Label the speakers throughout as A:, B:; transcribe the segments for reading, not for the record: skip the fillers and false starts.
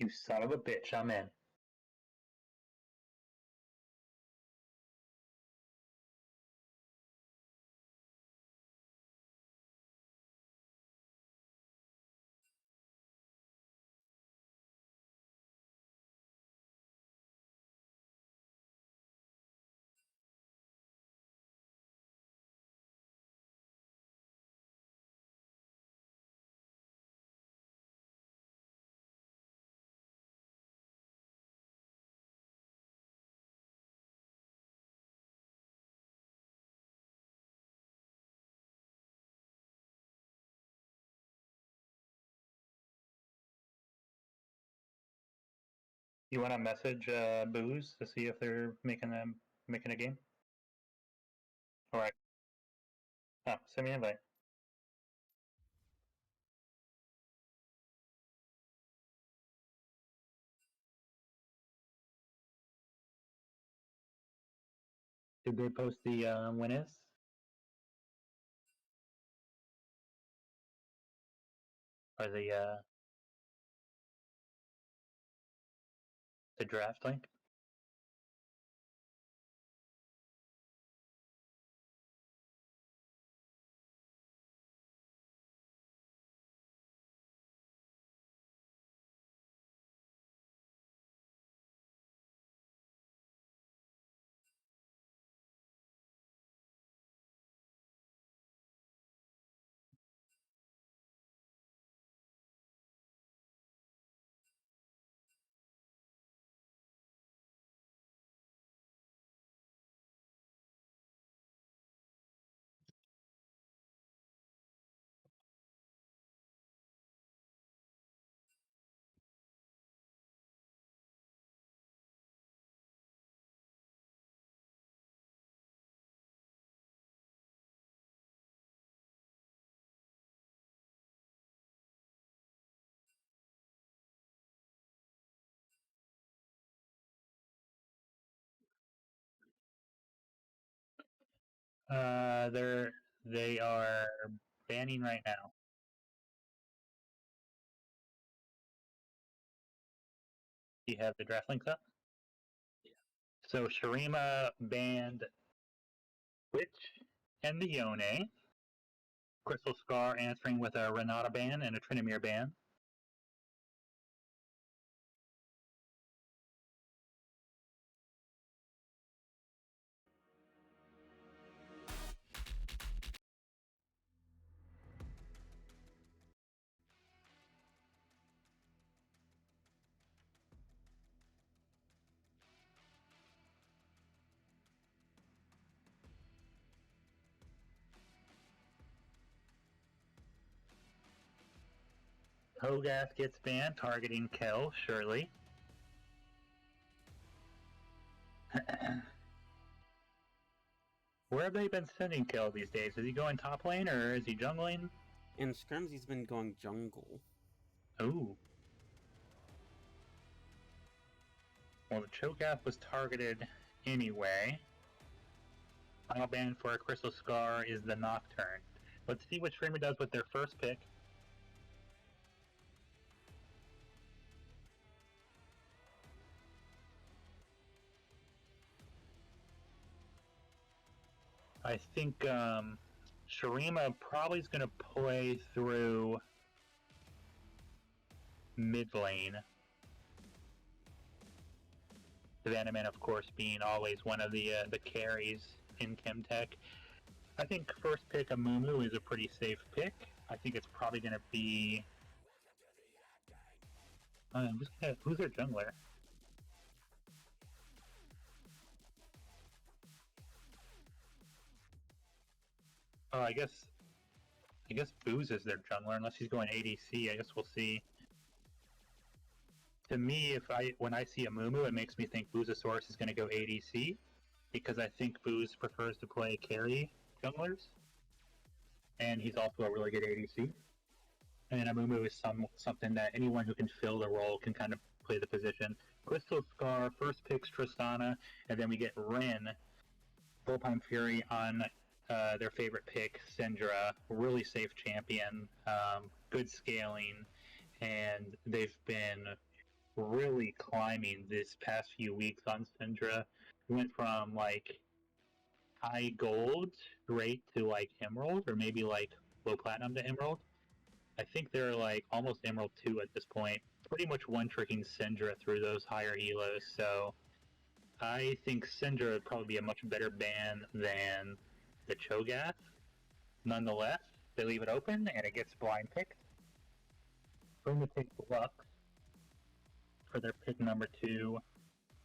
A: You son of a bitch, I'm in. You want to message Booze to see if they're making a game? All right. Oh, send me an invite. Did they post the when is? Or the draft link? They are banning right now. Do you have the draft links up? Yeah. So Shurima banned Twitch and the Yone. Crystal Scar answering with a Renata ban and a Trinomir ban. Hogath gets banned, targeting Kel, surely. Where have they been sending Kel these days? Is he going top lane or is he jungling?
B: In scrims, he's been going jungle.
A: Ooh. Well, the Cho'Gath was targeted anyway. Final ban for a Crystal Scar is the Nocturne. Let's see what Shurima does with their first pick. I think Shurima probably is going to play through mid lane. Vanaman, of course, being always one of the carries in Chemtech. I think first pick Amumu is a pretty safe pick. I think it's probably going to be... who's their jungler? Oh, I guess Booze is their jungler, unless he's going ADC. I guess we'll see. To me, when I see Amumu, it makes me think Boozosaurus is going to go ADC, because I think Booze prefers to play carry junglers, and he's also a really good ADC. And Amumu is something that anyone who can fill the role can kind of play the position. Crystal Scar first picks Tristana, and then we get Rin, Full-Time Fury on their favorite pick, Syndra. Really safe champion, good scaling, and they've been really climbing this past few weeks on Syndra. We went from like high gold rate to like emerald, or maybe like low platinum to emerald. I think they're like almost emerald 2 at this point. Pretty much one-tricking Syndra through those higher elos, so I think Syndra would probably be a much better ban than the Cho'Gath. Nonetheless, they leave it open and it gets blind picked. We're going to take Lux for their pick number 2.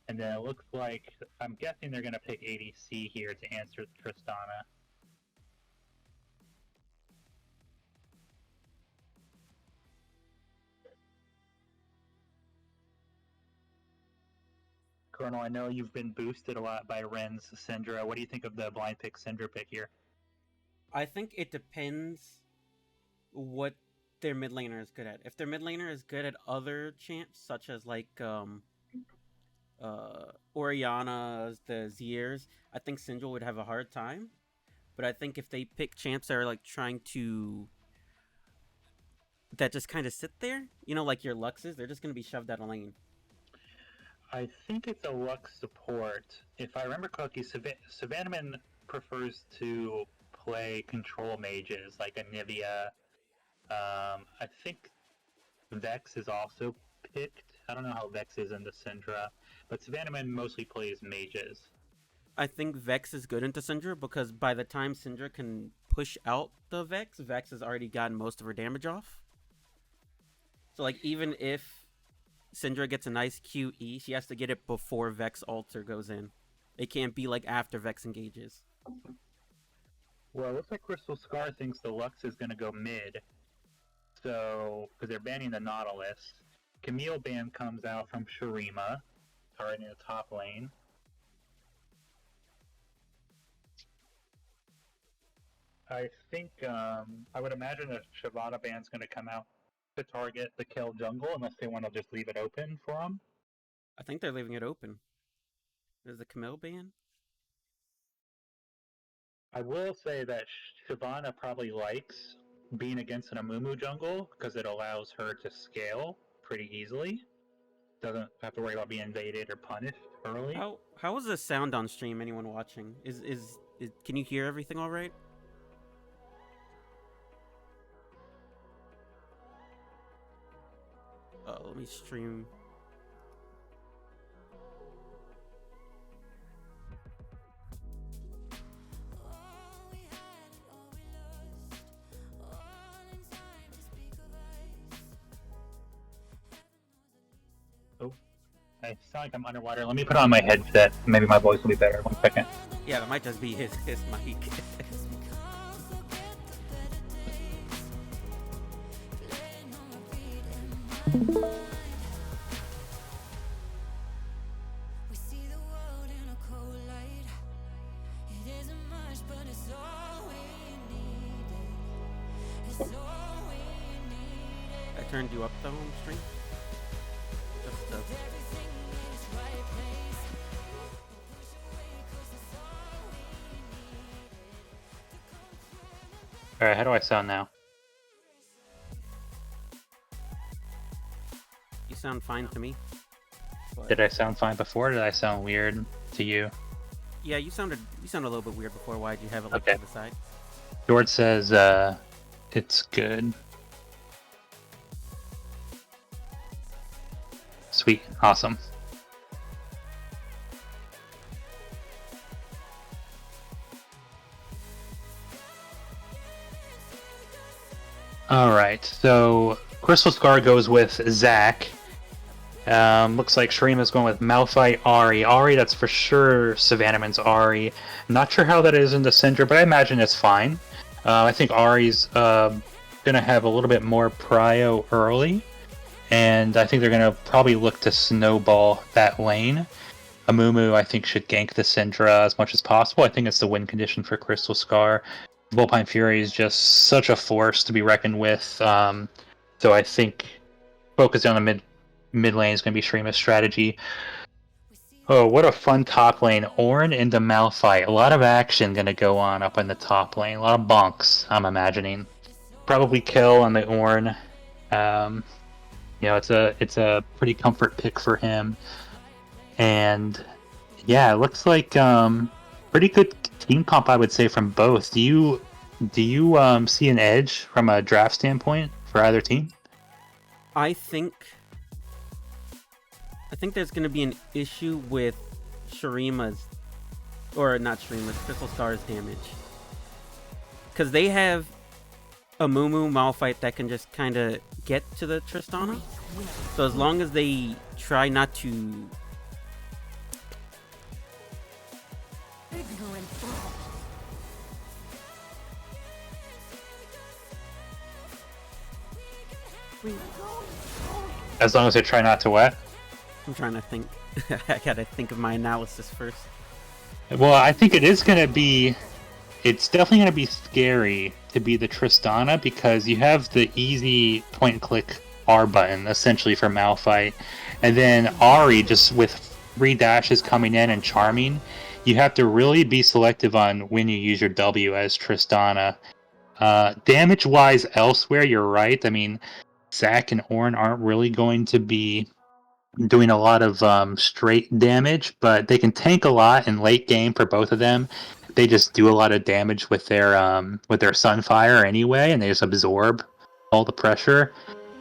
A: And then it looks like, I'm guessing they're going to pick ADC here to answer Tristana. Colonel, I know you've been boosted a lot by Ren's Syndra. What do you think of the blind pick Syndra pick here?
B: I think it depends what their mid laner is good at. If their mid laner is good at other champs, such as like Orianna, the Ziers, I think Syndra would have a hard time. But I think if they pick champs that are like trying to that just kind of sit there, like your Luxes, they're just going to be shoved out of lane.
A: I think it's a Lux support. If I remember correctly, Savannahman prefers to play control mages like Anivia. I think Vex is also picked. I don't know how Vex is in the Syndra, but Savannahman mostly plays mages.
B: I think Vex is good into Syndra because by the time Syndra can push out the Vex, Vex has already gotten most of her damage off. So like even if Syndra gets a nice QE, she has to get it before Vex alter goes in. It can't be like after Vex engages.
A: Well, it looks like Crystal Scar thinks the Lux is going to go mid. So, because they're banning the Nautilus. Camille ban comes out from Shurima, targeting the top lane. I think, I would imagine a Shyvana ban's going to come out to target the kill jungle, unless they want to just leave it open for them.
B: I think they're leaving it open. There's a Camille ban?
A: I will say that Shyvana probably likes being against an Amumu jungle, because it allows her to scale pretty easily. Doesn't have to worry about being invaded or punished early.
B: How is the sound on stream, anyone watching? Can you hear everything all right? Let me stream.
A: Oh, I sound like I'm underwater. Let me put on my headset. Maybe my voice will be better. 1 second.
B: Yeah, that might just be his mic. I turned you up the home stream.
A: Alright, how do I sound now?
B: You sound fine to me. But...
A: Did I sound fine before, or did I sound weird to you?
B: Yeah, you sounded a little bit weird before. Why'd you have it like to the side?
A: George says it's good. Sweet, awesome. Alright, so Crystal Scar goes with Zac. Looks like Shurima's going with Malphite, Ahri, that's for sure Savannahman's Ahri. Not sure how that is in the Syndra, but I imagine it's fine. I think Ahri's gonna have a little bit more prio early, and I think they're gonna probably look to snowball that lane. Amumu, I think, should gank the Syndra as much as possible. I think it's the win condition for Crystal Scar. Volpine Fury is just such a force to be reckoned with, so I think focusing on the mid lane is going to be Shurima's strategy. Oh, what a fun top lane. Ornn into Malphite. A lot of action going to go on up in the top lane. A lot of bonks, I'm imagining. Probably kill on the Ornn. it's a pretty comfort pick for him. And yeah, it looks like pretty good team comp, I would say, from both. Do you see an edge from a draft standpoint for either team?
B: I think there's going to be an issue with Shurima's, or not Shurima's, Crystal Star's damage. Because they have a Mumu Malphite that can just kind of get to the Tristana. So as long as they try not to...
A: As long as they try not to what?
B: I'm trying to think. I gotta think of my analysis first.
A: Well, I think it's definitely going to be scary to be the Tristana because you have the easy point-and-click R button, essentially, for Malphite. And then Ari, just with 3 dashes coming in and charming, you have to really be selective on when you use your W as Tristana. Damage-wise elsewhere, you're right. I mean, Zac and Ornn aren't really going to be doing a lot of straight damage, but they can tank a lot in late game for both of them. They just do a lot of damage with their Sunfire anyway, and they just absorb all the pressure.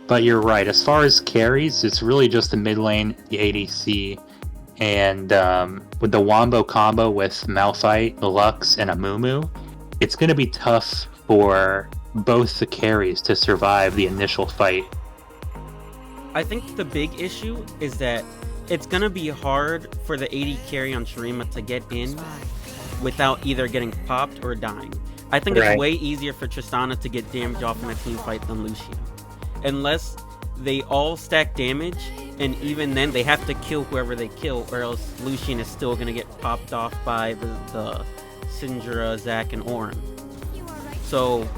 A: But you're right, as far as carries, it's really just the mid lane, the ADC, and with the Wombo combo with Malphite, Lux, and Amumu, it's going to be tough for both the carries to survive the initial fight.
B: I think the big issue is that it's going to be hard for the AD carry on Shurima to get in without either getting popped or dying. I think it's way easier for Tristana to get damage off in a team fight than Lucian. Unless they all stack damage, and even then they have to kill whoever they kill, or else Lucian is still going to get popped off by the Syndra, Zac, and Ornn. So...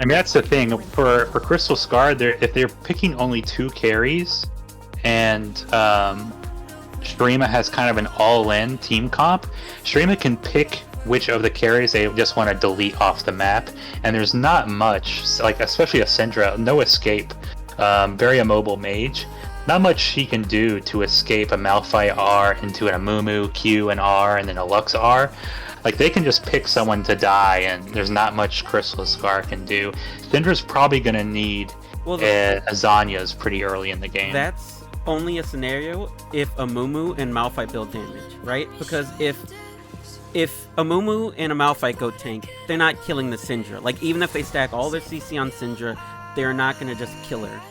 B: that's the thing for
A: Crystal Scar. If they're picking only 2 carries, and Shurima has kind of an all-in team comp, Shurima can pick which of the carries they just want to delete off the map, and there's not much, like especially a Syndra, no escape, very immobile mage, not much she can do to escape a Malphite R into an Amumu Q and R and then a Lux R. Like, they can just pick someone to die, and there's not much Crystal Scar can do. Syndra's probably going to need Azania's pretty early in the game.
B: That's only a scenario if Amumu and Malphite build damage, right? Because if Amumu and a Malphite go tank, they're not killing the Syndra. Like, even if they stack all their CC on Syndra, they're not going to just kill her.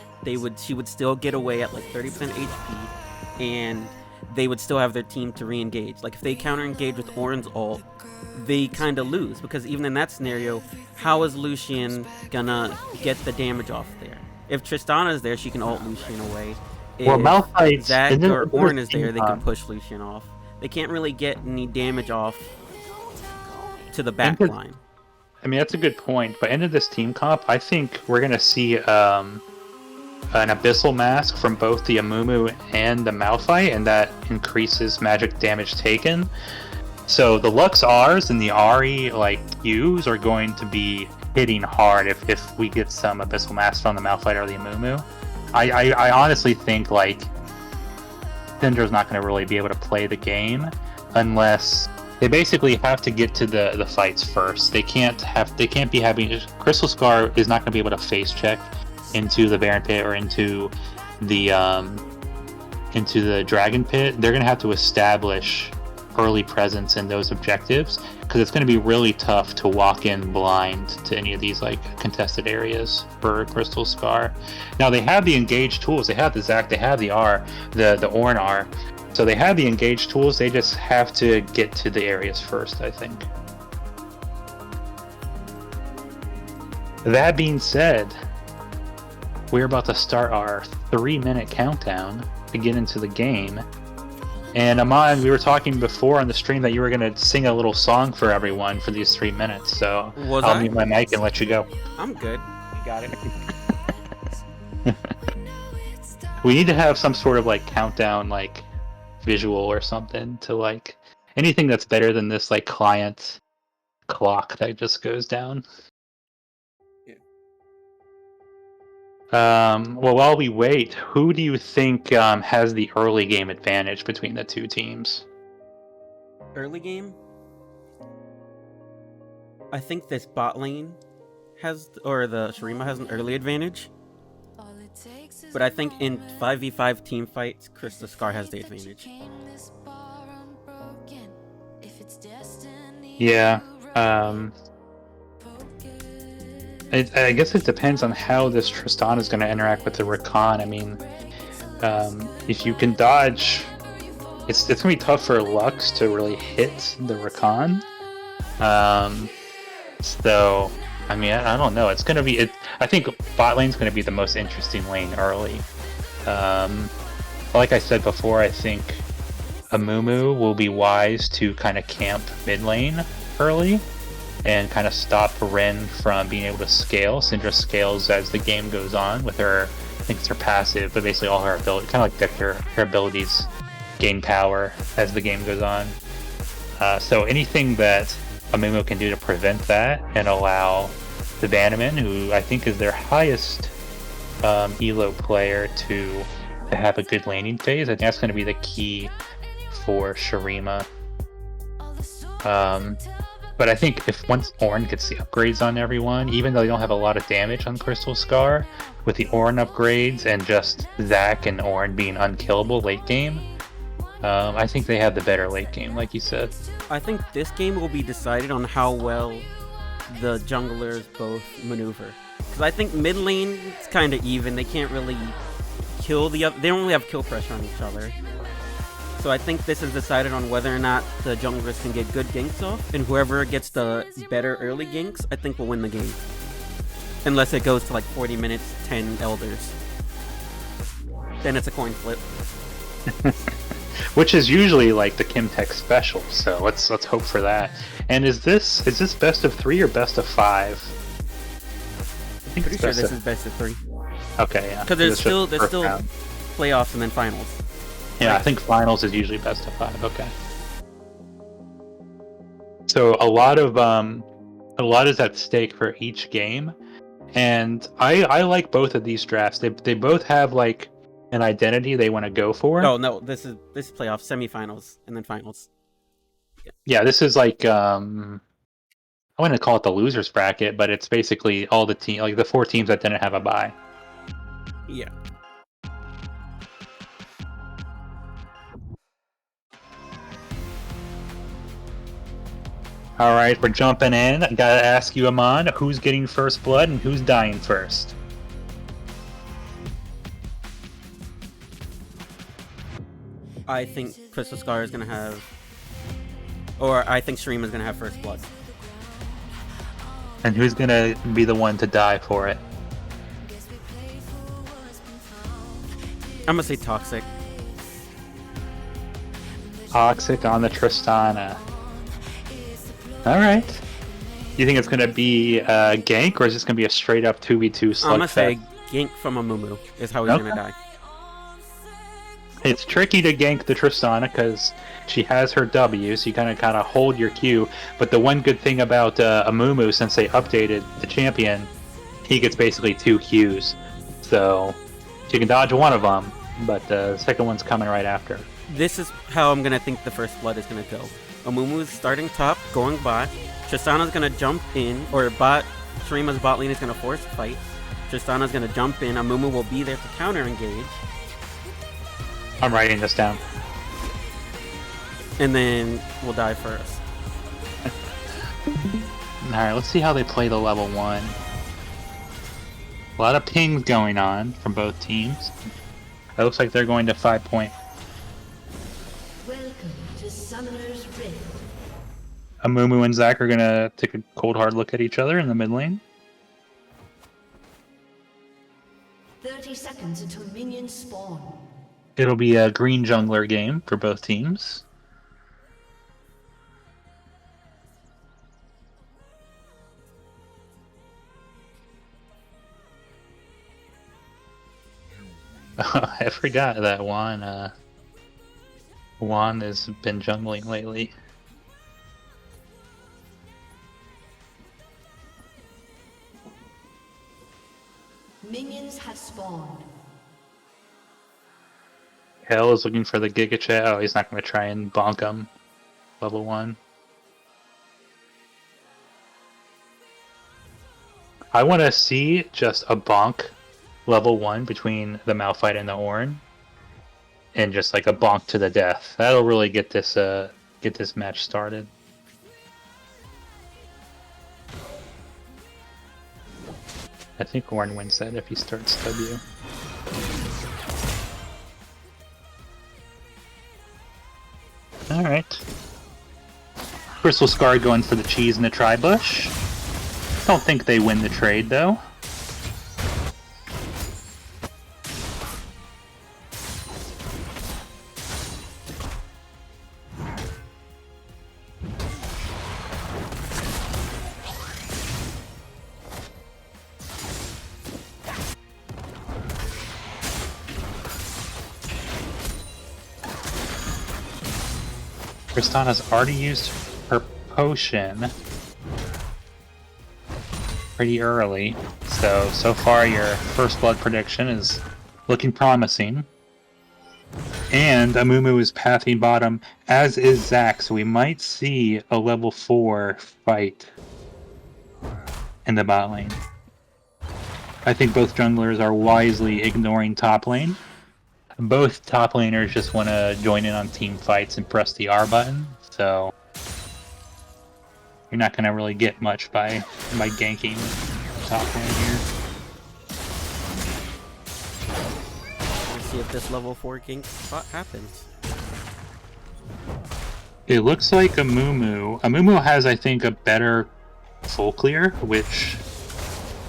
B: She would still get away at like 30% HP, and they would still have their team to re-engage. Like, if they counter-engage with Ornn's ult, they kind of lose, because even in that scenario, how is Lucian gonna get the damage off there? If Tristana is there, she can ult Lucian away. If
A: Malphite,
B: Zac or Ornn is there, they can push Lucian off. They can't really get any damage off to the back line.
A: That's a good point, but into this team comp, I think we're gonna see an Abyssal Mask from both the Amumu and the Malphite, and that increases magic damage taken. So the Lux R's and the Ari Qs are going to be hitting hard if we get some Abyssal Mask on the Malphite or the Amumu. I honestly think Syndra's not going to really be able to play the game unless they basically have to get to the fights first. They can't be having Crystal Scar is not going to be able to face check into the Baron Pit or into the Dragon Pit. They're going to have to establish early presence in those objectives, because it's going to be really tough to walk in blind to any of these contested areas for Crystal Scar. Now they have the engaged tools. They have the Zac, they have the R, the Ornn R. So they have the engaged tools. They just have to get to the areas first, I think. That being said, we're about to start our 3-minute countdown to get into the game. And Aman, we were talking before on the stream that you were going to sing a little song for everyone for these 3 minutes. So I'll mute my mic and let you go.
B: I'm good. You got it.
A: We need to have some sort of countdown visual or something to anything that's better than this client clock that just goes down.
B: Yeah.
A: Well, while we wait, who do you think has the early game advantage between the two teams?
B: Early game, I think this bot lane has, or the Shurima has an early advantage. But I think in 5v5 team fights, Krista Scar has the advantage.
A: Yeah. I guess it depends on how this Tristan is going to interact with the Rakan. I mean, if you can dodge, it's going to be tough for Lux to really hit the Rakan. So, I mean, I don't know. It's going to be... I think bot lane's going to be the most interesting lane early. Like I said before, I think Amumu will be wise to kind of camp mid lane early and kind of stop Ren from being able to scale. Syndra scales as the game goes on with her, I think it's her passive, but basically all her ability, kind of like Victor, her abilities gain power as the game goes on. So anything that Amumu can do to prevent that and allow the Bannerman, who I think is their highest elo player, to have a good laning phase, I think that's going to be the key for Shurima. But I think if once Ornn gets the upgrades on everyone, even though they don't have a lot of damage on Crystal Scar, with the Ornn upgrades and just Zac and Ornn being unkillable late game, I think they have the better late game, like you said.
B: I think this game will be decided on how well the junglers both maneuver. Because I think mid lane is kind of even. They can't really kill the other. They don't really have kill pressure on each other. So I think this is decided on whether or not the junglers can get good ganks off, and whoever gets the better early ganks, I think will win the game. Unless it goes to like 40 minutes, 10 elders. Then it's a coin flip.
A: Which is usually like the Chemtech special, so let's hope for that. And is this best of 3 or best of 5? I think
B: Pretty sure this is best of 3.
A: Okay, yeah.
B: Because there's still playoffs and then finals.
A: Yeah, I think finals is usually best of 5. Okay. So a lot is at stake for each game, and I like both of these drafts. They both have like an identity they want to go for.
B: No, this is playoffs, semifinals, and then finals.
A: Yeah, this is like I wouldn't call it the losers bracket, but it's basically all the like the 4 teams that didn't have a bye.
B: Yeah.
A: All right, we're jumping in. I gotta ask you, Amon, who's getting first blood and who's dying first?
B: I think Crystal Scar is gonna have, or I think Shurima is gonna have first blood.
A: And who's gonna be the one to die for it?
B: I'm gonna say Toxic.
A: Toxic on the Tristana. All right. You think it's gonna be a gank, or is this gonna be a straight up 2v2 slugfest?
B: I'm gonna say gank from Amumu is how he's gonna die.
A: It's tricky to gank the Tristana because she has her W, so you kind of hold your Q. But the one good thing about Amumu, since they updated the champion, he gets basically 2 Qs. So you can dodge one of them, but the second one's coming right after.
B: This is how I'm gonna think the first blood is gonna go. Amumu is starting top, going bot. Tristana's gonna jump in, or Shurima's bot lane is gonna force fight. Tristana's gonna jump in. Amumu will be there to counter engage.
A: I'm writing this down.
B: And then we'll die first.
A: Alright, let's see how they play the level 1. A lot of pings going on from both teams. It looks like they're going to 5 point.
C: Welcome to Summoner's Rift.
A: Amumu and Zac are gonna take a cold hard look at each other in the mid lane.
C: 30 seconds until minions spawn.
A: It'll be a green jungler game for both teams. I forgot that Juan has been jungling lately.
C: Minions have spawned.
A: Hell is looking for the Giga Chat. Oh, he's not going to try and bonk him. Level 1. I want to see just a bonk level 1 between the Malphite and the Ornn. And just like a bonk to the death. That'll really get this match started. I think Ornn wins that if he starts W. Alright. Crystal Scar going for the cheese and the tri-bush. Don't think they win the trade though. Tristana's already used her potion pretty early, so far your first blood prediction is looking promising. And Amumu is pathing bottom, as is Zac, so we might see a level 4 fight in the bot lane. I think both junglers are wisely ignoring top lane. Both top laners just want to join in on team fights and press the R button, so you're not going to really get much by ganking top lane here.
B: Let's see if this level 4 gank spot happens.
A: It looks like Amumu has, I think, a better full clear, which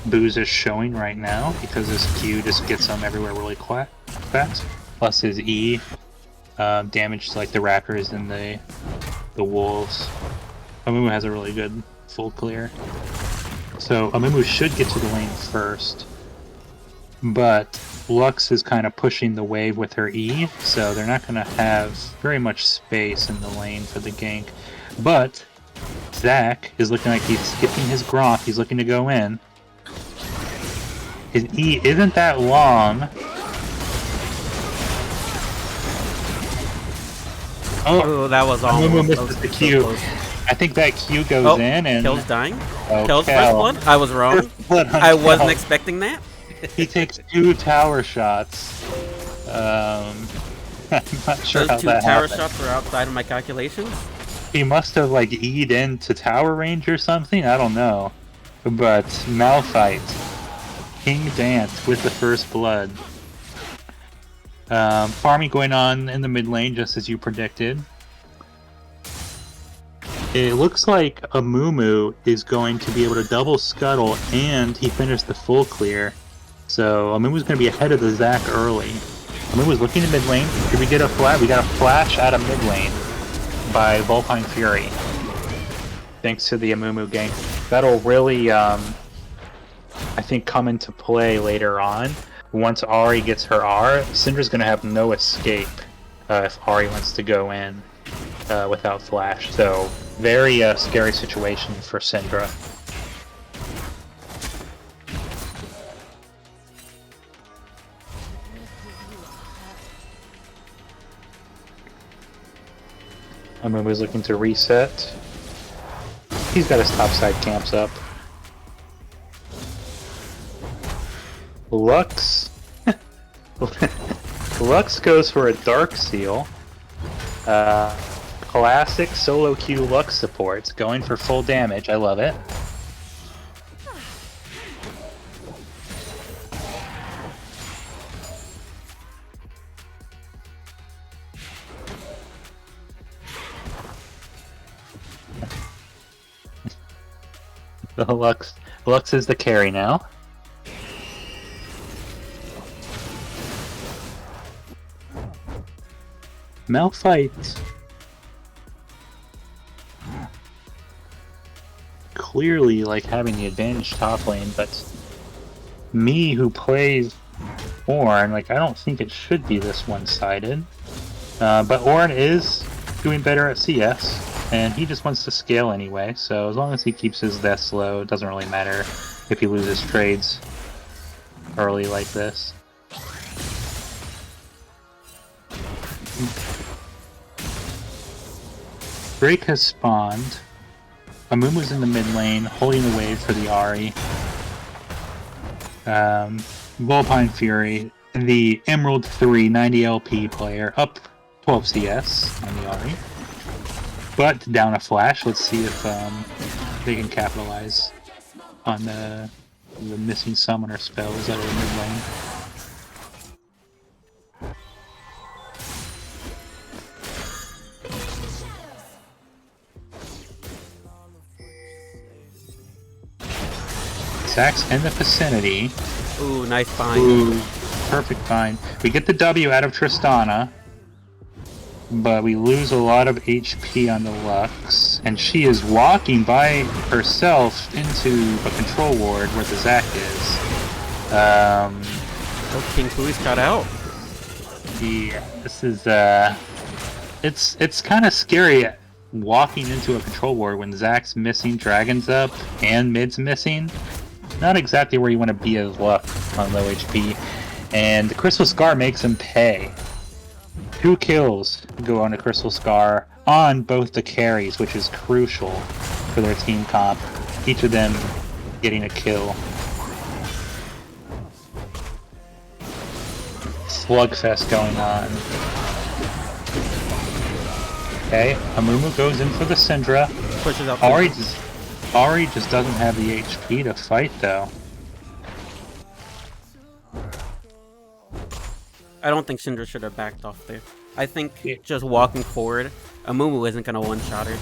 A: Booze is showing right now, because his Q just gets him everywhere really fast. Plus his E damages like the Raptors and the Wolves. Amumu has a really good full clear. So Amumu should get to the lane first. But Lux is kind of pushing the wave with her E, so they're not going to have very much space in the lane for the gank. But Zac is looking like he's skipping his Gromp. He's looking to go in. His E isn't that long.
B: Oh, that was almost.
A: Amumu misses the Q.
B: So
A: I think that Q goes in and...
B: Kill's dying.
A: Oh,
B: Kill's first blood. I was wrong. I wasn't expecting that.
A: He takes 2 tower shots. I'm not sure how
B: Those 2
A: that
B: tower
A: happened.
B: shots were outside of my calculations.
A: He must have like E'd into tower range or something. I don't know. But Malphite, King Dance with the first blood. Farming going on in the mid lane, just as you predicted. It looks like Amumu is going to be able to double scuttle, and he finished the full clear. So Amumu's going to be ahead of the Zac early. Amumu's looking to mid lane. Did we get a flash? We got a flash out of mid lane by Vulpine Fury. Thanks to the Amumu gank. That'll really, I think, come into play later on. Once Ahri gets her R, Syndra's going to have no escape if Ahri wants to go in without flash. So, very scary situation for Syndra. Amumu's looking to reset. He's got his topside camps up. Lux Lux goes for a Dark Seal. Classic solo queue Lux supports, going for full damage. I love it. The Lux is the carry now. Malphite. Clearly, like, having the advantage top lane, but me, who plays Ornn, like, I don't think it should be this one-sided. But Ornn is doing better at CS, and he just wants to scale anyway, so as long as he keeps his deaths low, it doesn't really matter if he loses trades. early like this. Drake has spawned. Amumu's in the mid lane, holding the wave for the Ahri. Volpine Fury, the Emerald 3 90 LP player, up 12 CS on the Ahri. But down a flash. Let's see if they can capitalize on the missing summoner spells that are in mid lane. Zax in the vicinity.
B: Ooh, nice find.
A: Ooh, perfect find. We get the W out of Tristana, but we lose a lot of HP on the Lux, and she is walking by herself into a control ward where the Zac is.
B: Oh, King Fui's got out.
A: Yeah, this is it's kind of scary walking into a control ward when Zac's missing, Dragon's up, and mid's missing. Not exactly where you want to be as Lux on low HP, and the Crystal Scar makes him pay. 2 kills go on a Crystal Scar on both the carries, which is crucial for their team comp. Each of them getting a kill. Slugfest going on. Okay, Amumu goes in for the Syndra.
B: Pushes out.
A: Ahri just doesn't have the HP to fight, though.
B: I don't think Syndra should have backed off there. I think just walking forward, Amumu isn't gonna one-shot her.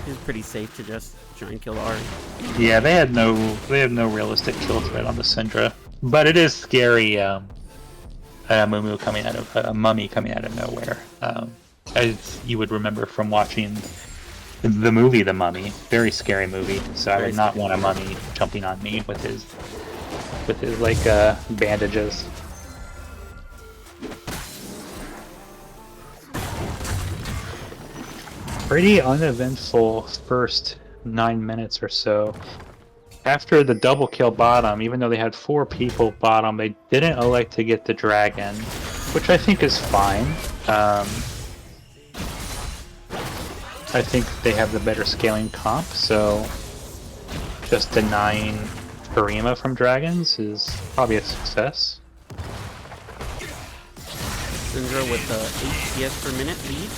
B: He's pretty safe to just try and kill Ahri.
A: Yeah, they have no realistic kill threat on the Syndra, but it is scary. Amumu coming out of a mummy coming out of nowhere, as you would remember from watching the movie The Mummy. Very scary movie. So I would not want a mummy jumping on me with his like bandages. Pretty uneventful first 9 minutes or so. After the double kill bottom, even though they had 4 people bottom, they didn't elect to get the dragon, which I think is fine. I think they have the better scaling comp, so just denying Shurima from dragons is probably a success.
B: Syndra with the 8 CS per minute lead.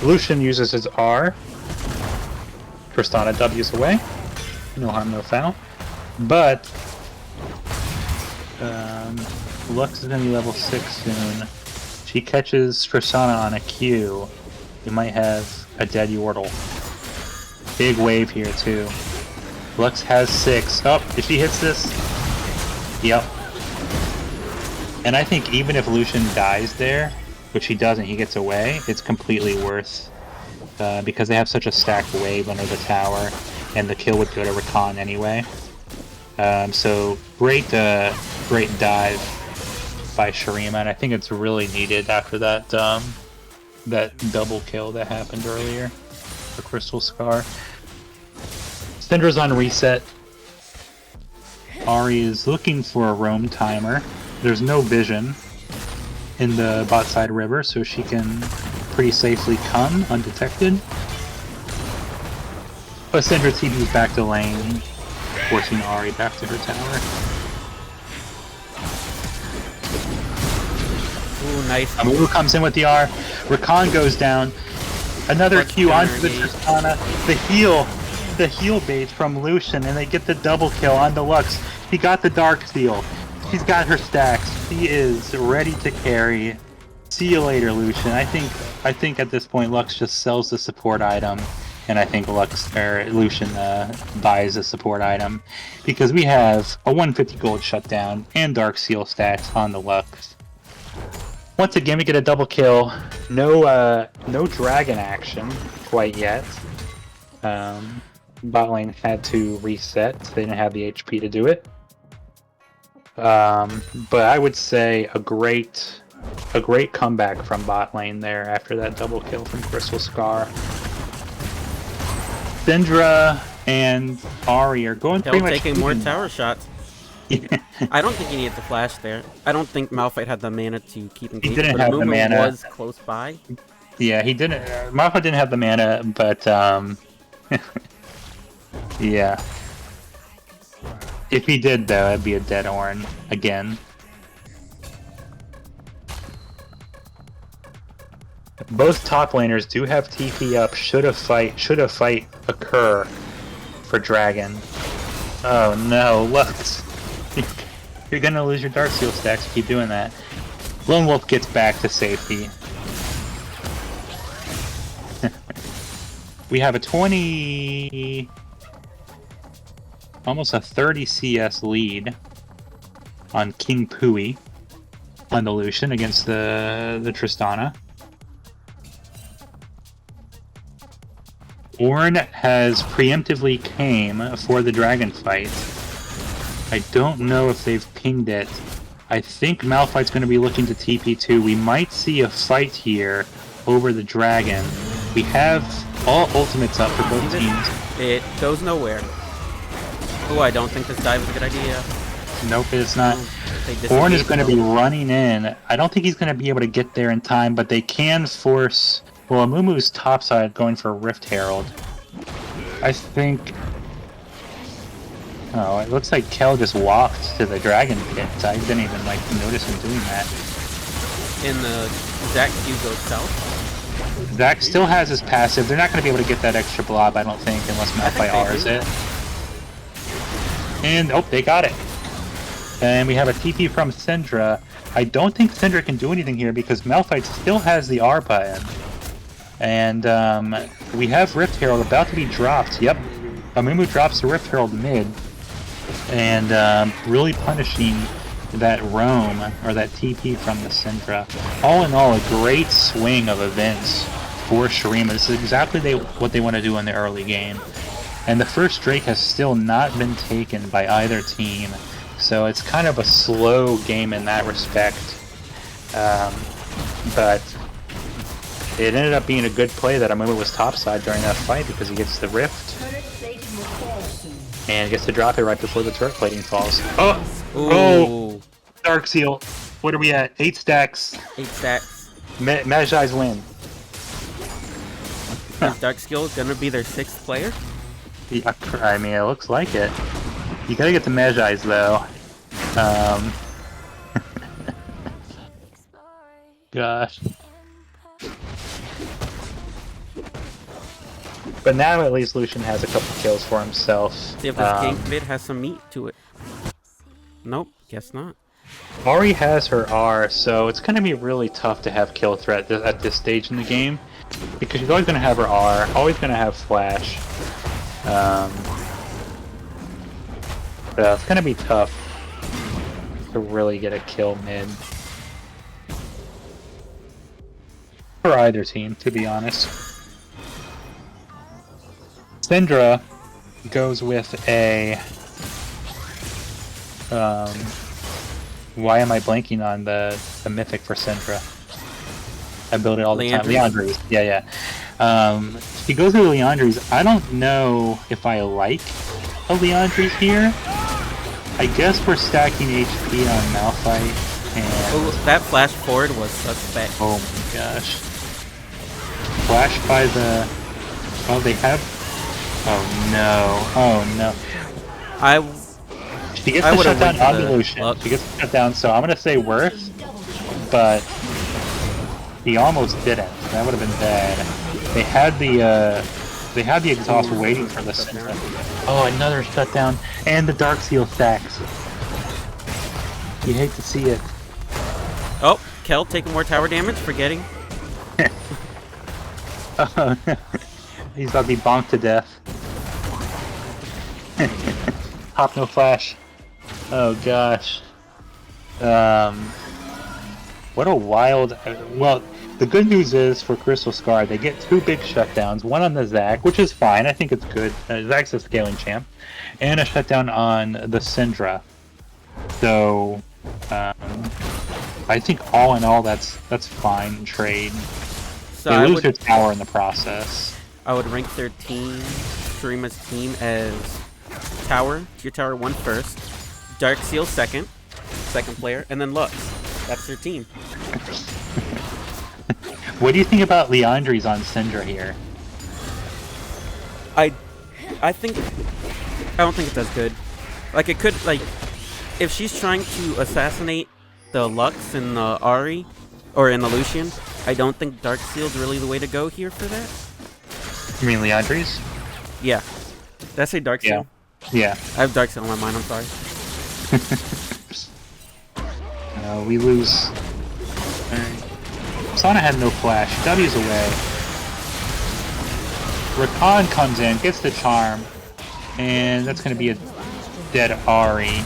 A: Lucian uses his R. Tristana W's away. No harm, no foul. But Lux is going to be level 6 soon. She catches Tristana on a Q. You might have a dead Yordle. Big wave here too. Lux has 6. Oh, if she hits this, yep. And I think even if Lucian dies there, which he doesn't, he gets away, it's completely worth, because they have such a stacked wave under the tower, and the kill would go to Rakan anyway. So great dive by Shurima, and I think it's really needed after that that double kill that happened earlier for Crystal Scar. Syndra's on reset. Ahri is looking for a roam timer. There's no vision in the bot side river, so she can pretty safely come undetected. But Syndra TP's back to lane, forcing Ahri back to her tower.
B: Ooh, nice.
A: Amumu comes in with the R. Rakan goes down. Another Q onto the Tristana. The heal bait from Lucian, and they get the double kill on the Lux. He got the Dark Seal. She's got her stacks. He is ready to carry. See you later, Lucian. I think at this point Lux just sells the support item, and I think Lucian buys a support item, because we have a 150 gold shutdown and Dark Seal stacks on the Lux. Once again, we get a double kill. No dragon action quite yet. Bot lane had to reset. They didn't have the HP to do it. But I would say a great comeback from bot lane there after that double kill from Crystal Scar. Syndra and Ahri are going pretty much
B: taking more tower shots. I don't think he needed to flash there. I don't think Malphite had the mana to keep engaging.
A: didn't
B: but
A: have the
B: Amumu
A: mana.
B: was close by.
A: Yeah, he didn't. Malphite didn't have the mana, but yeah. If he did, though, it'd be a dead Ornn again. Both top laners do have TP up. Should a fight occur for Dragon? Oh no, Lux! You're gonna lose your Darksteel stacks if you keep doing that. Lone Wolf gets back to safety. We have a 20... almost a 30 CS lead on King Pui on the Lucian against the Tristana. Ornn has preemptively came for the dragon fight. I don't know if they've pinged it. I think Malphite's going to be looking to TP2. We might see a fight here over the dragon. We have all ultimates up for both teams.
B: It goes nowhere. Oh, I don't think this dive is a good idea.
A: Nope, it's not.
B: They
A: Ornn is
B: disengage.
A: going to be running in. I don't think he's going to be able to get there in time, but they can force... Well, Amumu's topside going for Rift Herald. I think... Oh, it looks like Kel just walked to the dragon pit. I didn't even notice him doing that.
B: In the Zac Q goes south.
A: Zach still has his passive. They're not going to be able to get that extra blob, I don't think, unless Malphite R's it. And, oh, they got it. And we have a TP from Syndra. I don't think Syndra can do anything here because Malphite still has the R button. And we have Rift Herald about to be dropped. Yep, Amumu drops the Rift Herald mid. And really punishing that roam, or that TP from the Syndra. All in all, a great swing of events for Shurima. This is exactly what they want to do in the early game. And the first Drake has still not been taken by either team. So it's kind of a slow game in that respect. But it ended up being a good play that Amumu was topside during that fight because he gets the Rift. And gets to drop it right before the turret plating falls. Oh!
B: Ooh.
A: Oh! Darksteel. What are we at? 8 stacks.
B: 8 stacks.
A: Magi's win.
B: Is Darksteel gonna be their 6th player?
A: Yeah, I mean, it looks like it. You gotta get the Magi's, though. Gosh. But now at least Lucian has a couple kills for himself.
B: See if this gank mid has some meat to it. Nope, guess not.
A: Ari has her R, so it's gonna be really tough to have kill threat at this stage in the game. Because she's always gonna have her R, always gonna have flash. So it's gonna be tough to really get a kill mid. For either team, to be honest. Syndra goes with a... why am I blanking on the mythic for Syndra? I build it all the time. Leandries. Yeah. He goes with Leandries. I don't know if I like a Leandries here. I guess we're stacking HP on Malphite. And...
B: Oh, that flash forward was suspect.
A: Oh my gosh. Flash by the... Oh, they have... Oh no. She gets the shutdown on the Lucian. She gets the shutdown, so I'm gonna say worth, but he almost didn't. That would have been bad. They had the exhaust waiting for the Syndra. Oh, another shutdown, and the Darksteel stacks. You hate to see it.
B: Oh, Kel taking more tower damage, forgetting.
A: He's about to be bonked to death. Hop no flash. Oh gosh. What a wild... Well, the good news is for Crystal Scar, they get 2 big shutdowns. One on the Zac, which is fine. I think it's good. Zac's a scaling champ. And a shutdown on the Syndra. So, I think all in all, that's fine trade.
B: So
A: they lose their tower in the process.
B: I would rank their team, Shurima's team, as tower, tier tower 1 first, Darkseal second player, and then Lux. That's their team.
A: What do you think about Leandri's on Syndra here?
B: I don't think it does good. Like, it could, like, if she's trying to assassinate the Lux and the Ahri, or in the Lucian, I don't think Darkseal's really the way to go here for that.
A: You mean Leandri's?
B: Yeah. Did I say Darkseal?
A: Yeah.
B: I have Darkseal on my mind, I'm sorry.
A: We lose. Sana had no flash. W's away. Rakan comes in, gets the charm, and that's going to be a dead Ahri.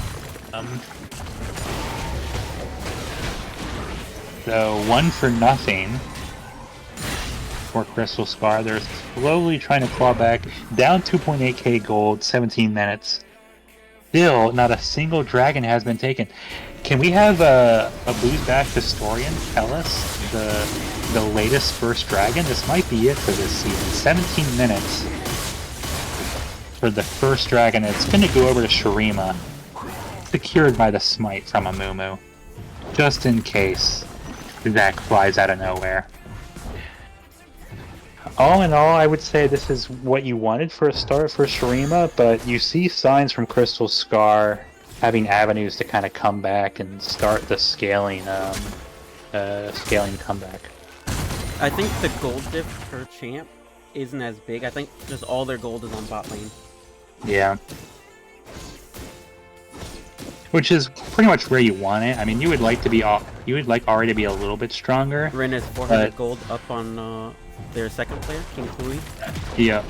A: So 1 for nothing for Crystal Scar. They're slowly trying to claw back. Down 2.8k gold, 17 minutes. Still, not a single dragon has been taken. Can we have a BoozeBash historian tell us the latest first dragon? This might be it for this season. 17 minutes for the first dragon. It's going to go over to Shurima, secured by the smite from Amumu, just in case Zach flies out of nowhere. All in all, I would say this is what you wanted for a start for Shurima, but you see signs from Crystal Scar having avenues to kind of come back and start the scaling comeback.
B: I think the gold diff per champ isn't as big. I think just all their gold is on bot lane.
A: Yeah. Which is pretty much where you want it. I mean, you would like Ahri to be a little bit stronger.
B: Ren is 400 gold up on their second player, King Kui.
A: Yeah.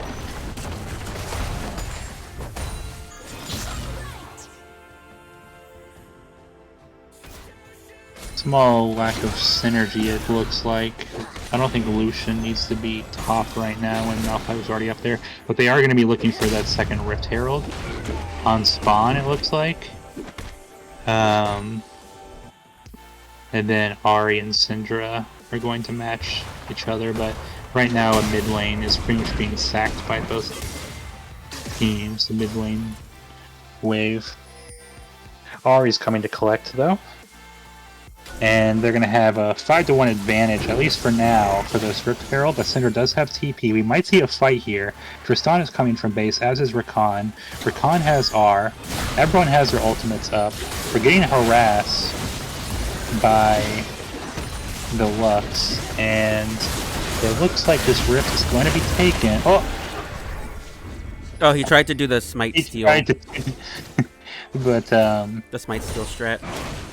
A: Small lack of synergy, it looks like. I don't think Lucian needs to be top right now when Malphite was already up there. But they are going to be looking for that second Rift Herald on spawn, it looks like. And then Ahri and Syndra are going to match each other, but right now a mid lane is pretty much being sacked by both teams, the mid lane wave. Ahri's coming to collect though. And they're going to have a 5-1 advantage, at least for now, for this Rift Herald. But Syndra does have TP. We might see a fight here. Tristan is coming from base, as is Rakan. Rakan has R. Everyone has their ultimates up. We're getting harassed by the Lux. And it looks like this Rift is going to be taken.
B: Oh, he tried to do the smite steal.
A: But
B: the smite steal strat,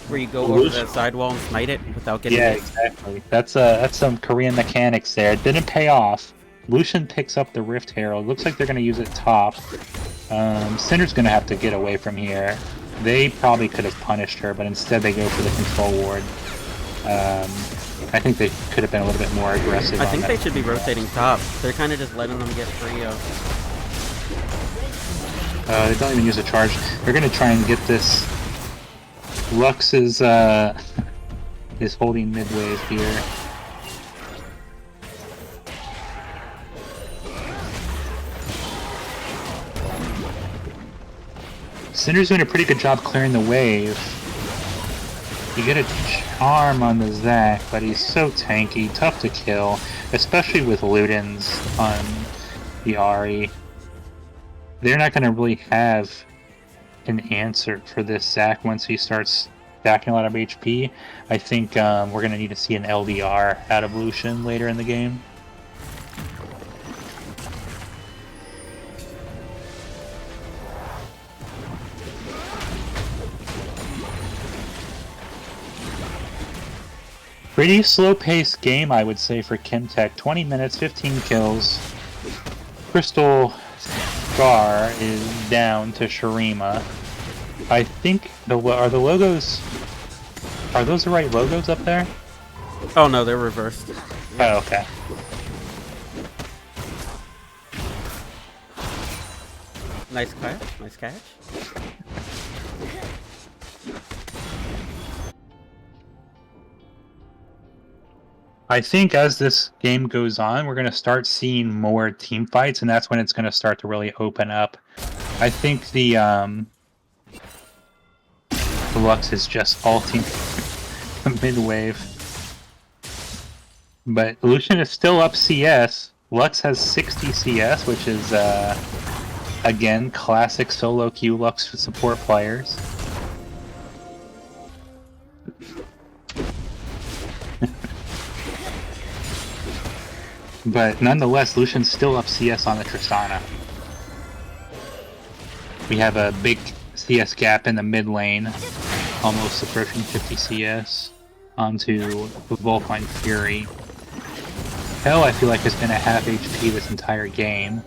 B: where you go over the sidewall and smite it without getting hit.
A: Exactly. That's some Korean mechanics there. It didn't pay off. Lucian picks up the Rift Herald. Looks like they're going to use it top. Syndra's going to have to get away from here. They probably could have punished her, but instead they go for the control ward. I think they could have been a little bit more aggressive.
B: I think they should be rotating top. They're kind of just letting them get free of.
A: They don't even use a charge. They're going to try and get this. Lux is holding mid wave here. Syndra's doing a pretty good job clearing the wave. You get a charm on the Zac, but he's so tanky, tough to kill, especially with Ludens on the Ahri. They're not going to really have an answer for this Zac once he starts stacking a lot of HP. I think we're going to need to see an LDR out of Lucian later in the game. Pretty slow-paced game, I would say, for Chemtech. 20 minutes, 15 kills. Crystal Scar is down to Shurima. I think are the logos... Are those the right logos up there?
B: Oh no, they're reversed.
A: Oh, okay.
B: Nice catch, nice catch.
A: I think as this game goes on, we're going to start seeing more team fights, and that's when it's going to start to really open up. I think the Lux is just ulting mid-wave. But Lucian is still up CS. Lux has 60 CS, which is, again, classic solo queue Lux support players. But nonetheless, Lucian's still up CS on the Tristana. We have a big CS gap in the mid lane, almost approaching 50 CS, onto Volkine Fury. Hell, I feel like has been at half HP this entire game.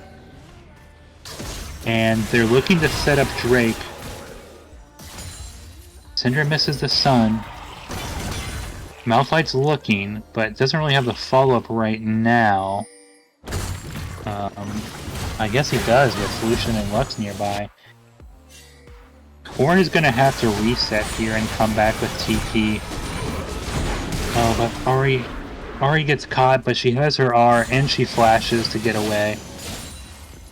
A: And they're looking to set up Drake. Syndra misses the Sun. Malphite's looking, but doesn't really have the follow-up right now. I guess he does with Lucian and Lux nearby. Corn is going to have to reset here and come back with TP. Oh, but Ari gets caught, but she has her R and she flashes to get away.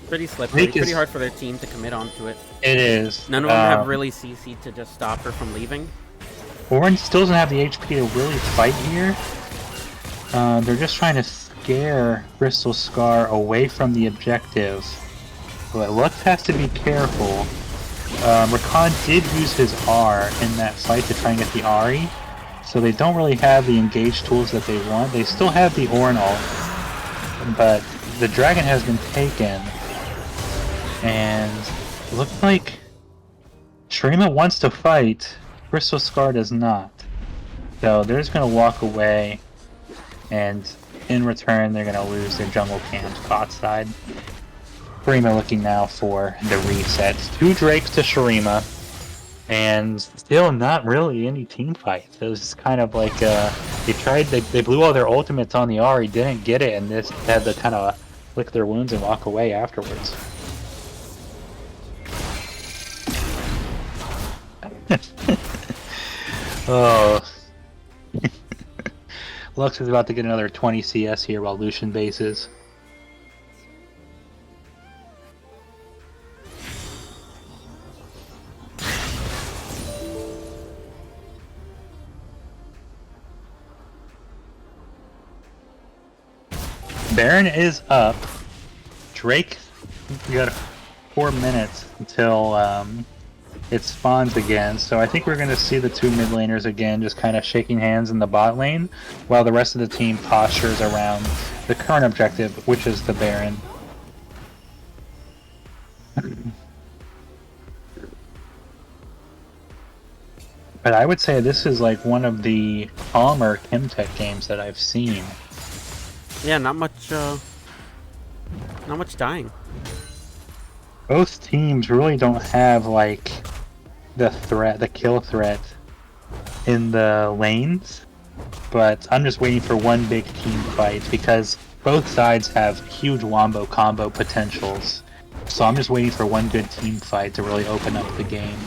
B: Pretty slippery, pretty hard for their team to commit onto it.
A: It is.
B: None of them have really CC'd to just stop her from leaving.
A: Orange still doesn't have the HP to really fight here. They're just trying to scare Crystal Scar away from the objective. But Lux has to be careful. Rakan did use his R in that fight to try and get the Ahri. So they don't really have the engage tools that they want. They still have the Ornn ult, but the dragon has been taken. And it looks like Shurima wants to fight. Crystal Scar does not. So they're just going to walk away, and in return they're going to lose their jungle camp bot side. Shurima looking now for the reset. 2 Drakes to Shurima, and still not really any team fights. It was just kind of like they blew all their ultimates on the Ahri, didn't get it, and this had to kind of lick their wounds and walk away afterwards. Oh. Lux is about to get another 20 CS here while Lucian bases. Baron is up. Drake, we got 4 minutes until it spawns again, so I think we're going to see the 2 mid laners again just kind of shaking hands in the bot lane, while the rest of the team postures around the current objective, which is the Baron. But I would say this is like one of the calmer Chemtech games that I've seen.
B: Yeah, not much dying.
A: Both teams really don't have like the kill threat in the lanes, but I'm just waiting for one big team fight because both sides have huge wombo combo potentials. So I'm just waiting for one good team fight to really open up the game.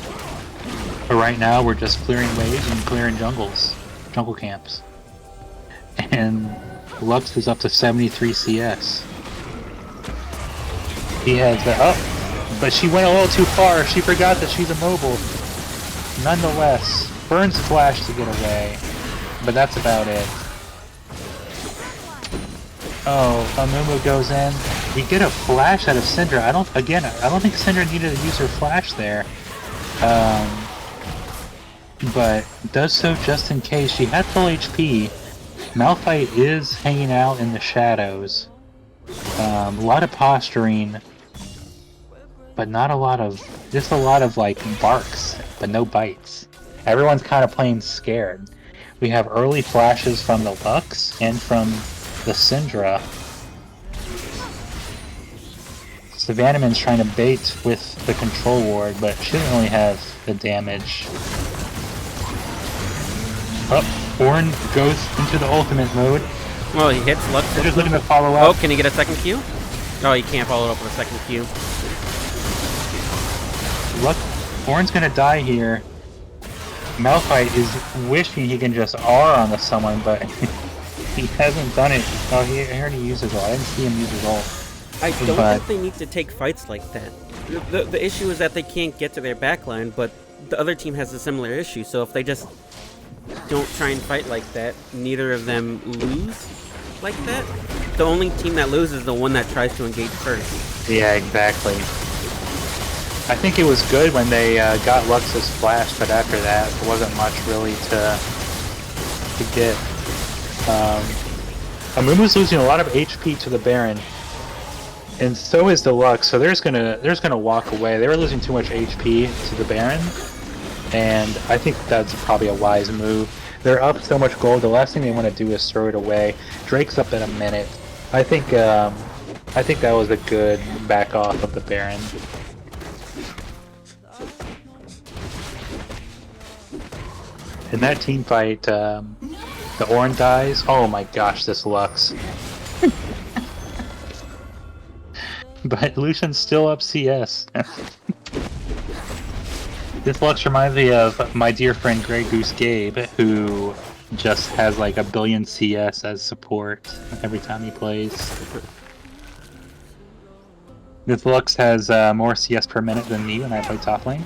A: But right now we're just clearing waves and clearing jungle camps. And Lux is up to 73 CS. He has the but she went a little too far. She forgot that she's immobile. Nonetheless, burns flash to get away, but that's about it. Oh, Amumu goes in. We get a flash out of Syndra. I don't think Syndra needed to use her flash there. But does so just in case. She had full HP. Malphite is hanging out in the shadows. A lot of posturing, but not a lot of, just a lot of like barks, but no bites. Everyone's kind of playing scared. We have early flashes from the Lux and from the Syndra. Savannahman's trying to bait with the control ward, but she doesn't really have the damage. Oh, Ornn goes into the ultimate mode.
B: Well, he hits Lux.
A: They're just looking to follow up.
B: Oh, can he get a second Q? Oh, he can't follow it up with a second Q.
A: Look, Ornn's gonna die here. Malphite is wishing he can just R on someone, but he hasn't done it. Oh, he already used his ult. I didn't see him use his ult.
B: I don't think they need to take fights like that. The issue is that they can't get to their backline, but the other team has a similar issue. So if they just don't try and fight like that, neither of them lose like that. The only team that loses is the one that tries to engage first.
A: Yeah, exactly. I think it was good when they got Lux's flash, but after that, there wasn't much really to get. Amumu's losing a lot of HP to the Baron, and so is the Lux. So there's gonna walk away. They were losing too much HP to the Baron, and I think that's probably a wise move. They're up so much gold. The last thing they want to do is throw it away. Drake's up in a minute. I think that was a good back off of the Baron. In that team fight, the Ornn dies. Oh my gosh, this Lux. But Lucian's still up CS. This Lux reminds me of my dear friend Grey Goose Gabe, who just has like a billion CS as support every time he plays. This Lux has more CS per minute than me when I play top lane.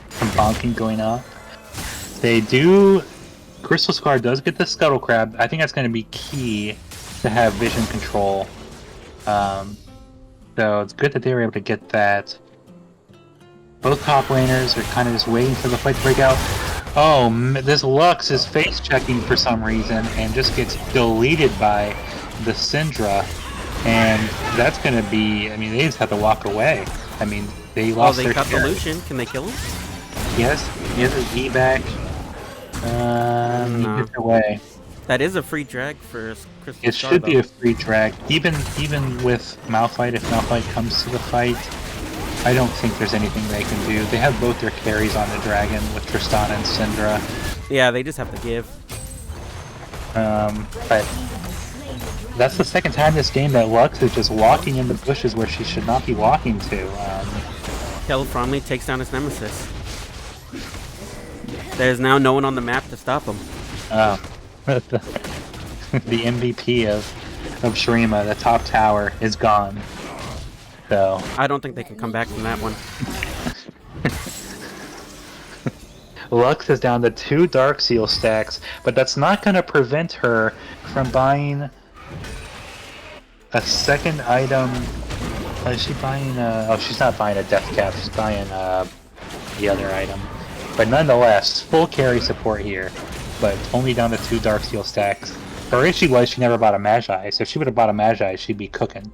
A: Some bonking going up. They do... Crystal Scar does get the Scuttle Crab. I think that's going to be key to have vision control. So it's good that they were able to get that. Both top laners are kind of just waiting for the fight to break out. Oh, this Lux is face checking for some reason and just gets deleted by the Syndra. And that's going to be... I mean, they just have to walk away. I mean, they lost their
B: got
A: carry.
B: the Lucian. Can they kill him?
A: Yes, he has his E back. He gets away.
B: That is a free drag for Crystal
A: It
B: Star,
A: should be
B: though.
A: a free drag. Even with Malphite, if Malphite comes to the fight, I don't think there's anything they can do. They have both their carries on the dragon with Tristana and Syndra.
B: Yeah, they just have to give.
A: But that's the second time this game that Lux is just walking in the bushes where she should not be walking to.
B: Kel Fromley takes down his nemesis. There's now no one on the map to stop him.
A: Oh. The MVP of Shurima, the top tower, is gone. So
B: I don't think they can come back from that one.
A: Lux is down to 2 Dark Seal stacks, but that's not going to prevent her from buying a second item. Is she buying oh, she's not buying a Death Cap, she's buying the other item. But nonetheless, full carry support here, but only down to 2 Dark Seal stacks. Her issue was she never bought a Magi, so if she would have bought a Magi, she'd be cooking.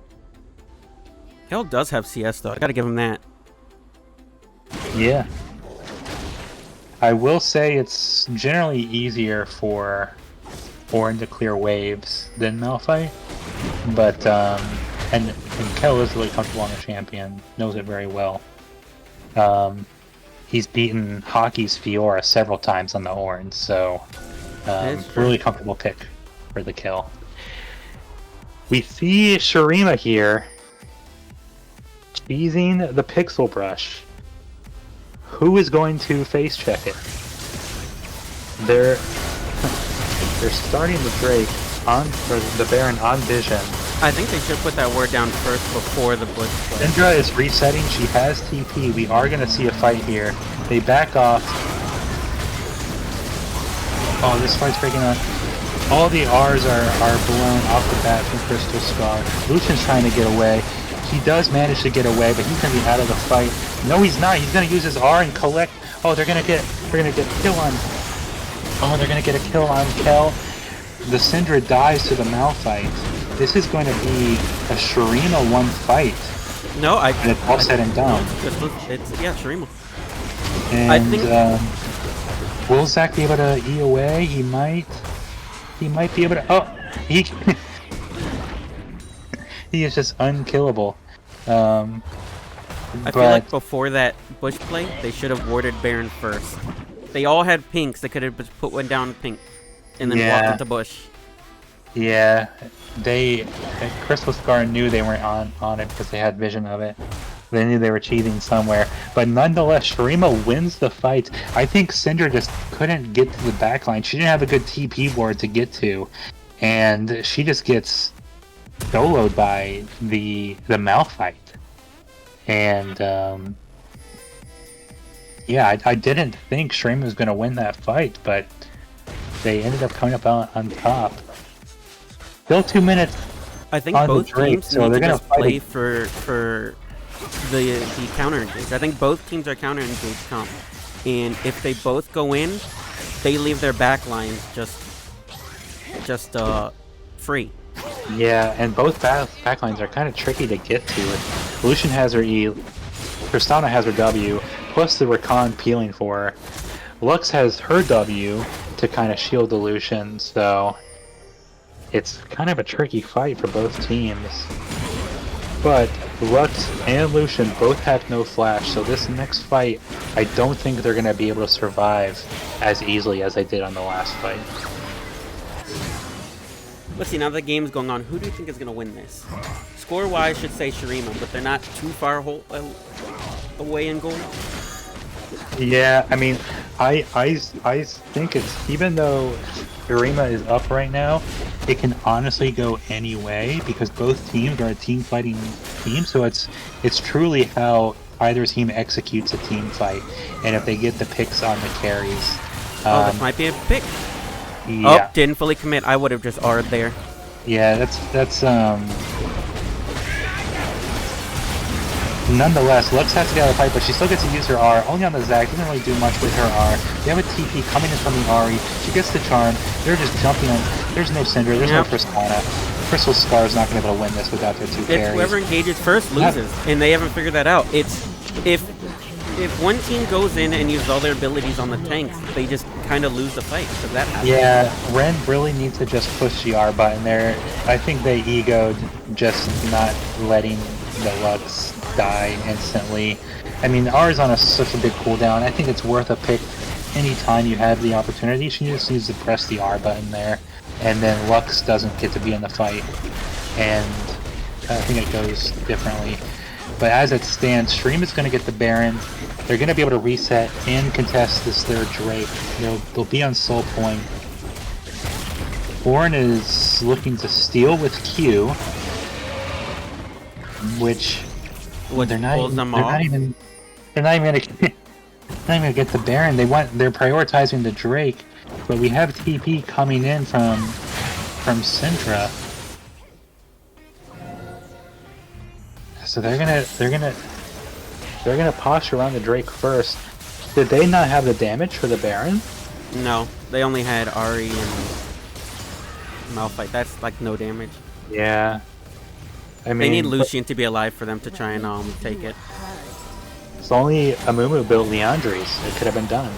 B: Kel does have CS, though. I gotta give him that.
A: Yeah. I will say it's generally easier for Ornn to clear waves than Malphite, but and Kel is really comfortable on the champion, knows it very well. He's beaten Hockey's Fiora several times on the Ornn, so really comfortable pick for the kill. We see Shurima here cheesing the Pixel Brush. Who is going to face check it? They're starting the Drake on, or the Baron on Vision.
B: I think they should put that ward down first before the Bush play.
A: Syndra is resetting. She has TP. We are going to see a fight here. They back off. Oh, this fight's breaking up. All the R's are blown off the bat from Crystal Scar. Lucian's trying to get away. He does manage to get away, but he's going to be out of the fight. No, he's not. He's going to use his R and collect. Oh, they're going to get a kill on. Oh, they're going to get a kill on Kel. The Syndra dies to the Malphite. This is going to be a Shurima 1 fight.
B: No,
A: and it's all said and done.
B: Yeah, Shurima.
A: And
B: I think
A: will Zach be able to E away? He might be able to. Oh, he he is just unkillable.
B: I feel like before that Bush play, they should have warded Baron first. They all had pinks. They could have just put one down pink, and then walked into Bush.
A: Yeah, Crystal Scar knew they weren't on it because they had vision of it. They knew they were cheating somewhere. But nonetheless, Shurima wins the fight. I think Syndra just couldn't get to the backline. She didn't have a good TP board to get to. and she just gets soloed by the Malphite. And yeah, I didn't think Shurima was going to win that fight, but they ended up coming up on top. Still 2 minutes.
B: I think
A: on
B: both
A: the Drake,
B: teams
A: so
B: need
A: they're
B: to
A: gonna
B: just
A: fight
B: play for the counter engage. I think both teams are counter engage comp, and if they both go in, they leave their back lines just free.
A: Yeah, and both backlines are kind of tricky to get to. Lucian has her E, Tristana has her W, plus the Rakan peeling for her. Lux has her W to kind of shield the Lucian, so it's kind of a tricky fight for both teams. But Lux and Lucian both have no flash, so this next fight, I don't think they're going to be able to survive as easily as they did on the last fight.
B: Let's see, now the game's going on. Who do you think is going to win this? Score-wise, should say Shurima, but they're not too far away in goal.
A: Yeah, I mean, I think it's, even though Shurima is up right now, it can honestly go any way because both teams are a team fighting team. So it's truly how either team executes a team fight, and if they get the picks on the carries.
B: Oh, this might be a pick.
A: Yeah.
B: Oh, didn't fully commit. I would have just R'd there.
A: Yeah, that's nonetheless, Lux has to get out of the fight, but she still gets to use her R, only on the Zac, doesn't really do much with her R. They have a TP coming in from the Ahri, she gets the charm, they're just jumping on, there's no Syndra, there's no Tristana. Crystal Scar's not going to be able to win this without their two carries.
B: Whoever engages first loses, and they haven't figured that out. It's, if one team goes in and uses all their abilities on the tanks, they just kind of lose the fight, because that happens.
A: Yeah, Ren really needs to just push the R button there. I think they egoed just not letting the Lux die instantly. I mean, R is on such a big cooldown. I think it's worth a pick anytime you have the opportunity. She just needs to press the R button there, and then Lux doesn't get to be in the fight, and I think it goes differently. But as it stands, Shurima is going to get the Baron. They're going to be able to reset and contest this third Drake. They'll be on Soul Point. Ornn is looking to steal with Q, which they're not even gonna get the Baron. They're prioritizing the Drake, but we have TP coming in from Syndra. So they're gonna posture around the Drake first. Did they not have the damage for the Baron?
B: No, they only had Ahri and Malphite. That's like no damage.
A: Yeah. I mean,
B: they need Lucian to be alive for them to try and take it.
A: It's only Amumu built Leandri's. It could have been done.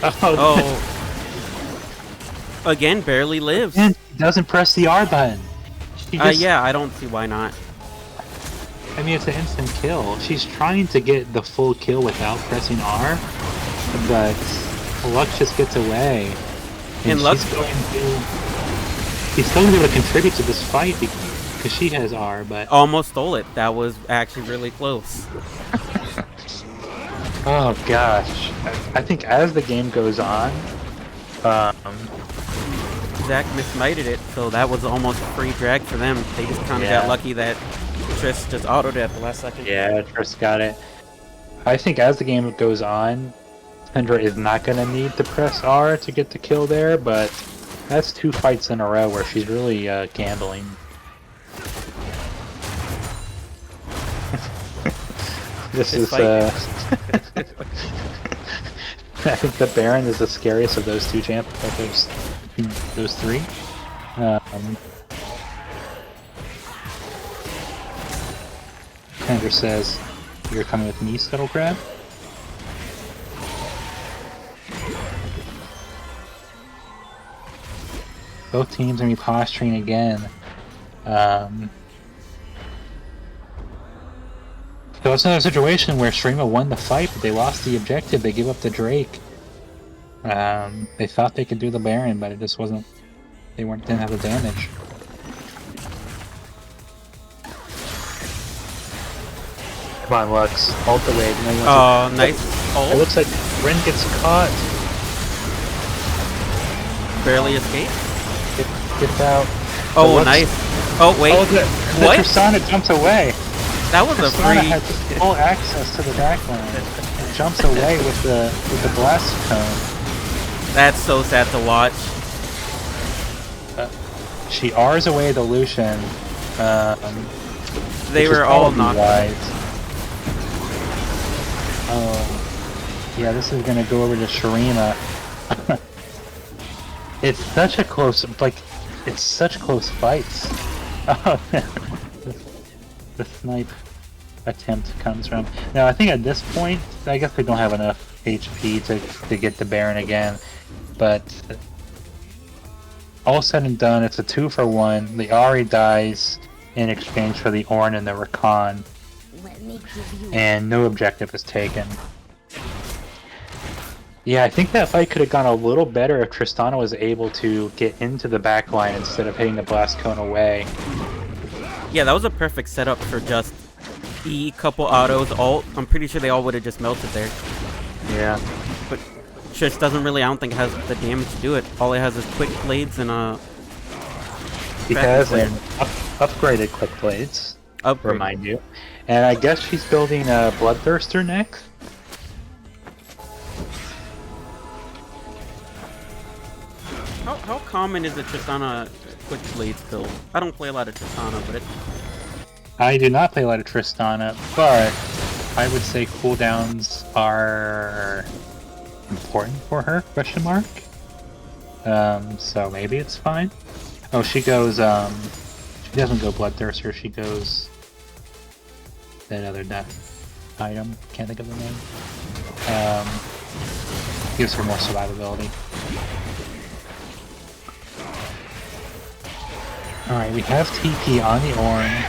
B: Oh. Again, barely lives.
A: And doesn't press the R button.
B: Yeah, I don't see why not.
A: I mean, it's an instant kill. She's trying to get the full kill without pressing R, but Lux just gets away. And Lux she's still going to be able to contribute to this fight because she has R, but...
B: Almost stole it. That was actually really close.
A: Oh, gosh. I think as the game goes on...
B: Zac mismited it, so that was almost a free drag for them. They just kind of got lucky that Triss just autoed it at the last second.
A: Yeah, Triss got it. I think as the game goes on, Syndra is not going to need to press R to get the kill there, but that's 2 fights in a row where she's really gambling. This is I think the Baron is the scariest of those two those three. Kendra says, "You're coming with me, Scuttle Crab." Both teams are gonna be posturing again. So it's another situation where Shurima won the fight, but they lost the objective. They give up the Drake. They thought they could do the Baron, but it just wasn't. They didn't have the damage. Come on, Lux, ult the wave.
B: Oh, nice ult.
A: It looks like Ren gets caught.
B: Barely escaped.
A: gets out.
B: Oh, nice. Oh, wait.
A: Oh, the
B: What?
A: Tristana jumps away.
B: That was a
A: Tristana
B: free...
A: has full access to the backline. And jumps away with the blast cone.
B: That's so sad to watch.
A: She R's away the Lucian.
B: They were all knocked out.
A: Oh. Yeah, this is gonna go over to Shurima. It's such a close, it's such close fights. Oh, the snipe attempt comes from. Now, I think at this point, I guess they don't have enough HP to get the Baron again, but all said and done, it's a 2-for-1. The Ahri dies in exchange for the Ornn and the Rakan, and no objective is taken. Yeah, I think that fight could have gone a little better if Tristana was able to get into the backline instead of hitting the blast cone away.
B: Yeah, that was a perfect setup for just E, couple autos, ult. I'm pretty sure they all would have just melted there.
A: Yeah.
B: But Trish doesn't really, I don't think, has the damage to do it. All it has is quick blades and
A: He has an upgraded quick blades. Remind you. And I guess she's building a Bloodthirster next.
B: How common is the Tristana quick blades build? I don't play a lot of Tristana, but
A: I do not play a lot of Tristana, but I would say cooldowns are important for her, question mark. So maybe it's fine. Oh, she goes, she doesn't go Bloodthirster, she goes that other item, can't think of the name. Gives her more survivability. Alright, we have TP on the Ornn.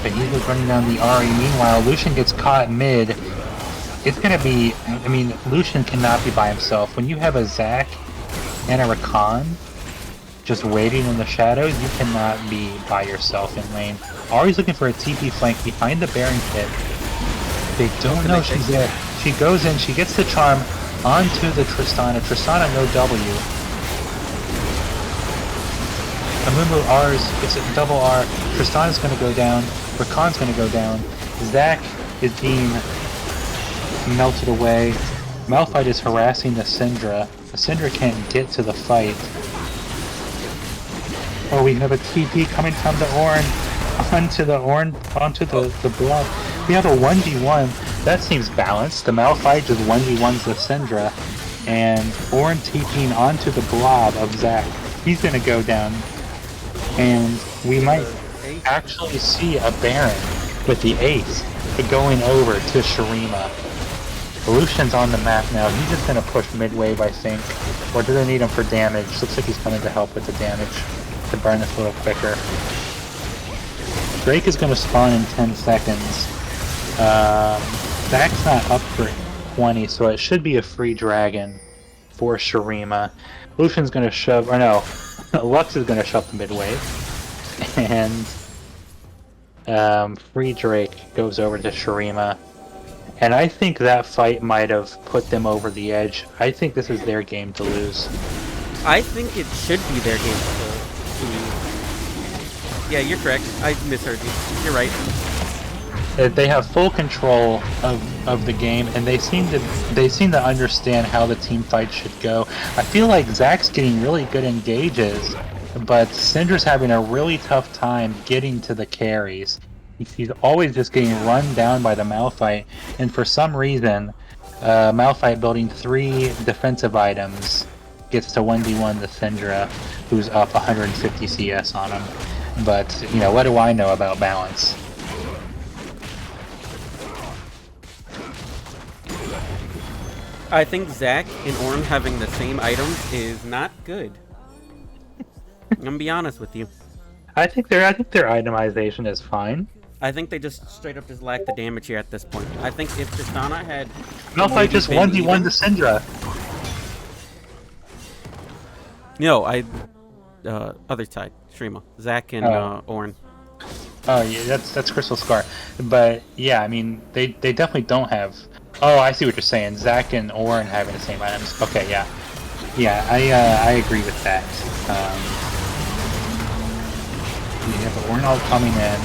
A: But he was running down the Ahri. Meanwhile, Lucian gets caught mid. It's gonna be... I mean, Lucian cannot be by himself. When you have a Zac and a Rakan just waiting in the shadows, you cannot be by yourself in lane. Ahri's looking for a TP flank behind the Baron kit. They don't know she's there. She goes in, she gets the charm onto the Tristana. Tristana no W. Amumu R's, it's a double R. Tristana's gonna go down. Rakan's gonna go down. Zac is being melted away. Malphite is harassing the Syndra. The Syndra can't get to the fight. Oh, we have a TP coming from the Ornn onto the blob. We have a 1v1. That seems balanced. The Malphite just 1v1s the Syndra. And Ornn TPing onto the blob of Zac. He's gonna go down. And we might actually see a Baron with the ace going over to Shurima. Lucian's on the map now. He's just going to push mid-wave, I think. Or do they need him for damage? Looks like he's coming to help with the damage to burn this a little quicker. Drake is going to spawn in 10 seconds. Zac's not up for 20, so it should be a free dragon for Shurima. Lucian's going to shove... or no. Lux is going to shove the mid-wave. And free Drake goes over to Shurima. And I think that fight might have put them over the edge. I think this is their game to lose.
B: I think it should be their game to lose. Yeah, you're correct. I misheard you. You're right.
A: They have full control of the game, and they seem to understand how the team fight should go. I feel like Zac's getting really good engages, but Syndra's having a really tough time getting to the carries. He's always just getting run down by the Malphite, and for some reason, Malphite building 3 defensive items gets to 1v1 the Syndra, who's up 150 CS on him. But, you know, what do I know about balance?
B: I think Zac and Ornn having the same items is not good. I'm gonna be honest with you.
A: I think their itemization is fine.
B: I think they just straight up just lack the damage here at this point. I think if Tristana had
A: Malphite just 1v1 the Syndra.
B: No, other side, Shurima, Zac and Ornn.
A: Oh yeah, that's Crystal Scar. But yeah, I mean they definitely don't have. Oh, I see what you're saying. Zac and Ornn having the same items. Okay, yeah. Yeah, I agree with that. We have Ornal coming in.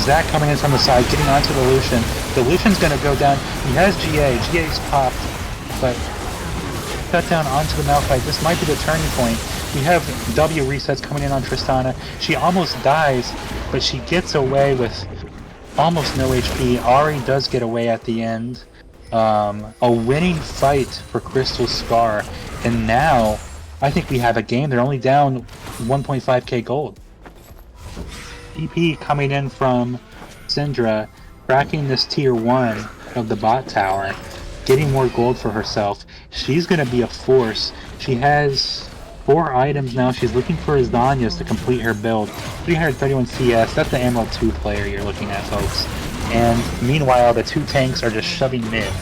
A: Zach coming in from the side, getting onto the Lucian. The Lucian's gonna go down. He has GA. GA's popped, but cut down onto the Malphite. This might be the turning point. We have W resets coming in on Tristana. She almost dies, but she gets away with almost no HP. Ari does get away at the end. A winning fight for Crystal Scar, and now I think we have a game. They're only down 1.5k gold. EP coming in from Syndra, cracking this tier 1 of the bot tower, getting more gold for herself. She's going to be a force. She has 4 items now. She's looking for Zanyas to complete her build. 331 CS, that's the Emerald 2 player you're looking at, folks. And meanwhile, the 2 tanks are just shoving mid.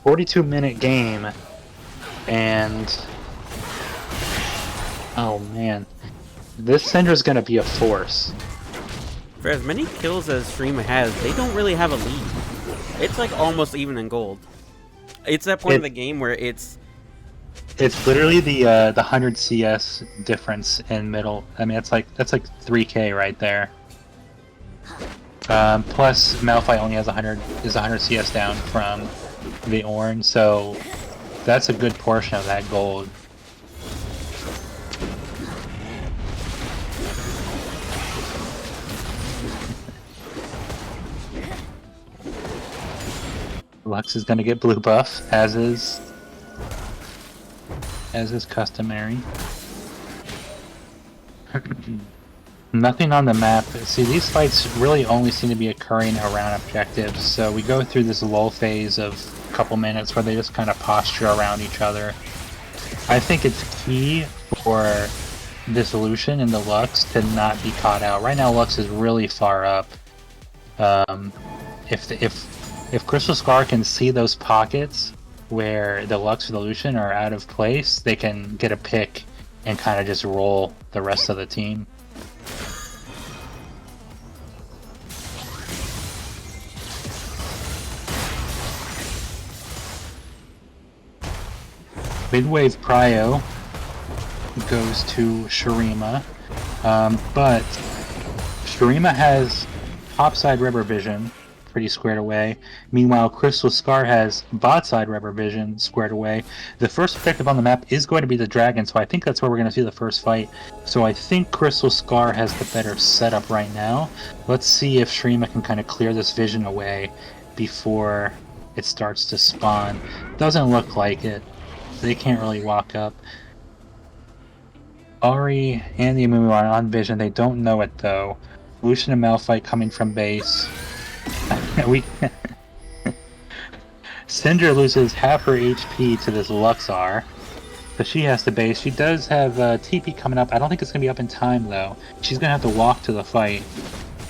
A: "42-minute game, and oh man, this Syndra's gonna be a force.
B: For as many kills as Shurima has, they don't really have a lead. It's like almost even in gold. It's that point of the game where it's
A: literally the 100 CS difference in middle. I mean, that's like 3k right there. Plus Malphite only has 100 CS down from the Ornn, so that's a good portion of that gold. Lux is gonna get blue buff, as is customary. Nothing on the map. See, these fights really only seem to be occurring around objectives, so we go through this lull phase of a couple minutes where they just kind of posture around each other. I think it's key for Dissolution and the Lux to not be caught out. Right now, Lux is really far up. If Crystal Scar can see those pockets where the Lux or the Lucian are out of place, they can get a pick and kind of just roll the rest of the team. Midwave Prio goes to Shurima, but Shurima has topside River Vision pretty squared away. Meanwhile, Crystal Scar has bot side River Vision squared away. The first objective on the map is going to be the dragon, so I think that's where we're going to see the first fight. So I think Crystal Scar has the better setup right now. Let's see if Shurima can kind of clear this vision away before it starts to spawn. Doesn't look like it. They can't really walk up. Ari and the Amumu are on vision. They don't know it though. Lucian and Malphite coming from base. Syndra loses half her HP to this Luxar, so she has to base. She does have TP coming up. I don't think it's going to be up in time though. She's going to have to walk to the fight,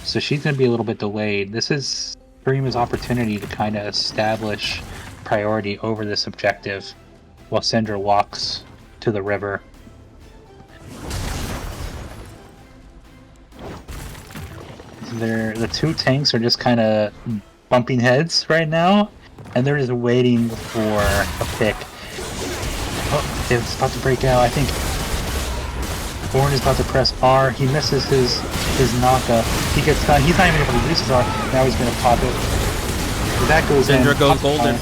A: so she's going to be a little bit delayed. This is Shurima's opportunity to kind of establish priority over this objective while Syndra walks to the river. The 2 tanks are just kind of bumping heads right now, and they're just waiting for a pick. Oh, it's about to break out. I think Ornn is about to press R. He misses his Naka. He gets done. He's not even able to use his R. Now he's going to pop it. That goes in.
B: Syndra goes golden.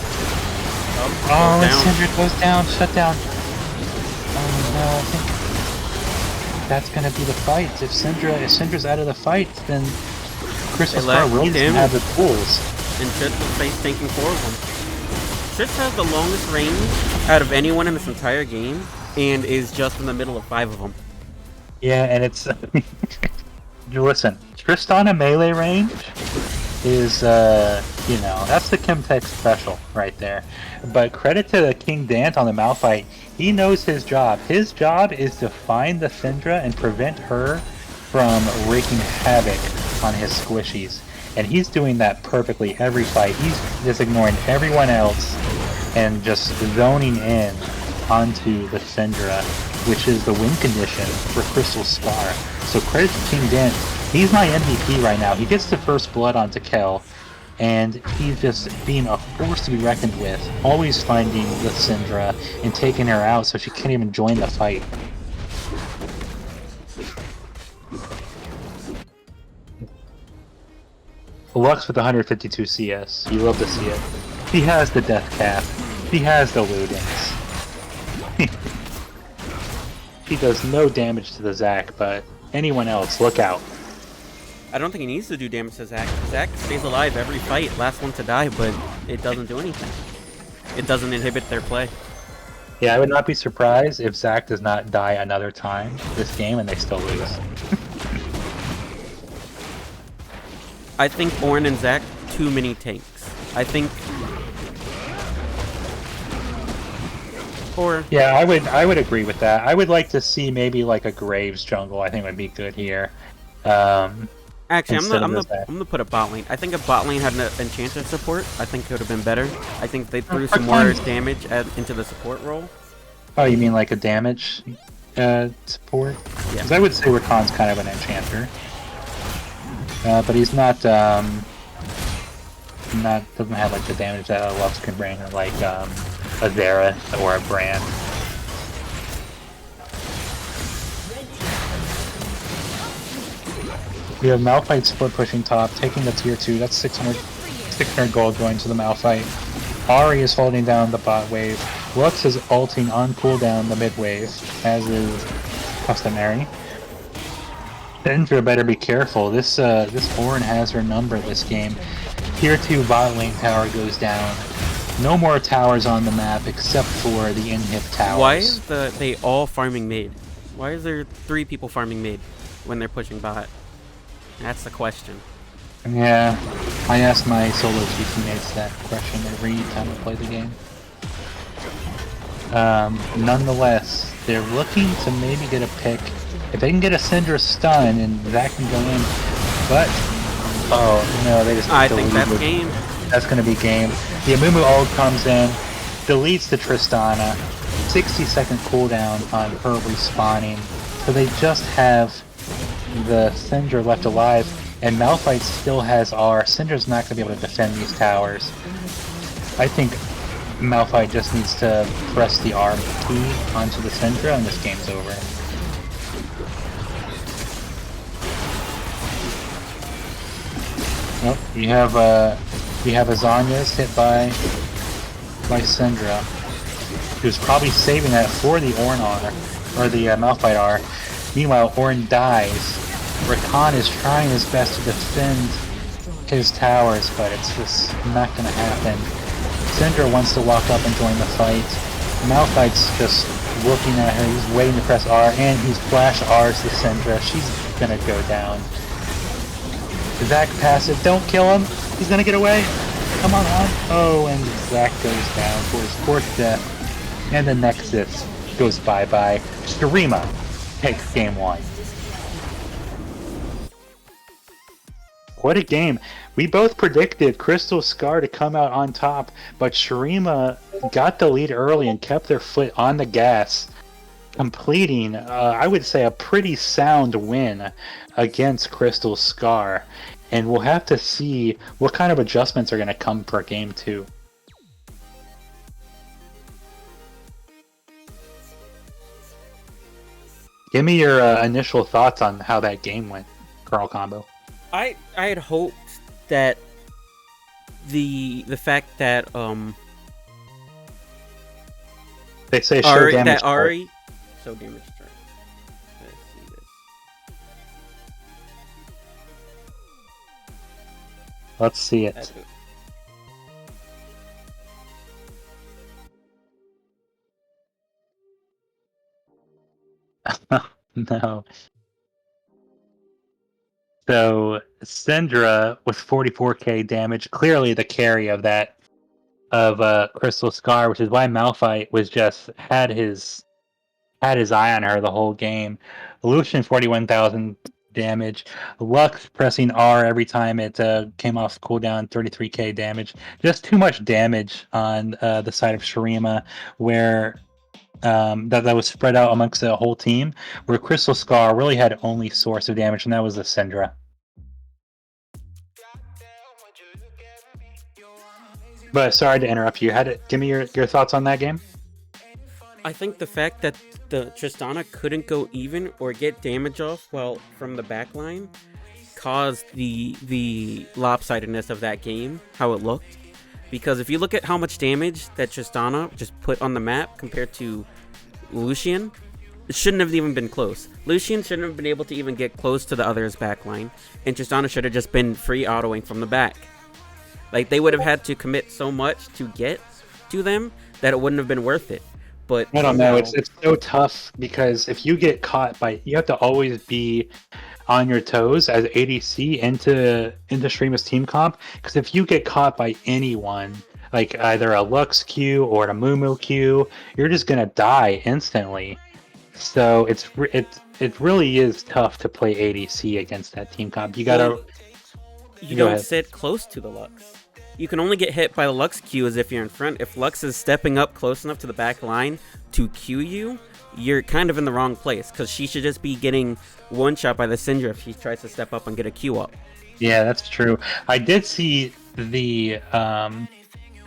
A: Oh, and Syndra goes down. Shut down. Oh no, I think that's going to be the fight. If Syndra's out of the fight, then Crystal Scar will have the tools.
B: And Tris is face tanking 4 of them. Tris has the longest range out of anyone in this entire game, and is just in the middle of 5 of them.
A: Yeah, and it's... Listen, Tristana melee range is, you know, that's the Chemtech special right there. But credit to the King Dant on the Malphite. He knows his job. His job is to find the Syndra and prevent her from wreaking havoc on his squishies. And he's doing that perfectly every fight. He's just ignoring everyone else and just zoning in onto the Syndra, which is the win condition for Crystal Scar. So credit to King Dant. He's my MVP right now. He gets the first blood onto Kel. and he's just being a force to be reckoned with, always finding the Syndra and taking her out so she can't even join the fight. Lux with 152 CS. You love to see it. He has the death cap. He has the Ludens. He does no damage to the Zac, but anyone else, look out.
B: I don't think he needs to do damage to Zac. Zac stays alive every fight, last one to die, but it doesn't do anything. It doesn't inhibit their play.
A: Yeah, I would not be surprised if Zac does not die another time this game and they still lose.
B: I think Ornn and Zac, too many tanks. I think... Or...
A: Yeah, I would agree with that. I would like to see maybe like a Graves jungle. I think would be good here.
B: Actually, I'm gonna put a bot lane. I think if bot lane had an enchanter support, I think it would have been better. I think they threw some more damage into the support role.
A: Oh, you mean like a damage support? Yeah. Because I would say Rakan's kind of an enchanter, but he's not doesn't have like the damage that a Lux can bring, or like a Zera or a Brand. We have Malphite split pushing top, taking the tier 2. That's 600 gold going to the Malphite. Ahri is holding down the bot wave. Lux is ulting on cooldown the mid wave, as is customary. Syndra better be careful. This Ornn has her number this game. Tier 2 bot lane tower goes down. No more towers on the map except for the inhib towers.
B: Why is they all farming mid? Why is there 3 people farming mid when they're pushing bot? That's the question.
A: Yeah, I ask my solo queue teammates that question every time I play the game. Nonetheless, they're looking to maybe get a pick. If they can get a Syndra stun and that can go in, but oh no, they just.
B: I think that's game.
A: That's going to be game. The Amumu ult comes in, deletes the Tristana, 60-second cooldown on her respawning, so they just have the Syndra left alive, and Malphite still has R. Syndra's not going to be able to defend these towers. I think Malphite just needs to press the R key onto the Syndra and this game's over. Well, you have Azanias hit by Syndra, who's probably saving that for the Ornn R, or the Malphite R. Meanwhile, Ornn dies. Rakan is trying his best to defend his towers, but it's just not going to happen. Syndra wants to walk up and join the fight. Malphite's just looking at her. He's waiting to press R, and he's flash R's to Syndra. She's going to go down. Zac passive. Don't kill him. He's going to get away. Come on. Oh, and Zac goes down for his 4th death. And the Nexus goes bye-bye. Shurima takes game 1. What a game. We both predicted Crystal Scar to come out on top, but Shurima got the lead early and kept their foot on the gas, completing, I would say, a pretty sound win against Crystal Scar. And we'll have to see what kind of adjustments are going to come for game 2. Give me your initial thoughts on how that game went, Carl Combo.
B: I had hoped that the fact that
A: they say show damage
B: Ahri so damage turn. Let's see this.
A: Let's see it. No. So Syndra with 44k damage, clearly the carry of that Crystal Scar, which is why Malphite was just had his eye on her the whole game. Lucian 41,000 damage. Lux pressing R every time it came off cooldown, 33k damage. Just too much damage on the side of Shurima, where that was spread out amongst the whole team, where Crystal Scar really had only source of damage, and that was the Syndra. But sorry to interrupt you. Give me your thoughts on that game.
B: I think the fact that the Tristana couldn't go even or get damage off from the back line caused the lopsidedness of that game, how it looked. Because if you look at how much damage that Tristana just put on the map compared to Lucian, it shouldn't have even been close. Lucian shouldn't have been able to even get close to the other's backline, and Tristana should have just been free autoing from the back. Like, they would have had to commit so much to get to them that it wouldn't have been worth it. But
A: I don't know. It's so tough because if you get caught you have to always be on your toes as ADC into Shurima's team comp. Because if you get caught by anyone, like either a Lux Q or a Mumu Q, you're just gonna die instantly. So it really is tough to play ADC against that team comp. You gotta.
B: You don't sit close to the Lux. You can only get hit by the Lux Q as if you're in front. If Lux is stepping up close enough to the back line to Q you, you're kind of in the wrong place, because she should just be getting one shot by the Syndra if she tries to step up and get a Q up.
A: Yeah, that's true. I did see the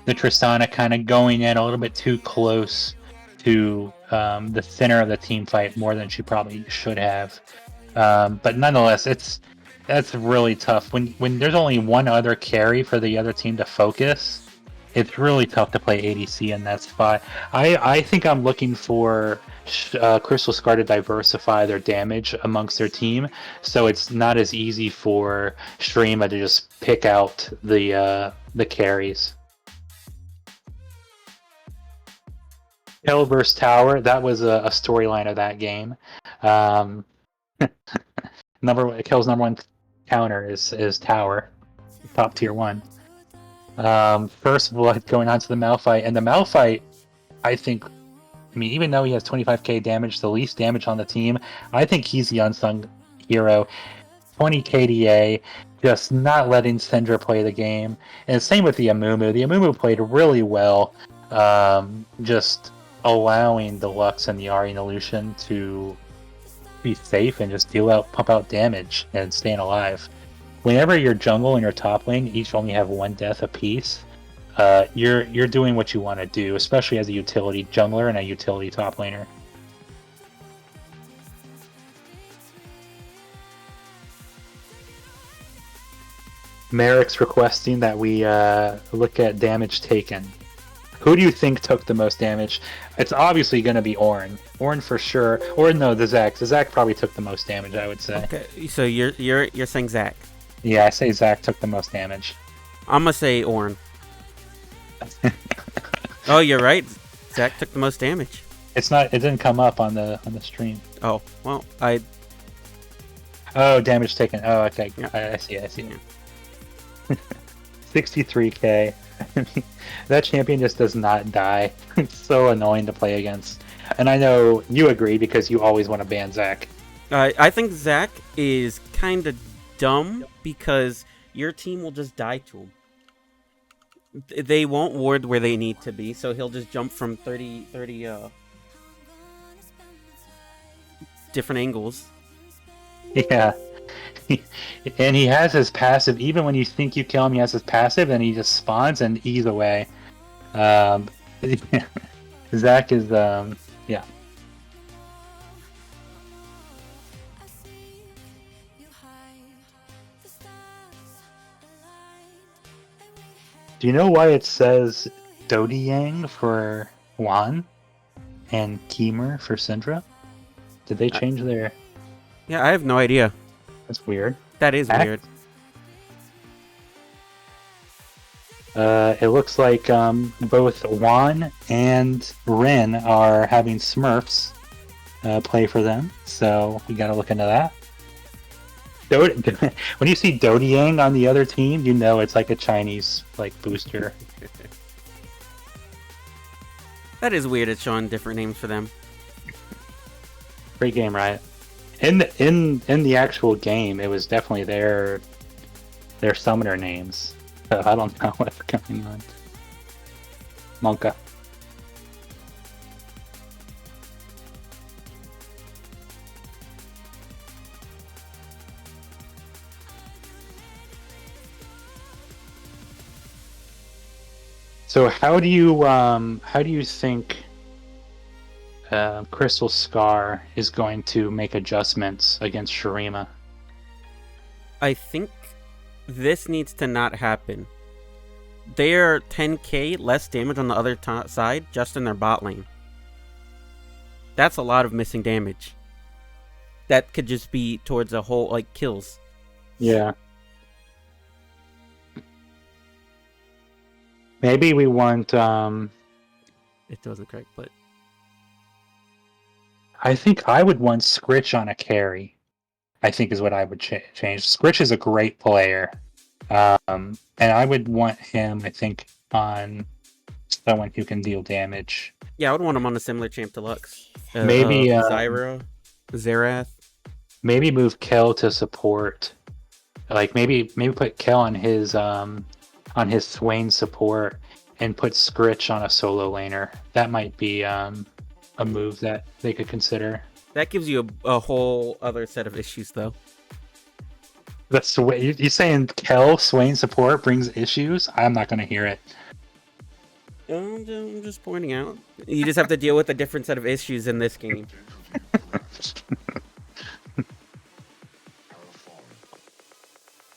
A: Tristana kind of going in a little bit too close to the center of the team fight more than she probably should have. But nonetheless, that's really tough. When there's only one other carry for the other team to focus, it's really tough to play ADC in that spot. I think I'm looking for Crystal Scar to diversify their damage amongst their team, so it's not as easy for Shurima to just pick out the carries. Hill vs Tower, that was a storyline of that game. Kill's number one counter is Tower, top tier 1. First blood going on to the Malphite, and the Malphite, I think, even though he has 25k damage, the least damage on the team, I think he's the unsung hero. 20 KDA, just not letting Syndra play the game, and same with the Amumu. The Amumu played really well, just allowing the Lux and the Ahri and the Lucian to be safe and just pump out damage and staying alive. Whenever your jungle and your top lane each only have one death apiece, you're doing what you want to do, especially as a utility jungler and a utility top laner. Merrick's requesting that we look at damage taken. Who do you think took the most damage? It's obviously going to be Ornn. Ornn for sure. Or no, the Zac. The Zac probably took the most damage, I would say.
B: Okay, so you're saying Zac.
A: Yeah, I say Zac took the most damage.
B: I'm gonna say Ornn. Oh, you're right. Zac took the most damage.
A: It didn't come up on the stream.
B: Oh, well,
A: Oh, damage taken. Oh, okay.
B: Yeah.
A: I see. Yeah. 63k. That champion just does not die. It's so annoying to play against. And I know you agree because you always want to ban Zac.
B: I think Zac is kind of dumb because your team will just die to him. They won't ward where they need to be, so he'll just jump from 30 different angles.
A: Yeah. And he has his passive. Even when you think you kill him, he has his passive, and he just spawns and ease away. Zac is, yeah. Do you know why it says Dodiyang for Juan and Keemer for Syndra? Did they change their...
B: Yeah, I have no idea.
A: That's weird.
B: That is weird.
A: It looks like both Juan and Rin are having Smurfs play for them, so we gotta look into that. When you see Dodiyang on the other team, you know it's like a Chinese booster.
B: That is weird. It's showing different names for them.
A: Great game, right? In the actual game, it was definitely their summoner names. So I don't know what's going on. Monka. So how do you think Crystal Scar is going to make adjustments against Shurima?
B: I think this needs to not happen. They're 10k less damage on the other side just in their bot lane. That's a lot of missing damage. That could just be towards a whole, like, kills.
A: Yeah. Maybe we want...
B: It wasn't correct, but...
A: I think I would want Scritch on a carry. I think is what I would change. Scritch is a great player. And I would want him, I think, on someone who can deal damage.
B: Yeah, I would want him on a similar champ to Lux.
A: Maybe
B: Xerath.
A: Maybe move Kel to support. Like maybe put Kel on his Swain support and put Scritch on a solo laner. That might be a move that they could consider.
B: That gives you a whole other set of issues, though.
A: You saying Kel Swain support brings issues? I'm not going to hear it.
B: I'm just pointing out. You just have to deal with a different set of issues in this game.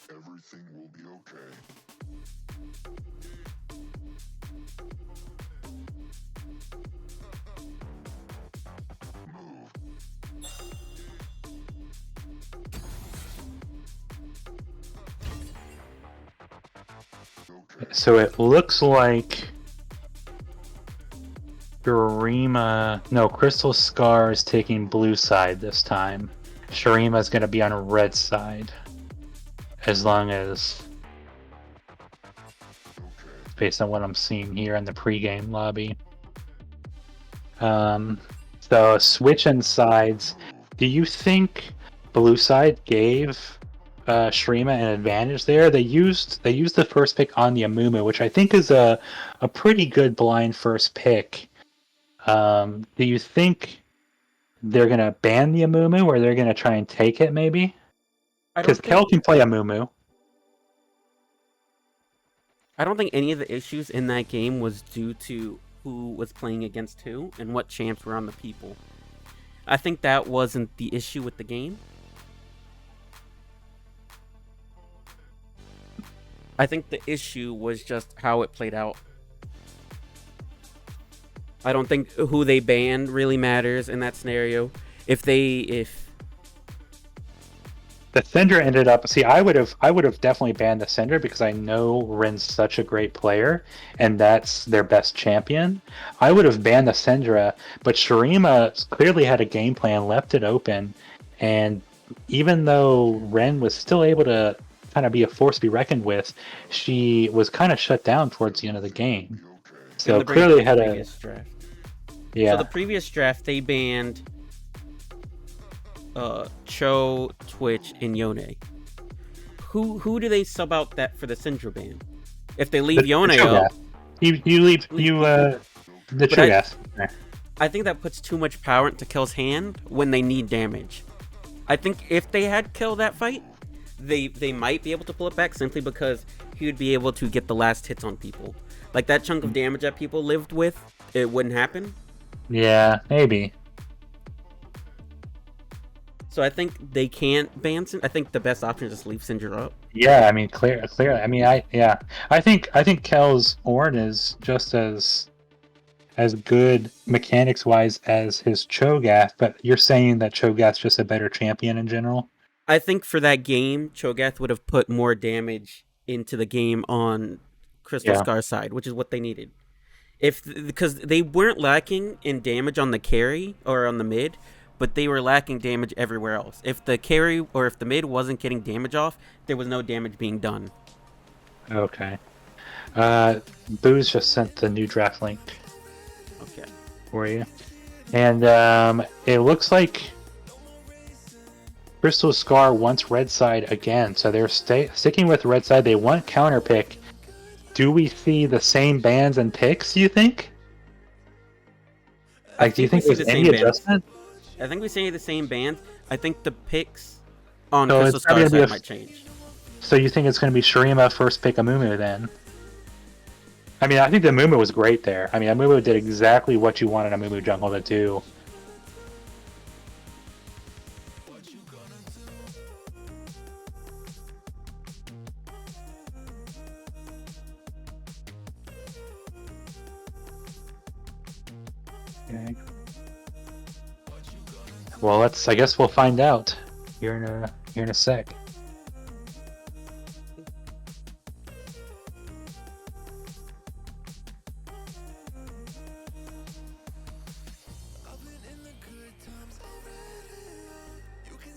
D: Everything will be okay.
A: So it looks like Crystal Scar is taking blue side this time. Shurima is going to be on red side. As long as, based on what I'm seeing here in the pregame lobby. So switching sides. Do you think blue side gave Shurima an advantage there? They used the first pick on the Amumu, which I think is a pretty good blind first pick. Do you think they're gonna ban the Amumu, or they're gonna try and take it maybe? Because Kel can play Amumu.
B: I don't think any of the issues in that game was due to who was playing against who and what champs were on the people. I think that wasn't the issue with the game. I think the issue was just how it played out. I don't think who they banned really matters in that scenario. If the
A: Syndra ended up. See, I would have definitely banned the Syndra because I know Rin's such a great player, and that's their best champion. I would have banned the Syndra, but Shurima clearly had a game plan, left it open, and even though Rin was still able to kind of be a force to be reckoned with, she was kind of shut down towards the end of the game. So clearly had a
B: draft.
A: Yeah.
B: So the previous draft they banned Cho, Twitch, and Yone. Who do they sub out that for the Syndra ban? If they leave Yone up,
A: you leave the Cho'Gath.
B: I think that puts too much power into Kill's hand when they need damage. I think if they had Kill that fight, they might be able to pull it back simply because he would be able to get the last hits on people. Like that chunk of damage that people lived with, it wouldn't happen.
A: Yeah, maybe.
B: So I think they can't ban Syndra. I think the best option is just leave Syndra up.
A: Yeah, I mean, clear. I mean, I think Kel's Ornn is just as good mechanics wise as his Cho'Gath, but you're saying that Cho'Gath's just a better champion in general?
B: I think for that game, Cho'Gath would have put more damage into the game on Crystal Scar's side, which is what they needed. Because they weren't lacking in damage on the carry or on the mid, but they were lacking damage everywhere else. If the carry or if the mid wasn't getting damage off, there was no damage being done.
A: Okay. Booze just sent the new draft link.
B: Okay.
A: For you. And it looks like Crystal Scar wants red side again, so they're sticking with red side. They want counter pick. Do we see the same bans and picks, do you think? Like, do you think there's any adjustment?
B: I think we see the same bands. I think the picks on Crystal Scar's side might change.
A: So you think it's going to be Shurima first pick Amumu then? I mean, I think the Amumu was great there. I mean, Amumu did exactly what you wanted a Amumu jungle to do. Okay. Well, I guess we'll find out here in a sec.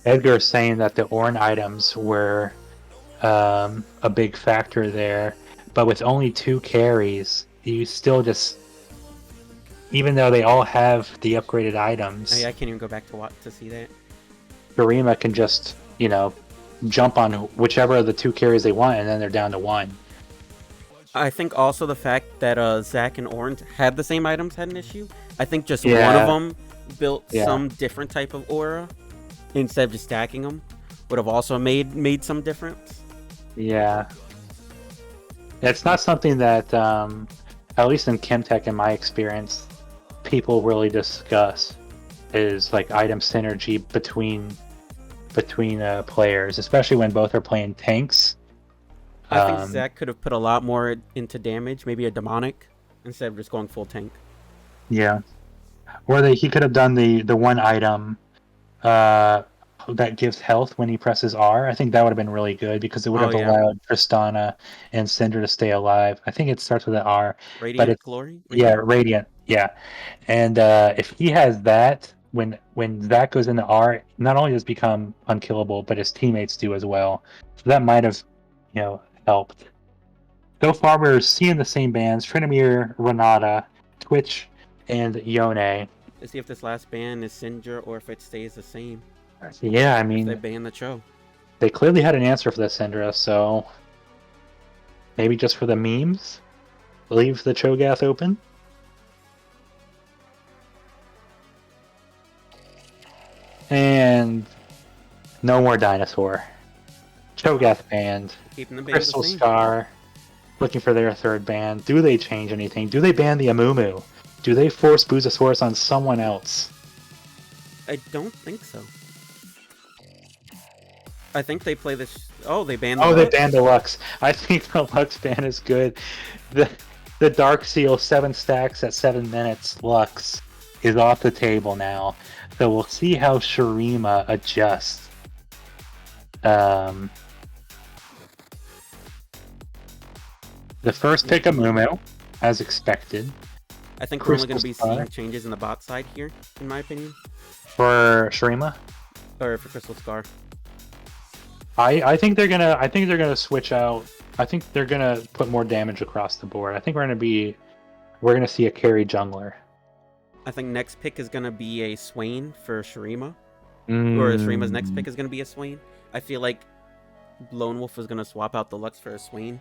A: Edgar is saying that the Ornn items were a big factor there, but with only 2 carries, you still just, even though they all have the upgraded items,
B: I can't even go back to see that.
A: Shurima can just, jump on whichever of the 2 carries they want, and then they're down to 1.
B: I think also the fact that Zac and Orange had the same items had an issue. I think just
A: Yeah.
B: one of them built
A: Yeah.
B: some different type of aura instead of just stacking them would have also made some difference.
A: Yeah. It's not something that, at least in Chemtech, in my experience, people really discuss, is like item synergy between players, especially when both are playing tanks.
B: I think Zac could have put a lot more into damage, maybe a demonic, instead of just going full tank.
A: Yeah. Or he could have done the one item that gives health when he presses R. I think that would have been really good because it would have allowed Tristana and Syndra to stay alive. I think it starts with an R.
B: Radiant
A: but it's,
B: Glory?
A: Yeah, Radiant. Yeah. And if he has that, when Zac goes into R, not only does he become unkillable, but his teammates do as well. So that might have, helped. So far, we're seeing the same bands: Trinamir, Renata, Twitch, and Yone.
B: Let's see if this last ban is Syndra or if it stays the same.
A: Yeah, I
B: If
A: mean,
B: they ban the Cho.
A: they clearly had an answer for the Syndra, so maybe just for the memes, leave the Cho'Gath open. And no more dinosaur. Cho'Gath banned.
B: Keeping the ban
A: Crystal
B: the same.
A: Scar looking for their 3rd ban. Do they change anything? Do they ban the Amumu? Do they force Boozosaurus on someone else?
B: I don't think so. I think they play this. Oh, they banned the Lux.
A: They banned the Lux. I think the Lux ban is good. The Dark Seal 7 stacks at 7 minutes Lux is off the table now. So we'll see how Shurima adjusts. The first pick of Mumu, as expected.
B: I think we're only going to be seeing changes in the bot side here, in my opinion.
A: For Shurima?
B: Or for Crystal Scar.
A: I think they're gonna switch out. I think they're gonna put more damage across the board. I think we're gonna see a carry jungler.
B: I think next pick is gonna be a Swain for Shurima. Or Shurima's next pick is gonna be a Swain. I feel like Lone Wolf is gonna swap out the Lux for a Swain.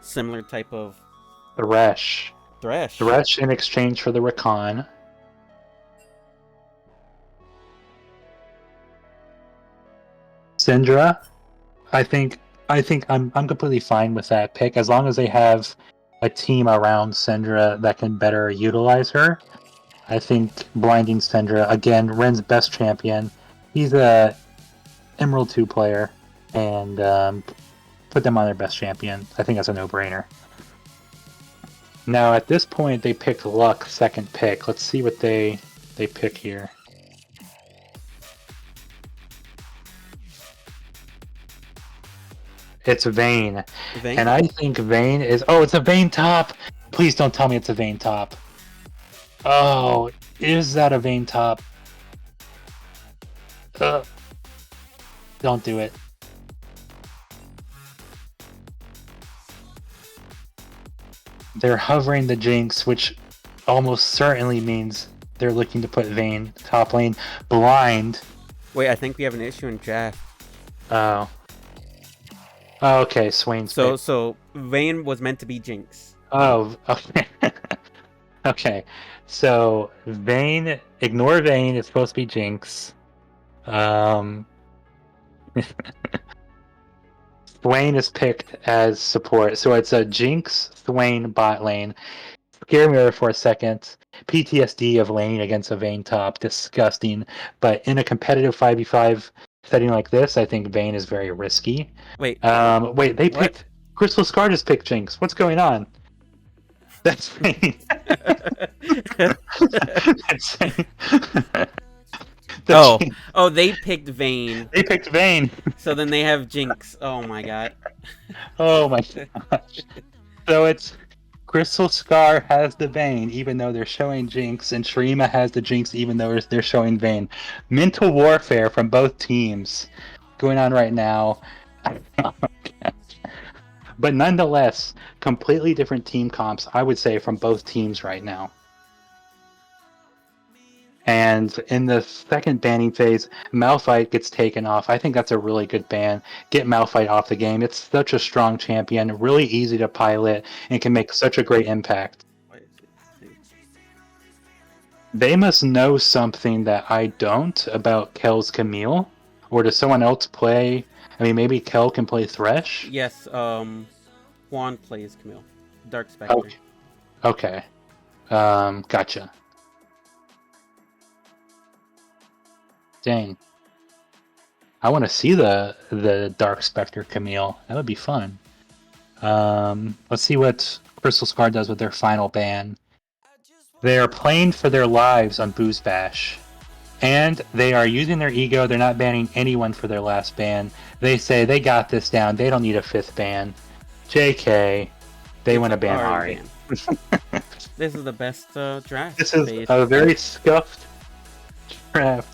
B: Similar type of
A: Thresh in exchange for the Rakan. Syndra, I think I'm completely fine with that pick as long as they have a team around Syndra that can better utilize her. I think blinding Syndra, again, Ren's best champion. He's a Emerald 2 player, and put them on their best champion. I think that's a no-brainer. Now at this point they picked Luck 2nd pick. Let's see what they pick here. It's Vayne. And I think Vayne is... Oh, it's a Vayne top! Please don't tell me it's a Vayne top. Oh, is that a Vayne top? Don't do it. They're hovering the Jinx, which almost certainly means they're looking to put Vayne top lane blind.
B: Wait, I think we have an issue in chat.
A: Oh. Oh, okay, Swain's pick.
B: So Vayne was meant to be Jinx.
A: Oh, okay. Okay, so Vayne, ignore Vayne, it's supposed to be Jinx. Thwain is picked as support, so it's a Jinx, Thwain bot lane. Scare me for a second. PTSD of lane against a Vayne top, disgusting. But in a competitive 5v5 setting like this, I think Vayne is very risky.
B: Wait,
A: Wait, they
B: what?
A: picked Crystal Scar just picked Jinx. What's going on? That's Vayne. That's Vayne.
B: Oh, they picked Vayne.
A: They picked Vayne.
B: So then they have Jinx. Oh my god.
A: Oh my gosh. So it's Crystal Scar has the Vayne, even though they're showing Jinx, and Shurima has the Jinx, even though they're showing Vayne. Mental warfare from both teams going on right now. But nonetheless, completely different team comps, I would say, from both teams right now. And in the second banning phase, Malphite gets taken off. I think that's a really good ban. Get Malphite off the game. It's such a strong champion, really easy to pilot, and can make such a great impact. They must know something that I don't about Kel's Camille. Or does someone else play? I mean, maybe Kel can play Thresh?
B: Yes, Juan plays Camille. Dark Spectre.
A: Okay. Gotcha. Dang. I want to see the Dark Spectre Camille. That would be fun. Let's see what Crystal Scar does with their final ban. They are playing for their lives on BoozeBash. And they are using their ego. They're not banning anyone for their last ban. They say they got this down. They don't need a 5th ban. JK. They want to ban Ari.
B: This is the best draft.
A: This is a very scuffed draft.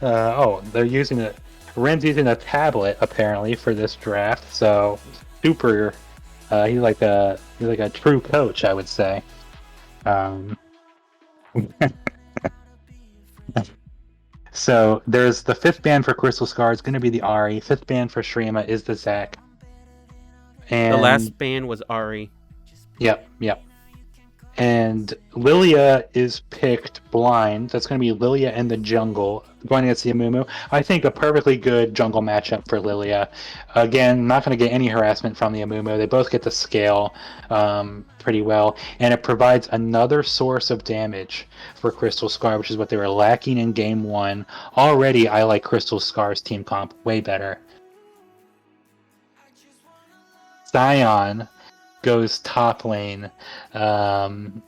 A: They're using it. Ren's using a tablet apparently for this draft, so super. He's like a true coach, I would say. So there's the 5th ban for Crystal Scar. It's going to be the Ari. 5th ban for Shurima is the Zac. And
B: the last ban was Ari.
A: Yep. And Lilia is picked blind. That's going to be Lilia and the jungle going against the Amumu. I think a perfectly good jungle matchup for Lilia. Again, not going to get any harassment from the Amumu. They both get the scale pretty well. And it provides another source of damage for Crystal Scar, which is what they were lacking in Game 1. Already, I like Crystal Scar's team comp way better. Sion goes top lane, and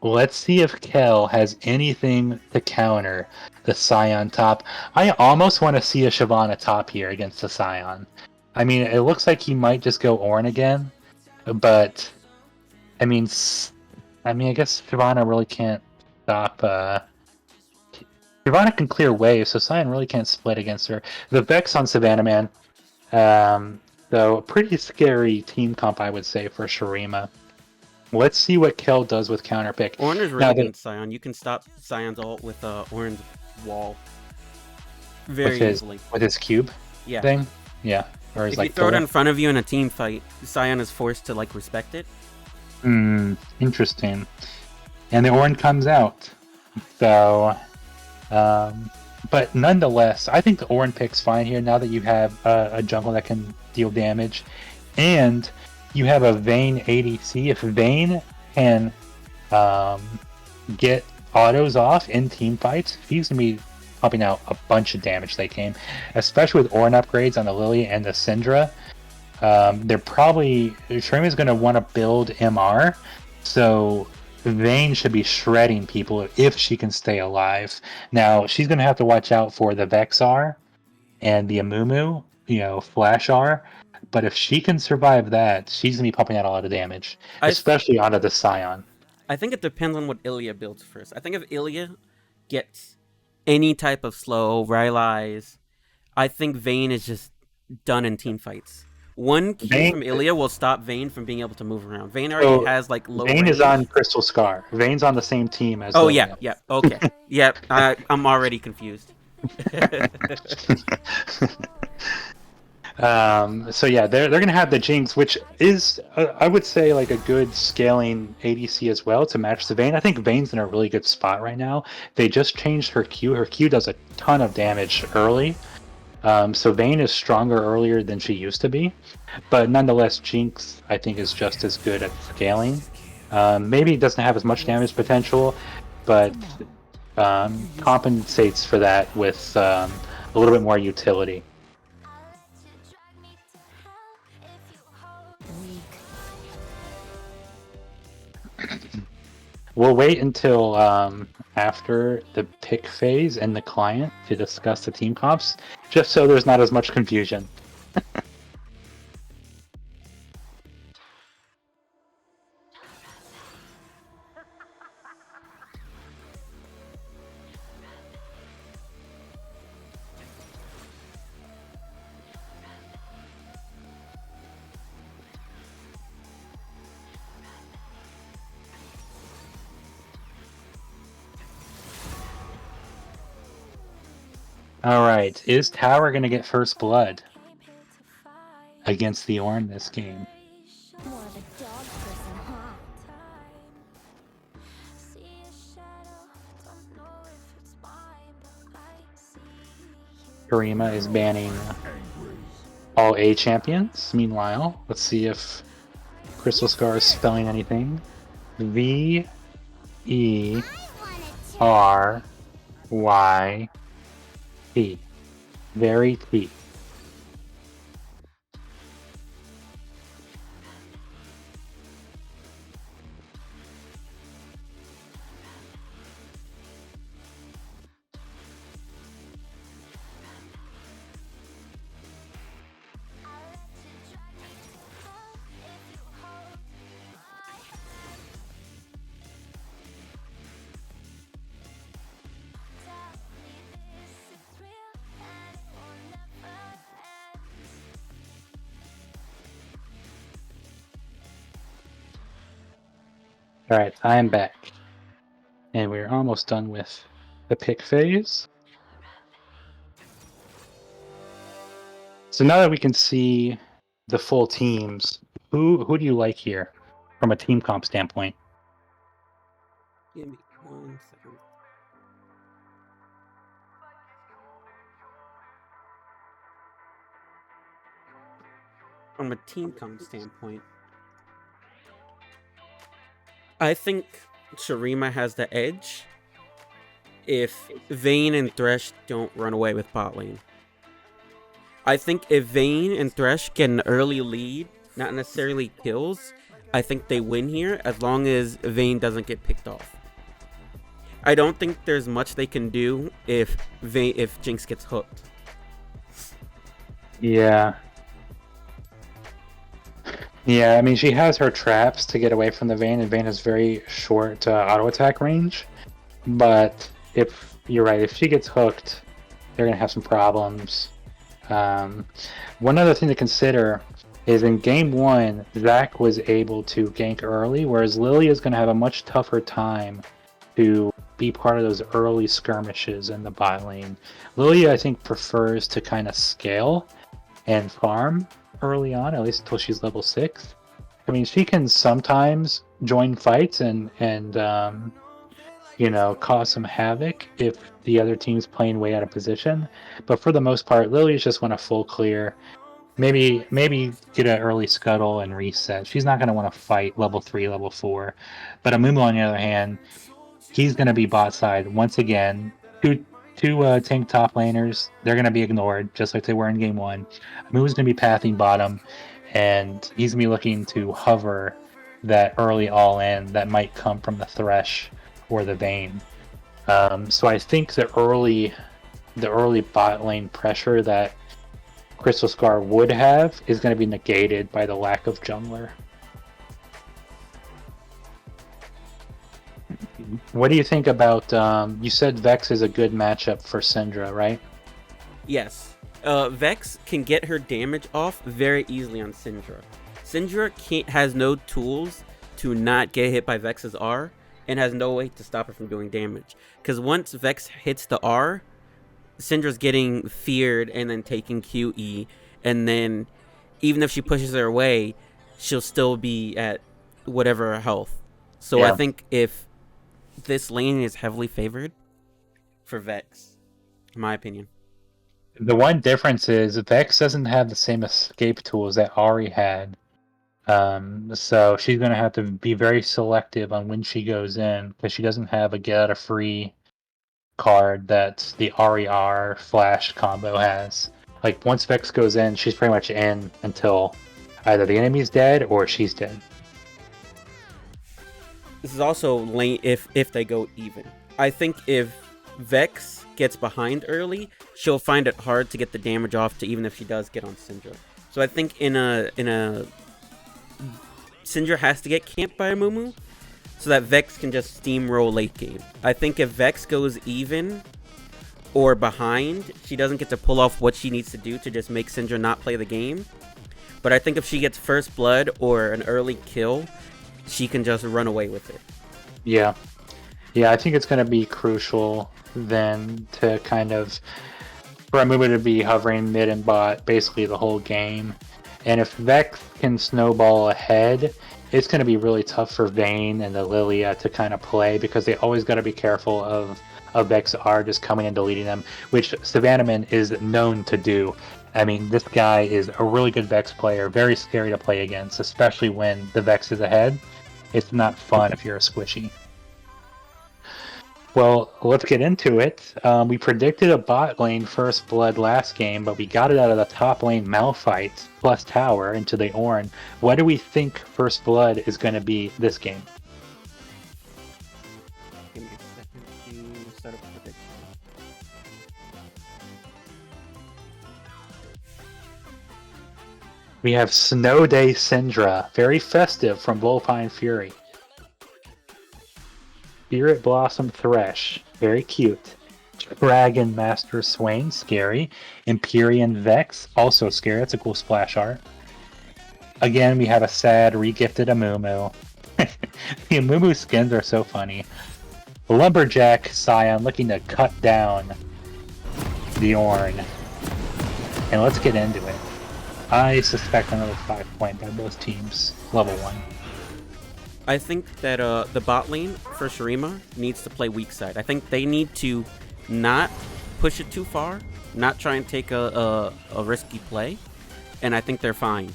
A: let's see if Kel has anything to counter the Sion top. I almost want to see a Shyvana top here against the Sion. I mean, it looks like he might just go Ornn again, but I mean, I guess Shyvana really can't stop. Shyvana can clear waves, so Sion really can't split against her. The Vex on Savannah Man. So, a pretty scary team comp, I would say, for Shurima. Let's see what Kel does with counterpick.
B: Ornn is really good against Sion. You can stop Sion's ult with Ornn's wall very easily.
A: With his cube thing? Yeah. Or his,
B: if you throw it in front of you in a team fight, Sion is forced to respect it.
A: Interesting. And the Ornn comes out. So, but nonetheless, I think the Ornn pick's fine here now that you have a jungle that can deal damage, and you have a Vayne ADC. If Vayne can get autos off in team fights, he's gonna be pumping out a bunch of damage late game, especially with Ornn upgrades on the Lily and the Syndra. Shurima's gonna want to build MR, so Vayne should be shredding people if she can stay alive. Now, she's going to have to watch out for the Vexar and the Amumu, Flash R. But if she can survive that, she's going to be pumping out a lot of damage, especially onto the Sion.
B: I think it depends on what Ilia builds first. I think if Ilia gets any type of slow, Rylai's, I think Vayne is just done in team fights. One Q from Ilia will stop Vayne from being able to move around. Vayne already has low
A: Vayne
B: range.
A: Is on Crystal Scar. Vayne's on the same team as
B: Lilia. Yeah, okay. Yep, I'm already confused.
A: So yeah, they're going to have the Jinx, which is, I would say, like a good scaling ADC as well to match the Vayne. I think Vayne's in a really good spot right now. They just changed her Q. Her Q does a ton of damage early. So Vayne is stronger earlier than she used to be, but nonetheless, Jinx I think is just as good at scaling. Maybe it doesn't have as much damage potential, but compensates for that with a little bit more utility. We'll wait until after the pick phase and the client to discuss the team comps, just so there's not as much confusion. Alright, is Tower going to get first blood against the Ornn this game?
D: More of a dog person, huh?
A: Shurima is banning all A champions. Meanwhile, let's see if Crystal Scar is spelling anything. V-E-R-Y-T. Very T. Alright, I am back. And we're almost done with the pick phase. So now that we can see the full teams, who do you like here from a team comp standpoint?
B: Give me 1 second. From a team comp standpoint, I think Shurima has the edge if Vayne and Thresh don't run away with bot lane. I think if Vayne and Thresh get an early lead, not necessarily kills, I think they win here as long as Vayne doesn't get picked off. I don't think there's much they can do if Jinx gets hooked.
A: Yeah. Yeah, I mean, she has her traps to get away from the Vayne, and Vayne has very short auto attack range. But if you're right, if she gets hooked, they're going to have some problems. One other thing to consider is in game 1, Zac was able to gank early, whereas Lily is going to have a much tougher time to be part of those early skirmishes in the bot lane. Lily, I think, prefers to kind of scale and farm early on, at least until she's level 6. I mean, she can sometimes join fights and cause some havoc if the other team's playing way out of position. But for the most part, Lily's just want a full clear. Maybe get an early scuttle and reset. She's not going to want to fight level 3, level 4. But Amumu, on the other hand, he's going to be bot side once again. Two tank top laners, they're going to be ignored, just like they were in game 1. Amumu's going to be pathing bottom, and he's going to be looking to hover that early all-in that might come from the Thresh or the Vayne. So I think the early bot lane pressure that Crystal Scar would have is going to be negated by the lack of jungler. What do you think about, you said Vex is a good matchup for Syndra, right?
B: Yes. Vex can get her damage off very easily on Syndra. Syndra has no tools to not get hit by Vex's R, and has no way to stop her from doing damage. Because once Vex hits the R, Syndra's getting feared and then taking QE, and then even if she pushes her away, she'll still be at whatever health. So yeah. I think if this lane is heavily favored for Vex, in my opinion.
A: The one difference is Vex doesn't have the same escape tools that Ari had. So she's going to have to be very selective on when she goes in, because she doesn't have a get out of free card that the RER flash combo has. Like, once Vex goes in, she's pretty much in until either the enemy's dead or she's dead.
B: This is also lane if they go even. I think if Vex gets behind early, she'll find it hard to get the damage off to even if she does get on Syndra. So I think in a Syndra has to get camped by a Mumu so that Vex can just steamroll late game. I think if Vex goes even or behind, she doesn't get to pull off what she needs to do to just make Syndra not play the game. But I think if she gets first blood or an early kill, she can just run away with it.
A: Yeah. Yeah, I think it's going to be crucial then to kind of for a Mumu to be hovering mid and bot basically the whole game. And if Vex can snowball ahead, it's going to be really tough for Vayne and the Lilia to kind of play, because they always got to be careful of Vex R just coming and deleting them, which Savannahman is known to do. I mean, this guy is a really good Vex player, very scary to play against, especially when the Vex is ahead. It's not fun if you're a squishy. Well, let's get into it. We predicted a bot lane first blood last game, but we got it out of the top lane Malphite plus tower into the Ornn. What do we think first blood is going to be this game?
B: Give me a second to set up a prediction.
A: We have Snow Day Syndra, very festive from Vulpine Fury. Spirit Blossom Thresh, very cute. Dragon Master Swain, scary. Empyrean Vex, also scary. That's a cool splash art. Again, we have a sad regifted Amumu. The Amumu skins are so funny. Lumberjack Scion looking to cut down the Ornn. And let's get into it. I suspect another 5-point by both teams. Level 1.
B: I think that the bot lane for Shurima needs to play weak side. I think they need to not push it too far, not try and take a risky play, and I think they're fine.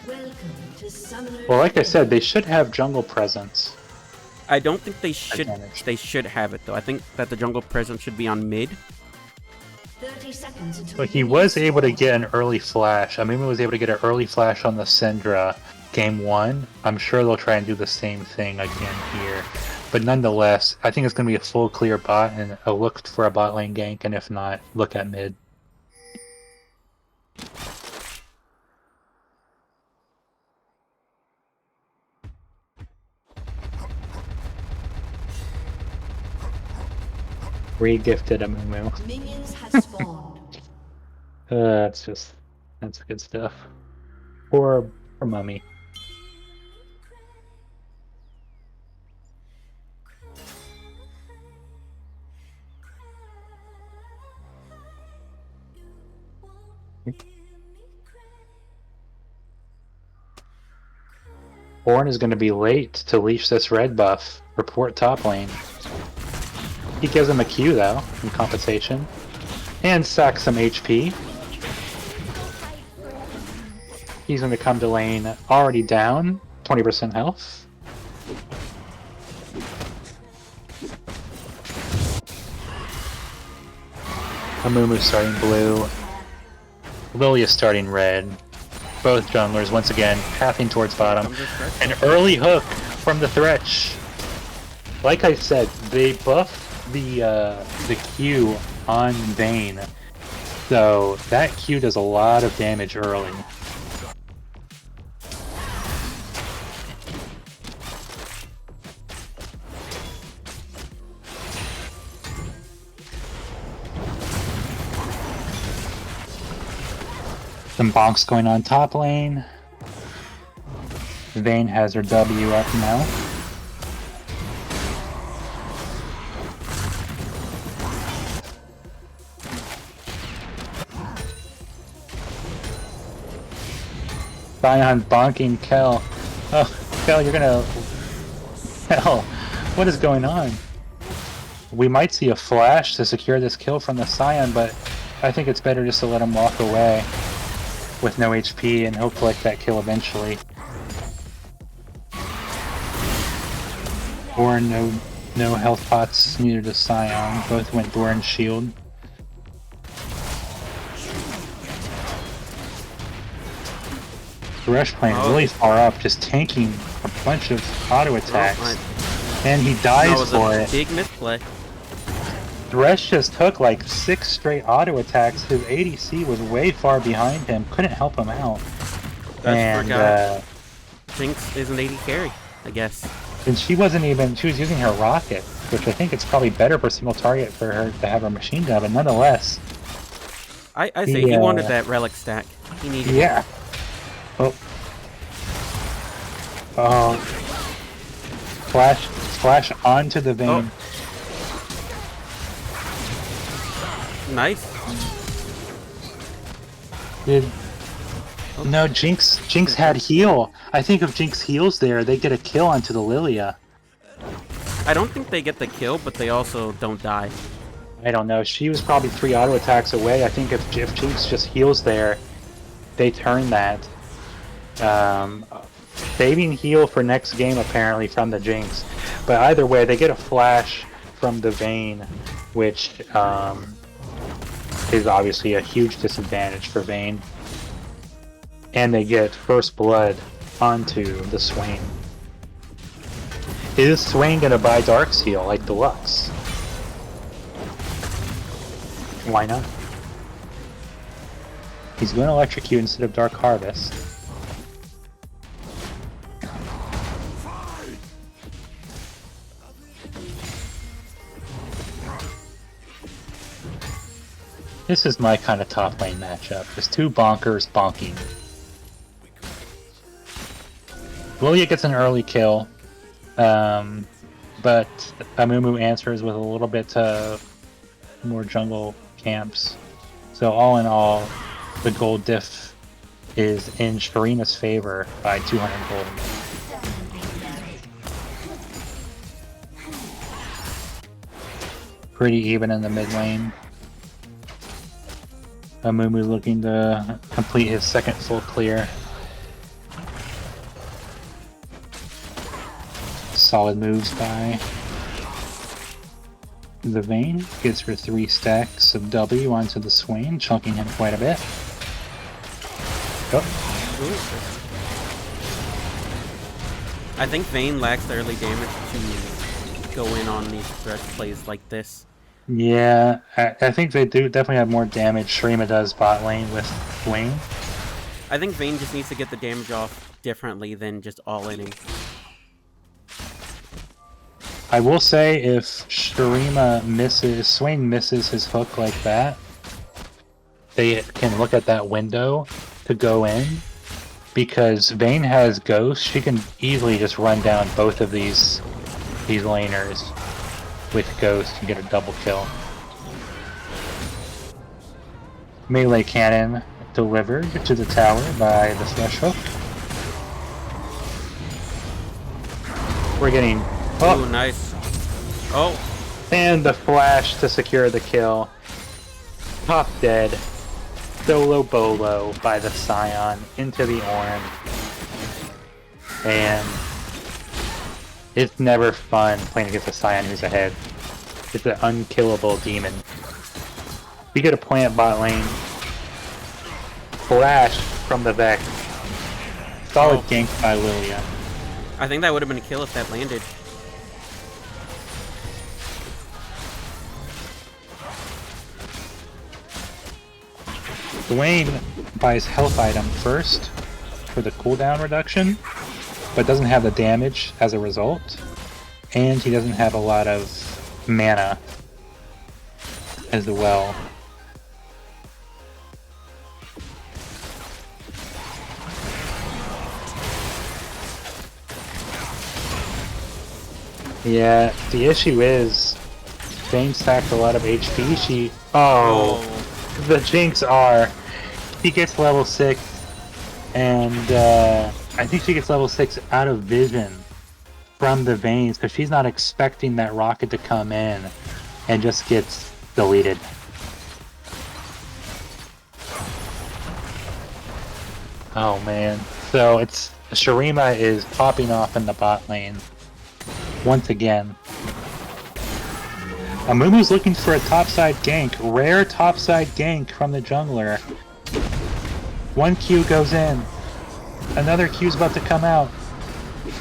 C: Welcome to Summoner's
A: Well, like I said, they should have jungle presence.
B: I don't think they should.
A: Advantage.
B: They should have it though. I think that the jungle presence should be on mid.
C: 30 seconds until
A: But he was able to get an early flash. Amumu was able to get an early flash on the Syndra game 1. I'm sure they'll try and do the same thing again here. But nonetheless, I think it's going to be a full clear bot and a look for a bot lane gank, and if not, look at mid. Re-gifted Amumu.
C: minions have spawned.
A: That's good stuff. Poor Mummy. Ornn is going to be late to leash this red buff. Report top lane. He gives him a Q though, in compensation. And sacks some HP. He's going to come to lane already down, 20% health. Amumu starting blue. Lilia starting red. Both junglers once again pathing towards bottom. An early hook from the Thresh. Like I said, they buffed the Q on Vayne, so that Q does a lot of damage early. Some bonks going on top lane. Vayne has her W up now. Sion bonking Kel. Oh, Kel, you're gonna... Kel, what is going on? We might see a flash to secure this kill from the Sion, but I think it's better just to let him walk away with no HP, and he'll collect that kill eventually. Bourne, no health pots, neither does Scion. Both went Bourne's shield. Thresh playing really far up, just tanking a bunch of auto attacks. And he dies for it.
B: Big misplay.
A: Thresh just took like 6 straight auto attacks. His ADC was way far behind him, couldn't help him out.
B: Jinx is an AD carry, I guess.
A: And she was using her rocket, which I think it's probably better for single target for her to have her machine gun, but nonetheless.
B: I say he wanted that relic stack. He needed it.
A: Oh. Flash onto the Vayne.
B: Nice.
A: No, Jinx had heal. I think if Jinx heals there, they get a kill onto the Lilia.
B: I don't think they get the kill, but they also don't die.
A: I don't know. She was probably 3 auto attacks away. I think if Jinx just heals there, they turn that. Saving heal for next game apparently from the Jinx. But either way, they get a flash from the Vayne, which is obviously a huge disadvantage for Vayne. And they get first blood onto the Swain. Is Swain gonna buy Darksteel like Deluxe? Why not? He's going to electrocute instead of Dark Harvest. This is my kind of top lane matchup. Just 2 bonkers bonking. Lilia gets an early kill, but Amumu answers with a little bit more jungle camps. So all in all, the gold diff is in Shurima's favor by 200 gold. Pretty even in the mid lane. Amumu looking to complete his second full clear. Solid moves by the Vayne. Gets her 3 stacks of W onto the Swain, chunking him quite a bit. Oh.
B: I think Vayne lacks the early damage to go in on these thresh plays like this.
A: Yeah, I think they do definitely have more damage. Shurima does bot lane with Wing.
B: I think Vayne just needs to get the damage off differently than just all-inning.
A: I will say, if Swain misses his hook like that, they can look at that window to go in, because Vayne has Ghost. She can easily just run down both of these laners with Ghost and get a double kill. Melee cannon delivered to the tower by the Flesh Hook. We're getting... Oh,
B: ooh, nice. Oh.
A: And the flash to secure the kill. Top dead. Solo bolo by the Scion into the Orin. And it's never fun playing against a Scion who's ahead. It's an unkillable demon. We get a plant bot lane. Flash from the Vex. Solid gank by Lilia.
B: I think that would have been a kill if that landed.
A: Dwayne buys health item first for the cooldown reduction, but doesn't have the damage as a result, and he doesn't have a lot of mana as well. Yeah, the issue is Vayne stacked a lot of HP. The Jinx R. He gets level 6, and I think she gets level 6 out of vision from the Vaynes, because she's not expecting that rocket to come in, and just gets deleted. Oh man. So it's Shurima is popping off in the bot lane once again. Amumu's looking for a topside gank. Rare topside gank from the jungler. One Q goes in. Another Q's about to come out.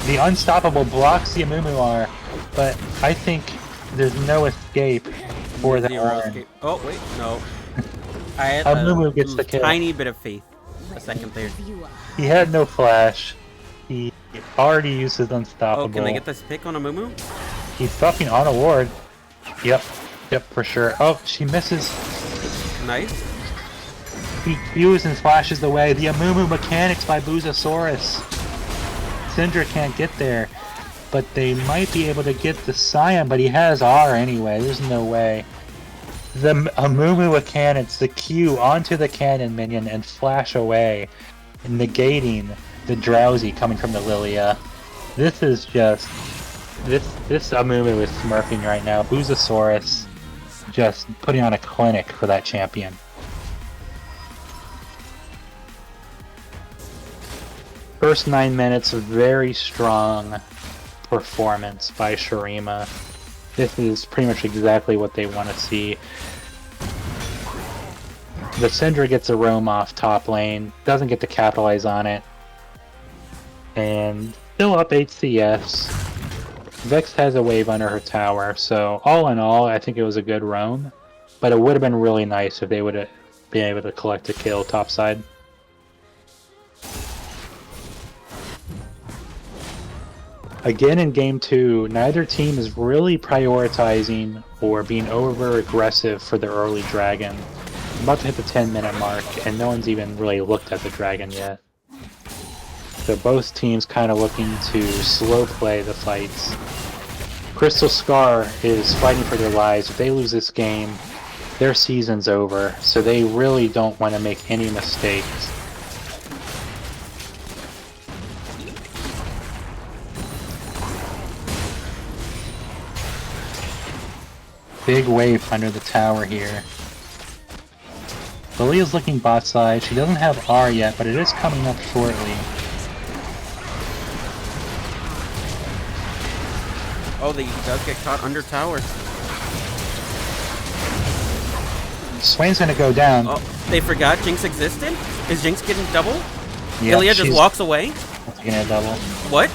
A: The Unstoppable blocks the Amumu R, but I think there's no escape for the Orin.
B: Oh wait, no. I had
A: Amumu gets the kill.
B: Tiny bit of faith. A second there.
A: He had no flash. He already used his Unstoppable.
B: Oh, can I get this pick on Amumu?
A: He's fucking on a ward. Yep, for sure. Oh, she misses.
B: Nice.
A: He Qs and flashes away. The Amumu mechanics by BoozeSaurus. Syndra can't get there, but they might be able to get the Scion, but he has R anyway. There's no way. The Amumu mechanics, the Q onto the cannon minion and flash away, negating the Drowsy coming from the Lilia. This is just... This Amumu is smurfing right now. BoozeSaurus just putting on a clinic for that champion. First 9 minutes of very strong performance by Shurima. This is pretty much exactly what they want to see. The Syndra gets a roam off top lane, doesn't get to capitalize on it, and still up 8 CS. Vex has a wave under her tower, so all in all, I think it was a good roam, but it would have been really nice if they would have been able to collect a kill topside. Again in Game 2, neither team is really prioritizing or being over-aggressive for the early dragon. I'm about to hit the 10-minute mark, and no one's even really looked at the dragon yet. So both teams kind of looking to slow play the fights. Crystal Scar is fighting for their lives. If they lose this game, their season's over, so they really don't want to make any mistakes. Big wave under the tower here. Lilia's looking bot side. She doesn't have R yet, but it is coming up shortly.
B: Oh, he does get caught under tower.
A: Swain's gonna go down.
B: Oh, they forgot Jinx existed? Is Jinx getting double?
A: Yeah,
B: Lilia just walks away?
A: Getting a double.
B: What?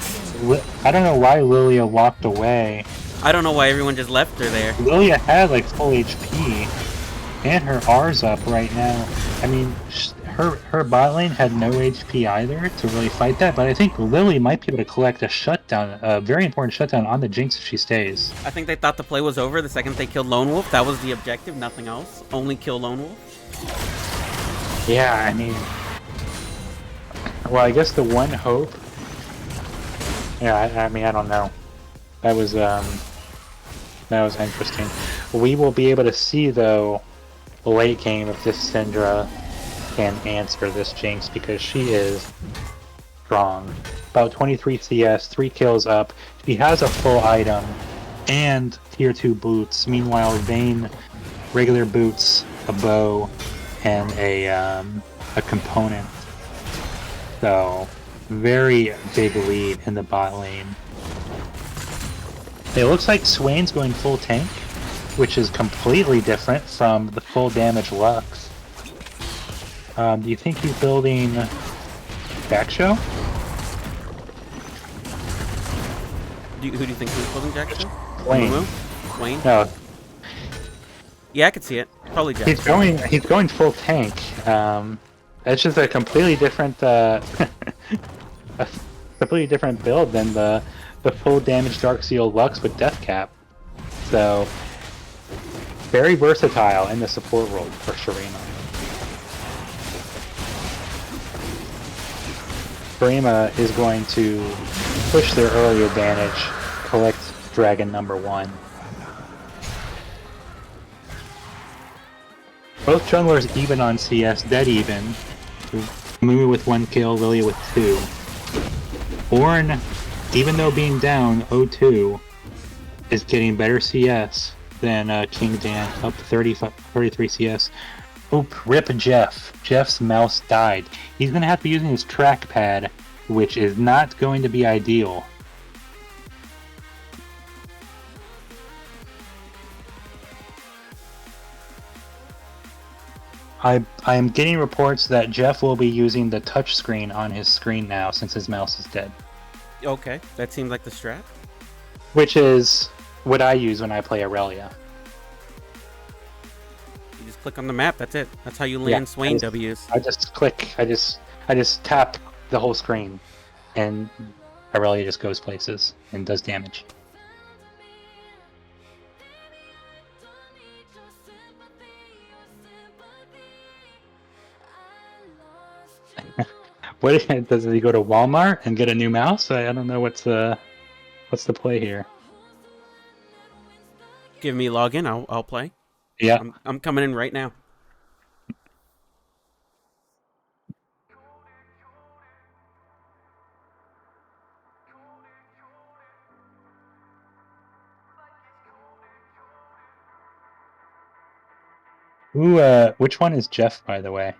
A: I don't know why Lilia walked away.
B: I don't know why everyone just left her there.
A: Lilia had like full HP, and her R's up right now. I mean, her bot lane had no HP either to really fight that, but I think Lily might be able to collect a shutdown, a very important shutdown on the Jinx if she stays.
B: I think they thought the play was over the second they killed Lone Wolf. That was the objective, nothing else. Only kill Lone Wolf.
A: Yeah, I mean... Well, I guess the one hope... Yeah, I mean, I don't know. That was interesting. We will be able to see, though, late game if this Syndra can answer this Jinx, because she is strong. About 23 CS, 3 kills up. She has a full item and tier 2 boots. Meanwhile, Vayne, regular boots, a bow, and a component. So, very big lead in the bot lane. It looks like Swain's going full tank, which is completely different from the full damage Lux. Do you think he's building Jack Show?
B: Who do you think he's building Jack Show?
A: Swain.
B: Swain?
A: No.
B: Yeah, I could see it. Probably Jack.
A: He's going full tank. It's just a completely different a completely different build than the full damage Darkseal Lux with Death Cap. So very versatile in the support role for Shurima. Shurima is going to push their early advantage, collect dragon number 1. Both junglers even on CS, dead even. Mumu with 1 kill, Lilia with 2. Ornn, even though being down 0-2, is getting better CS than King Dan, up 33 CS. Oop, rip Jeff. Jeff's mouse died. He's going to have to be using his trackpad, which is not going to be ideal. I am getting reports that Jeff will be using the touchscreen on his screen now since his mouse is dead.
B: Okay, that seems like the strat.
A: Which is what I use when I play Aurelia.
B: You just click on the map. That's it. That's how you land Swain W's.
A: I just click. I just tap the whole screen, and Aurelia just goes places and does damage. What does he go to Walmart and get a new mouse? I don't know what's the play here.
B: Give me login. I'll play.
A: Yeah,
B: I'm coming in right now.
A: which one is Jeff, by the way?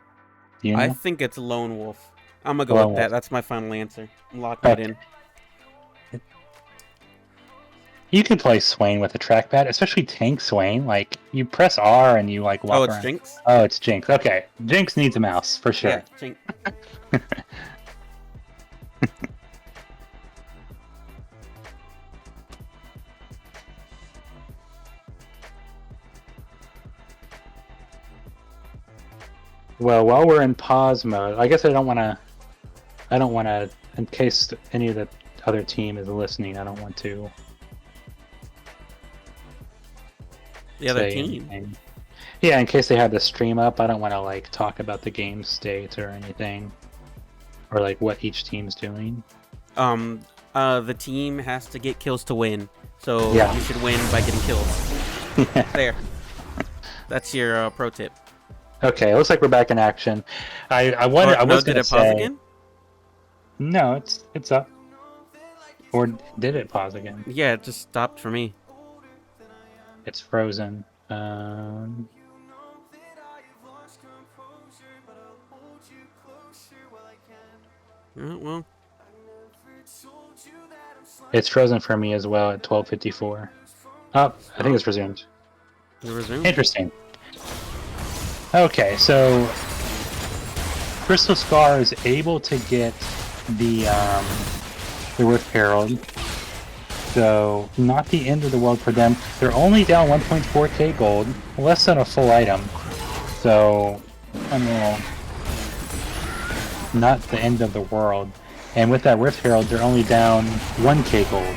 A: Do you know?
B: I think it's Lone Wolf. I'm gonna go with that. That's my final answer. I'm locking it in.
A: You can play Swain with a trackpad, especially tank Swain. Like, you press R and you like walk around.
B: Oh, it's Jinx?
A: Oh, it's Jinx. Okay, Jinx needs a mouse for sure.
B: Yeah, Jinx.
A: Well, while we're in pause mode, I guess I don't want to, in case any of the other team is listening, I don't want to.
B: The other team?
A: Anything. Yeah, in case they have the stream up, I don't want to like talk about the game state or anything, or like what each team's doing.
B: The team has to get kills to win, so
A: Yeah.
B: you should win by getting kills. There. That's your pro tip.
A: Okay, looks like we're back in action. I was
B: did
A: gonna
B: it pause
A: say,
B: again?
A: No, it's up. Or did it pause again?
B: Yeah, it just stopped for me.
A: It's frozen.
B: Well,
A: It's frozen for me as well at 12:54. Oh, I think it's resumed.
B: it resumed.
A: Interesting. Okay, so Crystal Scar is able to get the Rift Herald. So not the end of the world for them. They're only down 1.4k gold, less than a full item. So I mean, not the end of the world. And with that Rift Herald, they're only down 1k gold.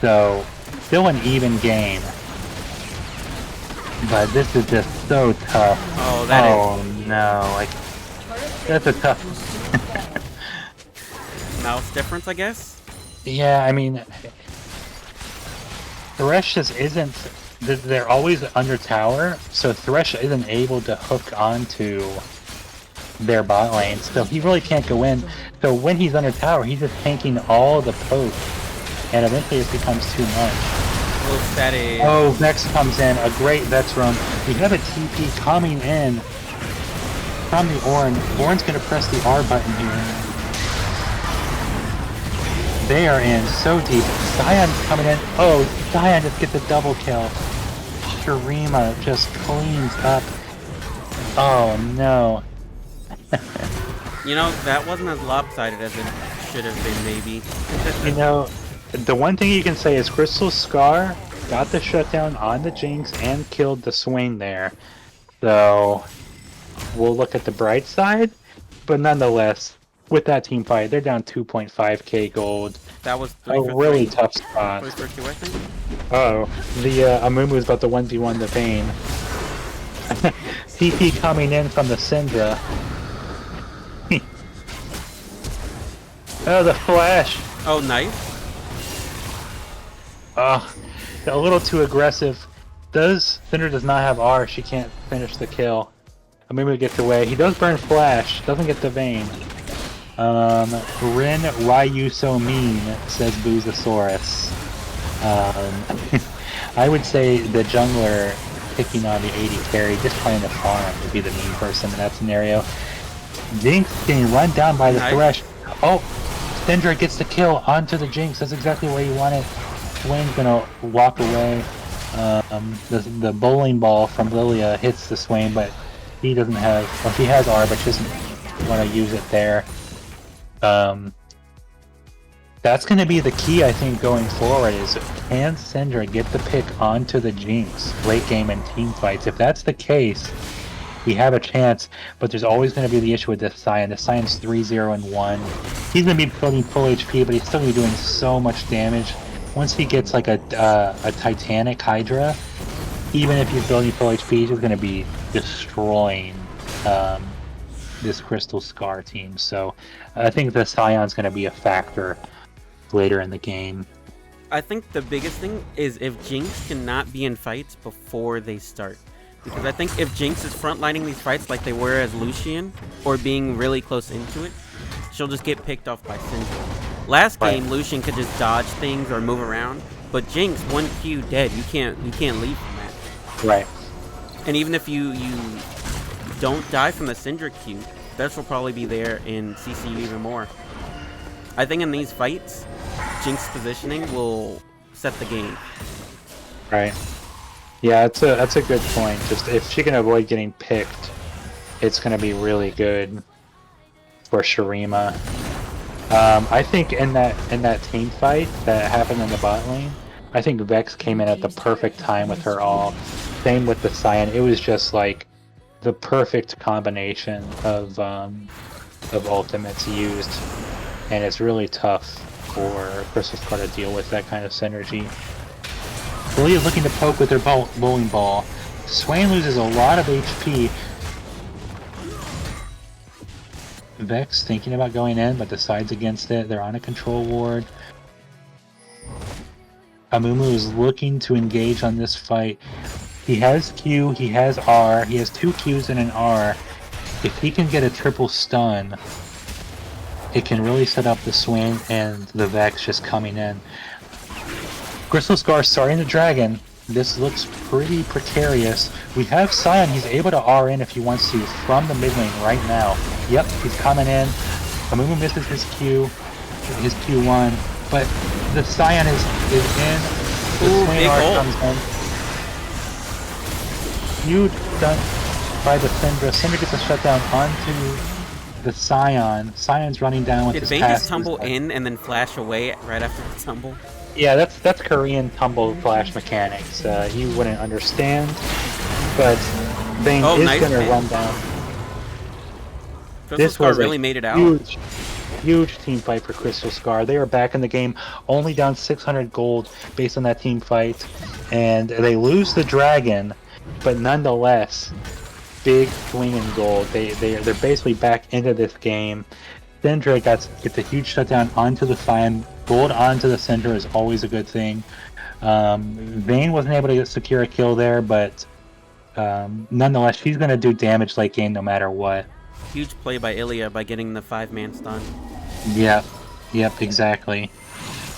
A: So still an even game. But this is just so tough.
B: Oh,
A: no, like that's a tough.
B: mouse difference, I guess.
A: Yeah, I mean, Thresh just isn't. They're always under tower, so Thresh isn't able to hook onto their bot lane, so he really can't go in. So when he's under tower, he's just tanking all the pokes, and eventually it becomes too much.
B: Oh, that is...
A: Oh, Vex comes in, a great Vex run. We have a TP coming in from the Ornn. Ornn's gonna press the R button here. They are in so deep. Zion's coming in. Oh, Zion just gets a double kill. Shurima just cleans up. Oh no.
B: You know, that wasn't as lopsided as it should have been, maybe.
A: You know, the one thing you can say is Crystal Scar got the shutdown on the Jinx and killed the Swain there. So, we'll look at the bright side. But nonetheless, with that team fight, they're down 2.5k gold.
B: That was
A: A really tough spot.
B: 3 for 2, I think.
A: Oh, the Amumu is about to 1v1 the Vayne. TP coming in from the Syndra. Oh, the flash!
B: Oh, nice.
A: Ugh, a little too aggressive. Syndra does not have R, she can't finish the kill. Amumu gets away. He does burn flash, doesn't get the Vayne. Rin, why you so mean? Says Boozosaurus. I would say the jungler picking on the AD carry, just playing the farm would be the mean person in that scenario. Jinx getting run down by the Thresh. Oh, Syndra gets the kill onto the Jinx. That's exactly where you want it. Swain's gonna walk away. The bowling ball from Lilia hits the Swain, but he doesn't have. Well, he has R, but she doesn't want to use it there. That's going to be the key, I think, going forward, is can Syndra get the pick onto the Jinx late game and team fights? If that's the case, we have a chance, but there's always going to be the issue with this Sion. The Sion's 3-0 and 1. He's going to be building full HP, but he's still going to be doing so much damage. Once he gets like a Titanic Hydra, even if he's building full HP, he's just going to be destroying this Crystal Scar team. So I think the Sion's going to be a factor later in the game.
B: I think the biggest thing is if Jinx cannot be in fights before they start. Because I think if Jinx is frontlining these fights like they were as Lucian, or being really close into it, she'll just get picked off by Syndra. Last game, Lucian could just dodge things or move around, but Jinx, 1 Q dead. You can't leave from that.
A: Right.
B: And even if you don't die from the Syndra Q, Thresh will probably be there and CC you even more. I think in these fights, Jinx positioning will set the game.
A: Right. Yeah, that's a good point. Just if she can avoid getting picked, it's going to be really good for Shurima. I think in that team fight that happened in the bot lane, I think Vex came in at the perfect time with her ult. Same with the Sion. It was just like the perfect combination of ultimates used, and it's really tough for Crystal Scar to deal with that kind of synergy. Lilia's looking to poke with her bowling ball. Swain loses a lot of HP. Vex thinking about going in, but decides against it. They're on a control ward. Amumu is looking to engage on this fight. He has Q, he has R, he has 2 Qs and an R. If he can get a triple stun, it can really set up the Swain and the Vex just coming in. Crystal Scar starting the dragon. This looks pretty precarious. We have Sion. He's able to R in if he wants to from the mid lane right now. Yep, he's coming in. Amumu misses his Q, his Q1, but the Sion is in. The Swain R comes in. Huge stun by the Syndra. Syndra gets a shutdown onto the Sion. Sion's running down with
B: Did
A: his
B: Vayne
A: passes.
B: just tumble in and then flash away right after the tumble?
A: Yeah, that's Korean tumble flash mechanics. You wouldn't understand, but Vayne is going to run down.
B: Crystal Scar really made it out.
A: Huge team fight for Crystal Scar. They are back in the game, only down 600 gold based on that team fight, and they lose the dragon, but nonetheless, big swing in gold. They're basically back into this game. Syndra gets a huge shutdown onto the Sion. Gold onto the Syndra is always a good thing. Vayne wasn't able to secure a kill there, but nonetheless, she's going to do damage late game no matter what.
B: Huge play by Ilya by getting the 5-man stun.
A: Yep, exactly.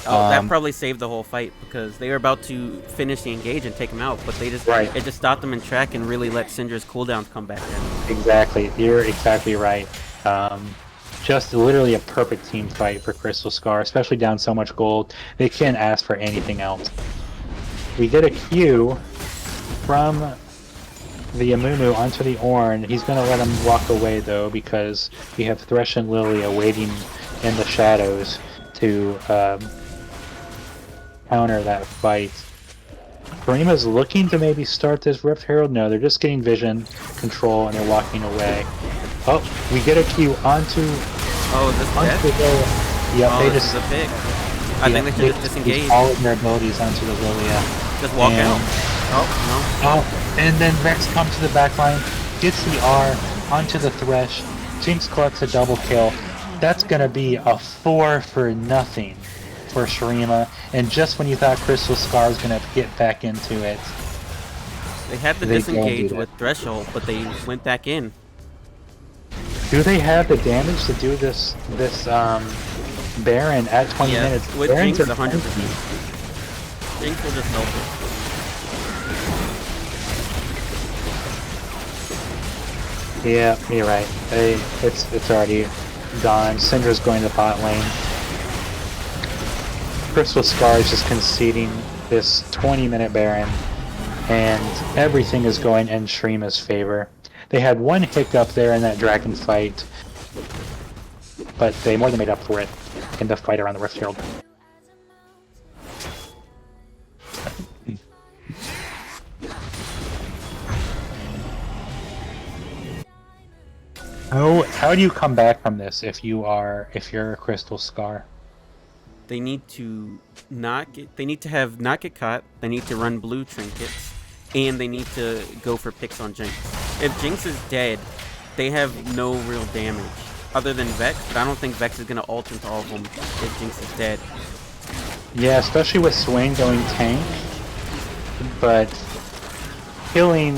B: Oh, that probably saved the whole fight because they were about to finish the engage and take him out, but they just it just stopped them in track and really let Syndra's cooldowns come back in.
A: Exactly, you're exactly right. Just literally a perfect team fight for Crystal Scar, especially down so much gold. They can't ask for anything else. We get a Q from the Amumu onto the Ornn. He's going to let him walk away though, because we have Thresh and Lilia waiting in the shadows to counter that fight. Shurima's looking to maybe start this Rift Herald. No, they're just getting vision control and they're walking away. Oh, we get a Q onto.
B: Oh, is this death?
A: Yep, they
B: just. This is a pick. I think they should just disengage.
A: All of their abilities onto the Lilia.
B: Just walk out. Oh, no.
A: Oh, and then Vex comes to the backline, gets the R onto the Thresh. Jinx collects a double kill. That's gonna be a 4 for nothing for Shurima. And just when you thought Crystal Scar was gonna get back into it,
B: they had the disengage with Threshold, but they went back in.
A: Do they have the damage to do this Baron at 20 minutes?
B: With
A: Baron's
B: Jinx, 100%. Jinx will just help it.
A: Yeah, you're right. It's already gone. Syndra's going to bot lane. Crystal Scar is just conceding this 20-minute Baron, and everything is going in Shurima's favor. They had one hiccup there in that dragon fight, but they more than made up for it in the fight around the Rift Herald. How do you come back from this if you're a Crystal Scar?
B: They need to not get caught. They need to run blue trinkets, and they need to go for picks on Jinx. If Jinx is dead, they have no real damage other than Vex, but I don't think Vex is gonna ult into all of them if Jinx is dead.
A: Yeah, especially with Swain going tank, but killing.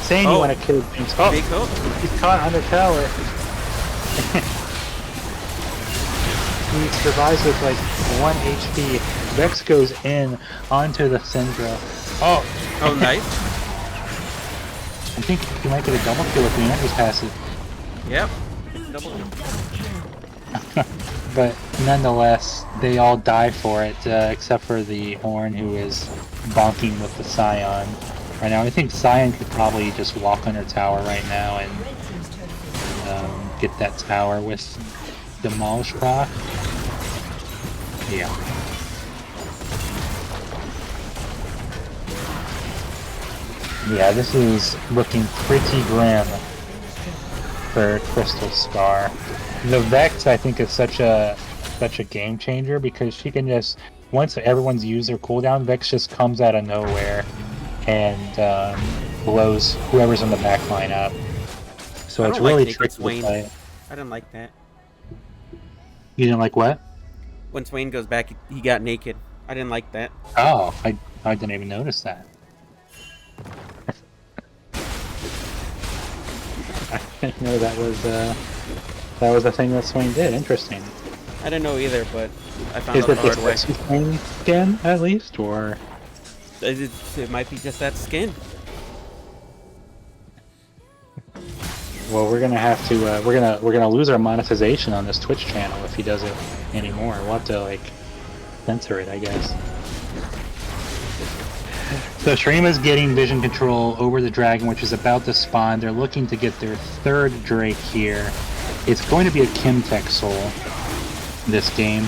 A: Saying you want to kill Jinx. Oh,
B: big hook.
A: He's caught under tower. He survives with like 1 HP. Vex goes in onto the Syndra. Oh!
B: Oh, nice.
A: I think he might get a double kill if the Andrews pass it.
B: Yep. Double kill.
A: But nonetheless, they all die for it, except for the Ornn, who is bonking with the Scion right now. I think Scion could probably just walk under tower right now and get that tower with Demolish Proc. Yeah. Yeah, this is looking pretty grim for Crystal Scar. The Vex, I think, is such a game changer because she can just, once everyone's used their cooldown, Vex just comes out of nowhere and blows whoever's on the back line up. So it's really tricky to play.
B: I didn't like that.
A: You didn't like what?
B: When Swain goes back, he got naked. I didn't like that.
A: Oh, I didn't even notice that. I didn't know that was a thing that Swain did. Interesting.
B: I didn't know either, but I found
A: out
B: the hard way.
A: Is it the Swain skin at least, or
B: it might be just that skin?
A: Well, we're gonna have to we're gonna lose our monetization on this Twitch channel if he does it anymore. We'll have to like censor it, I guess. So Shurima's getting vision control over the dragon, which is about to spawn. They're looking to get their third Drake here. It's going to be a Chemtech soul this game.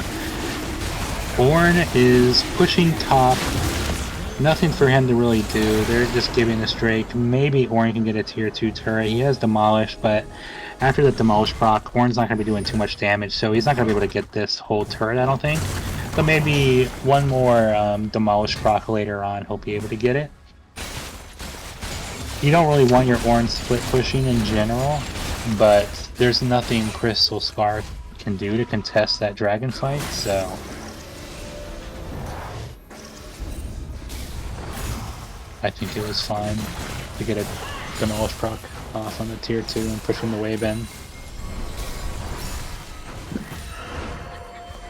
A: Ornn is pushing top. Nothing for him to really do. They're just giving this Drake. Maybe Ornn can get a tier 2 turret. He has Demolish, but after the Demolish proc, Ornn's not going to be doing too much damage, so he's not going to be able to get this whole turret, I don't think. But maybe one more Demolish proc later on, he'll be able to get it. You don't really want your Ornn split pushing in general, but there's nothing Crystal Scar can do to contest that dragon fight, so... I think it was fine to get a Demolish proc off on the tier 2 and push him the wave in.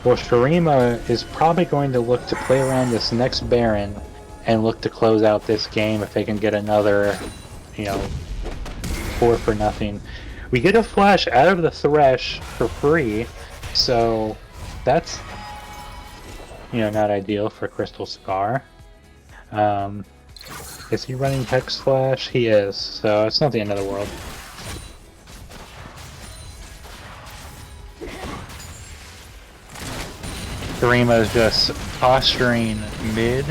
A: Well, Shurima is probably going to look to play around this next Baron and look to close out this game if they can get another, 4 for nothing. We get a flash out of the Thresh for free, so that's, not ideal for Crystal Scar. Is he running Hex Flash? He is, so it's not the end of the world. Shurima is just posturing mid.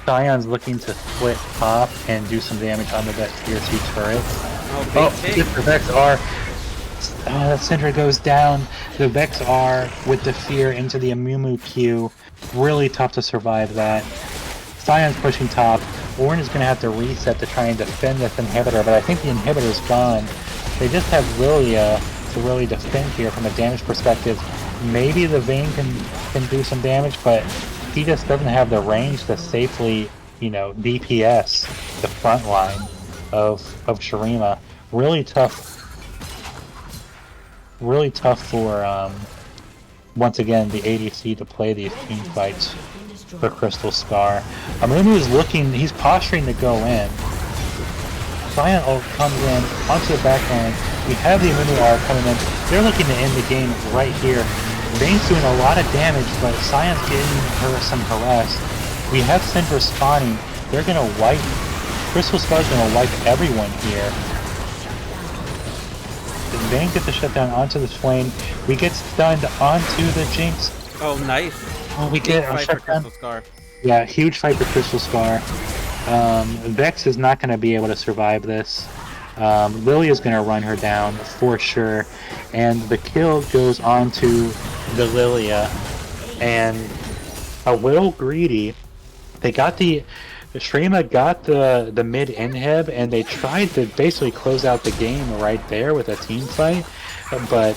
A: Sion's looking to split top and do some damage onto that tier 2 turret. Oh, the Vex R. Syndra goes down. The Vex R with the fear into the Amumu Q. Really tough to survive that. Sion's pushing top. Ornn is going to have to reset to try and defend this inhibitor, but I think the inhibitor's gone. They just have Lilia to really defend here from a damage perspective. Maybe the Vayne can do some damage, but he just doesn't have the range to safely, DPS the front line of Shurima. Really tough for, once again, the ADC to play these team fights for Crystal Scar. Amumu is looking, he's posturing to go in. Cyan ult comes in onto the back line. We have the Amumu R coming in. They're looking to end the game right here. Vayne's doing a lot of damage, but Cyan's getting her some harass. We have Syndra spawning. They're gonna wipe. Crystal Scar's gonna wipe everyone here. Vayne gets the shutdown onto the Swain. We get stunned onto the Jinx.
B: Oh, nice.
A: Oh, we get a
B: Fight for
A: shutdown.
B: Crystal Scar.
A: Yeah, huge fight for Crystal Scar. Vex is not going to be able to survive this. Lily is going to run her down for sure. And the kill goes on to the Lilia. And a little greedy. They got the... Shurima got the mid inhib, and they tried to basically close out the game right there with a team fight. But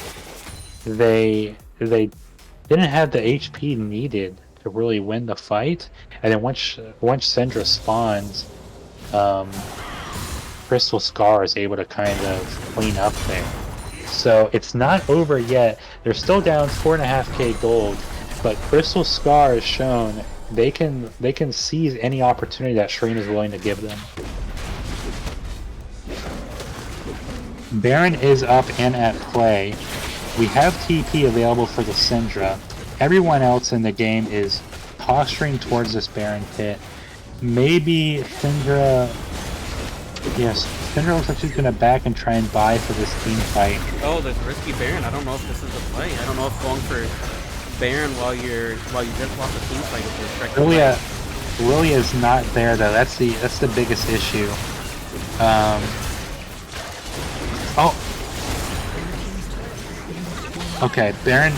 A: they didn't have the HP needed to really win the fight. And then once Syndra spawns, Crystal Scar is able to kind of clean up there. So it's not over yet. They're still down 4.5k gold, but Crystal Scar has shown they can seize any opportunity that Shurima is willing to give them. Baron is up and at play. We have TP available for the Syndra. Everyone else in the game is posturing towards this Baron pit. Maybe Syndra... Yes, Syndra looks like she's going to back and try and buy for this team fight.
B: Oh, this risky Baron. I don't know if this is a play. I don't know if going for Baron while you just lost a team fight is the correct play.
A: Lilia is not there though. That's the biggest issue. Oh. Okay, Baron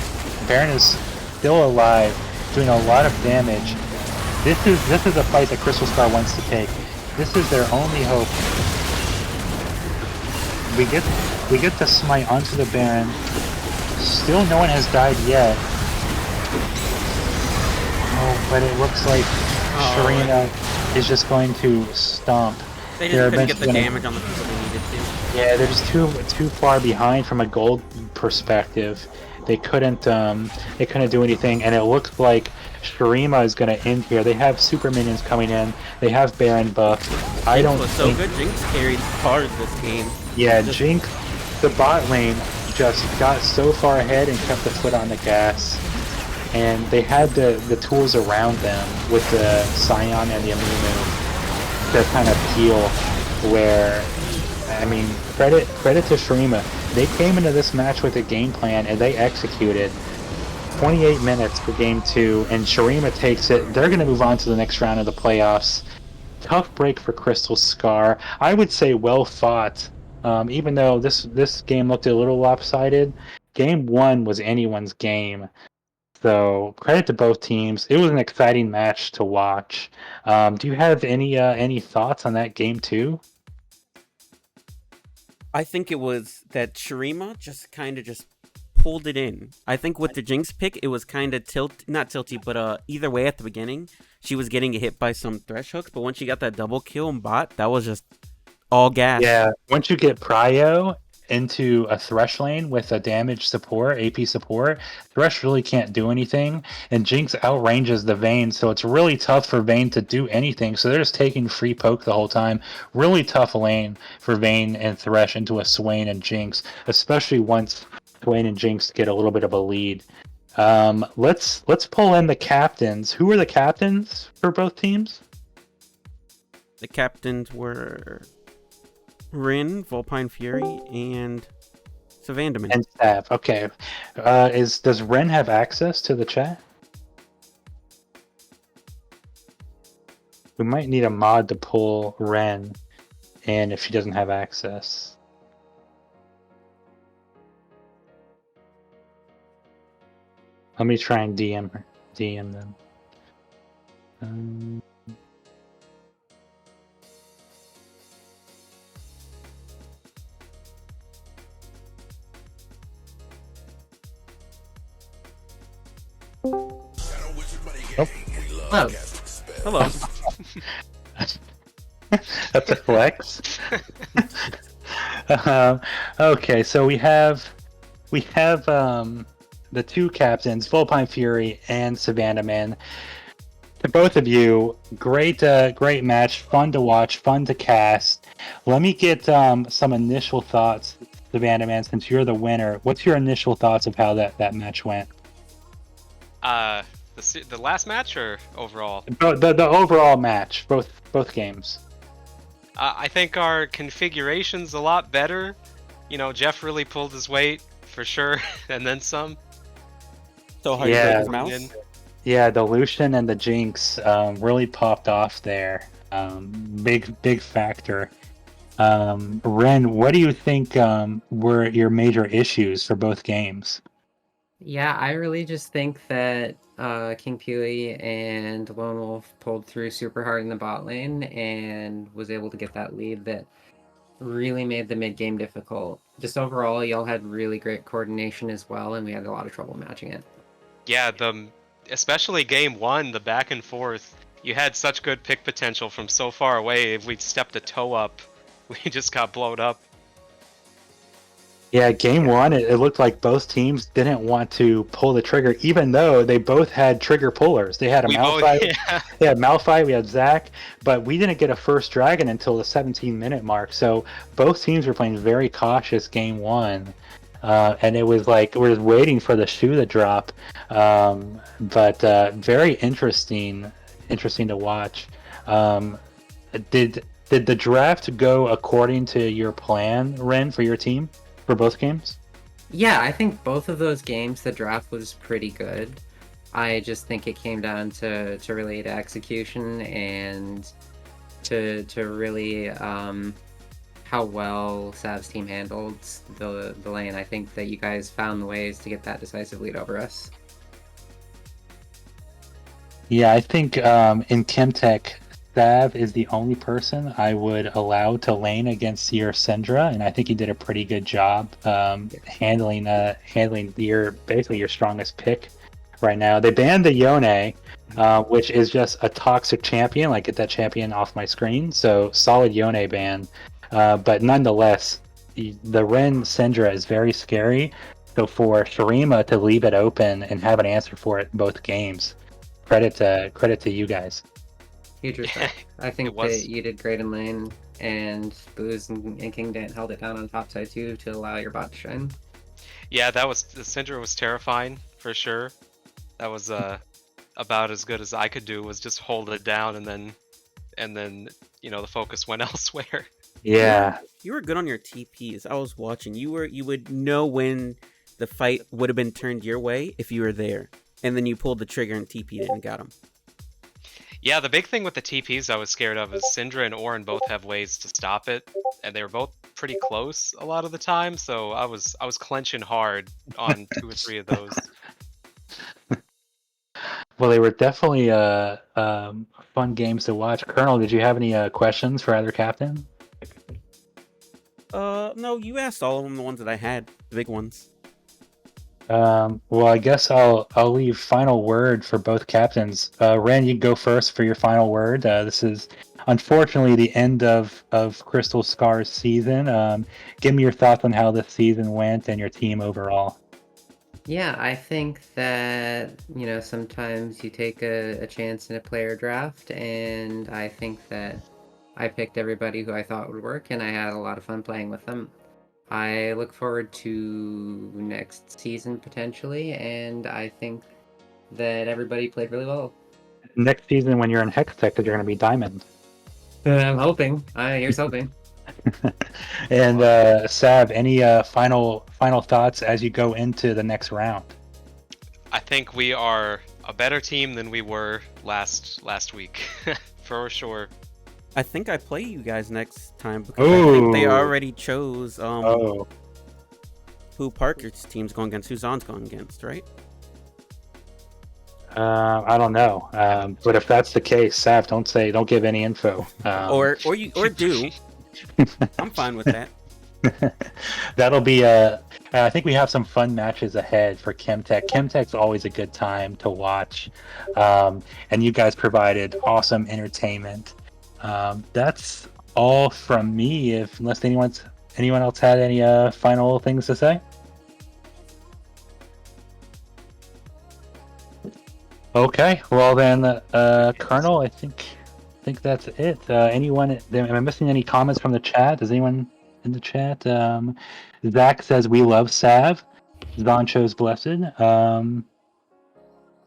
A: is still alive, doing a lot of damage. This is a fight that Crystal Scar wants to take. This is their only hope. We get the smite onto the Baron. Still no one has died yet. Oh, but it looks like Shurima is just going to stomp.
B: They just couldn't get the damage on the people they needed to.
A: Yeah, they're just too far behind from a gold perspective. They couldn't do anything, and it looks like Shurima is going to end here. They have super minions coming in. They have Baron buff. I don't
B: was so good. Jinx carried hard this game.
A: Yeah, Jinx, the bot lane just got so far ahead and kept the foot on the gas. And they had the tools around them with the Scion and the Amumu to kind of peel where, I mean, credit to Shurima. They came into this match with a game plan and they executed. 28 minutes for game 2, and Shurima takes it. They're going to move on to the next round of the playoffs. Tough break for Crystal Scar. I would say well fought. Even though this game looked a little lopsided, game 1 was anyone's game. So credit to both teams. It was an exciting match to watch. Do you have any thoughts on that game 2?
B: I think it was that Shurima just kind of pulled it in. I think with the Jinx pick, it was kind of not tilty, but either way at the beginning, she was getting hit by some thresh hooks, but once she got that double kill and bot, that was just all gas.
A: Yeah, once you get Prio into a Thresh lane with a damage support, AP support, Thresh really can't do anything, and Jinx outranges the Vayne, so it's really tough for Vayne to do anything, so they're just taking free poke the whole time. Really tough lane for Vayne and Thresh into a Swain and Jinx, especially once Swain and Jinx get a little bit of a lead. Let's pull in the captains. Who were the captains for both teams?
B: The captains were Rin, Vulpine Fury, and Savandaman.
A: And Staff. Okay. Does Ren have access to the chat? We might need a mod to pull Ren, and if she doesn't have access. Let me try and DM them. Oh.
B: Hello.
A: That's a flex. Okay, so we have the two captains, Vulpine Fury and Savandaman. to both of you, great match, fun to watch, fun to cast. Let me get some initial thoughts, Savannah Man, since you're the winner. What's your initial thoughts of how that match went?
E: The last match or overall?
A: The overall match, both games.
E: I think our configuration's a lot better. You know, Jeff really pulled his weight for sure, and then some.
B: So hard
A: Yeah.
B: to break his mouse.
A: Yeah, the Lucian and the Jinx really popped off there. Big factor. Ren, what do you think were your major issues for both games?
F: Yeah, I really just think that King Pewee and Lone Wolf pulled through super hard in the bot lane and was able to get that lead that really made the mid game difficult. Just overall, y'all had really great coordination as well, and we had a lot of trouble matching it.
E: Yeah, especially game one, the back and forth. You had such good pick potential from so far away. If we stepped a toe up, we just got blowed up.
A: Yeah, game one, it looked like both teams didn't want to pull the trigger, even though they both had trigger pullers. They had a Malphite,
E: Yeah.
A: they had Malphite, we had Zac, but we didn't get a first dragon until the 17-minute mark. So both teams were playing very cautious game one, and it was like we were waiting for the shoe to drop. But very interesting to watch. Did the draft go according to your plan, Ren, for your team? For both games?
F: Yeah, I think both of those games, the draft was pretty good. I just think it came down to really to execution and to really how well Sav's team handled the lane. I think that you guys found the ways to get that decisive lead over us.
A: Yeah, I think in Chemtech, Sav is the only person I would allow to lane against your Syndra, and I think he did a pretty good job handling basically your strongest pick right now. They banned the Yone, which is just a toxic champion. Like, get that champion off my screen. So solid Yone ban, but nonetheless, the Ren Syndra is very scary. So for Shurima to leave it open and have an answer for it in both games, credit to you guys.
F: Huge respect. I think that you did great in lane, and Booze and King Dan held it down on top side too to allow your bot to shine.
E: Yeah, the Syndra was terrifying for sure. That was about as good as I could do, was just hold it down, and then the focus went elsewhere.
A: Yeah.
B: You were good on your TPs. I was watching. You would know when the fight would have been turned your way if you were there, and then you pulled the trigger and TP'd it and got him.
E: Yeah, the big thing with the TPs I was scared of is Syndra and Orin both have ways to stop it, and they were both pretty close a lot of the time, so I was clenching hard on 2 or 3 of those.
A: Well, they were definitely fun games to watch. Colonel, did you have any questions for either captain?
B: No, you asked all of them, the ones that I had, the big ones.
A: Well, I guess I'll leave final word for both captains. Ren, you go first for your final word. This is unfortunately the end of Crystal Scar's season. Give me your thoughts on how this season went and your team overall.
F: Yeah, I think that, sometimes you take a chance in a player draft, and I think that I picked everybody who I thought would work, and I had a lot of fun playing with them. I look forward to next season potentially, and I think that everybody played really well.
A: Next season, when you're in Hextech, you're going to be Diamond.
F: I'm hoping. Here's hoping.
A: And Sav, any final thoughts as you go into the next round?
E: I think we are a better team than we were last week, for sure.
B: I think I play you guys next time because I think they already chose who Parker's team's going against, who Zon's going against, right?
A: I don't know, but if that's the case, Sav, don't give any info.
B: Or do. I'm fine with that.
A: That'll be I think we have some fun matches ahead for Chemtech. Chemtech's always a good time to watch, and you guys provided awesome entertainment. That's all from me. Unless anyone else had any final things to say. Okay, well then, Colonel, I think that's it. Anyone? Am I missing any comments from the chat? Does anyone in the chat? Zach says we love Sav. Zoncho's blessed.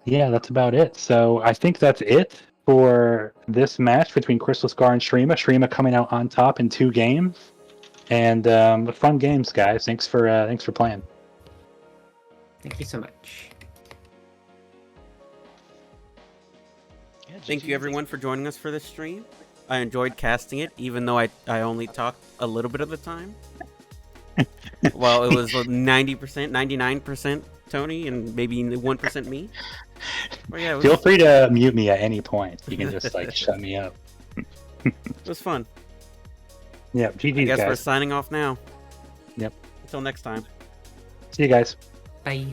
A: Yeah, that's about it. So I think that's it for this match between Crystal Scar and Shurima. Shurima coming out on top in 2 games, and fun games, guys. Thanks for playing.
F: Thank you so much.
E: Yeah,
B: Thank
E: GG.
B: you everyone for joining us for this stream. I enjoyed casting it, even though I only talked a little bit of the time. Well, it was 90%, 99% Tony, and maybe 1% me. But yeah,
A: Feel free to mute me at any point. You can just shut me up.
B: it was fun.
A: Yeah,
B: I
A: GG's,
B: guess we're
A: guys.
B: signing off now.
A: Yep.
B: Until next time.
A: See you guys.
F: Bye.